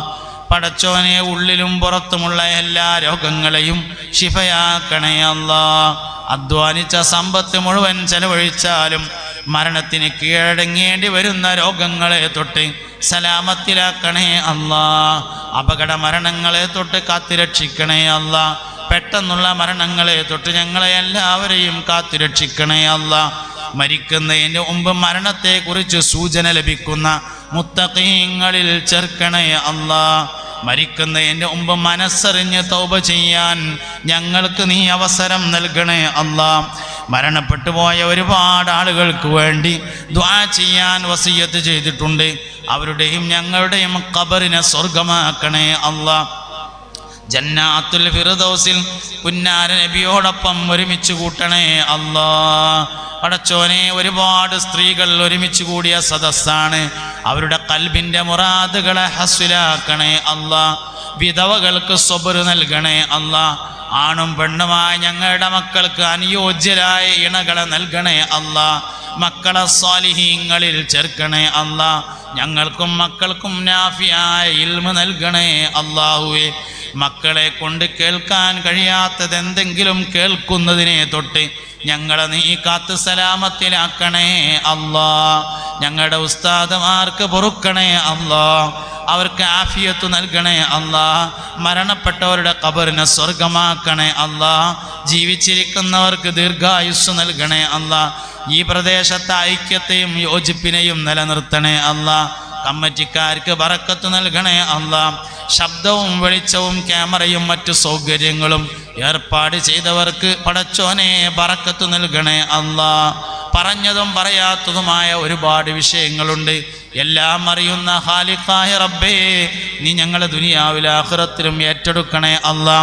പടച്ചോനെ, ഉള്ളിലും പുറത്തുമുള്ള എല്ലാ രോഗങ്ങളെയും ശിഫയാക്കണേ അല്ലാഹ്. അധ്വാനിച്ച സമ്പത്ത് മുഴുവൻ ചെലവഴിച്ചാലും മരണത്തിന് കീഴടങ്ങേണ്ടി വരുന്ന രോഗങ്ങളെ തൊട്ട് സലാമത്തിലാക്കണേ അല്ലാ. അപകട മരണങ്ങളെ തൊട്ട് കാത്തുരക്ഷിക്കണേ അല്ലാ. പെട്ടെന്നുള്ള മരണങ്ങളെ തൊട്ട് ഞങ്ങളെ എല്ലാവരെയും കാത്തുരക്ഷിക്കണേ അല്ലാ. മരിക്കുന്നതിന് മുമ്പ് മരണത്തെക്കുറിച്ച് സൂചന ലഭിക്കുന്ന മുത്തഖീങ്ങളിൽ ചേർക്കണേ അല്ലാ. മരിക്കുന്നതിന് മുമ്പ് മനസ്സറിഞ്ഞ് തൗബ ചെയ്യാൻ ഞങ്ങൾക്ക് നീ അവസരം നൽകണേ അല്ലാ. മരണപ്പെട്ടു പോയ ഒരുപാട് ആളുകൾക്ക് വേണ്ടി ദുആ ചെയ്യാൻ വസിയത്ത് ചെയ്തിട്ടുണ്ട്. അവരുടെയും ഞങ്ങളുടെയും ഖബറിനെ സ്വർഗമാക്കണേ അല്ലാ. ജന്നാത്തുൽ ഫിർദൗസിൽ പുന്നാര നബിയോടൊപ്പം ഒരുമിച്ച് കൂട്ടണേ അല്ലാ. പടച്ചോനെ, ഒരുപാട് സ്ത്രീകൾ ഒരുമിച്ച് കൂടിയ സദസ്സാണ്. അവരുടെ ഖൽബിന്റെ മുറാദുകളെ ഹസ്വിലാക്കണേ അല്ലാ. വിധവകൾക്ക് സ്വബർ നൽകണേ അല്ലാ. ആണും പെണ്ണുമായ ഞങ്ങളുടെ മക്കൾക്ക് അനുയോജ്യരായ ഇണകളെ നൽകണേ അല്ലാ. മക്കളെ സ്വാലിഹീങ്ങളിൽ ചേർക്കണേ അല്ലാ. ഞങ്ങൾക്കും മക്കൾക്കും നാഫിയായ ഇൽമ നൽകണേ അല്ലാഹുവേ. മക്കളെ കൊണ്ട് കേൾക്കാൻ കഴിയാത്തത് എന്തെങ്കിലും കേൾക്കുന്നതിനെ തൊട്ട് ഞങ്ങളെ നീ കാത്ത് സലാമത്തിലാക്കണേ അല്ലാ. ഞങ്ങളുടെ ഉസ്താദുമാർക്ക് പൊറുക്കണേ അല്ലാ. അവർക്ക് ആഫിയത്ത് നൽകണേ അല്ലാ. മരണപ്പെട്ടവരുടെ ഖബറിനെ സ്വർഗമാക്കണേ അല്ലാ. ജീവിച്ചിരിക്കുന്നവർക്ക് ദീർഘായുസ് നൽകണേ അല്ലാ. ഈ പ്രദേശത്തെ ഐക്യത്തെയും യോജിപ്പിനെയും നിലനിർത്തണേ അല്ലാ. കമ്മിറ്റിക്കാർക്ക് ബറക്കത്ത് നൽകണേ അല്ലാ. ശബ്ദവും വെളിച്ചവും ക്യാമറയും മറ്റു സൗകര്യങ്ങളും ഏർപ്പാട് ചെയ്തവർക്ക് പടച്ചോനെ ബറക്കത്ത് നൽകണേ അല്ലാ. പറഞ്ഞതും പറയാത്തതുമായ ഒരുപാട് വിഷയങ്ങളുണ്ട്. എല്ലാം അറിയുന്ന ഖാലിഖായ റബ്ബേ, നീ ഞങ്ങളെ ദുനിയാവിലും ആഖിറത്തിലും ഏറ്റെടുക്കണേ അല്ലാ.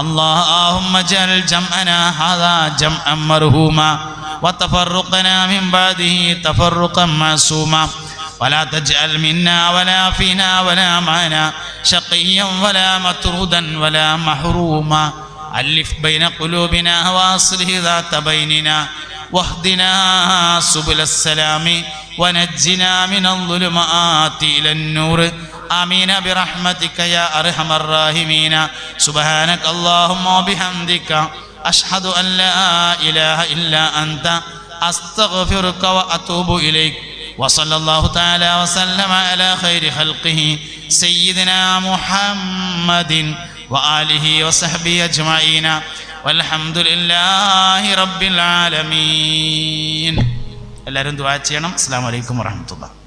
അല്ലാഹുമ്മ ജഅൽ ജംഅനാ ഹാദാ ജംഅൻ മർഹൂമാ വതഫറഖനാ മിൻ ബഅദിഹി തഫറഖൻ മഅസൂമാ ولا تجعل منا ولا فينا ولا معنا شقيا ولا مطرودا ولا محروما ألف بين قلوبنا وأصلح ذات بيننا واهدنا سبل السلام ونجنا من الظلمات إلى النور آمين برحمتك يا أرحم الراحمين. سبحانك اللهم وبحمدك أشهد أن لا إله إلا أنت أستغفرك وأتوب إليك. وصلى الله تعالى وسلم على خير خلقه سيدنا محمد وآله وصحبه أجمعين والحمد لله رب العالمين. എല്ലാവരും ദുആ ചെയ്യണം. അസ്സലാമു അലൈക്കും വറഹ്മത്തുള്ളാഹി.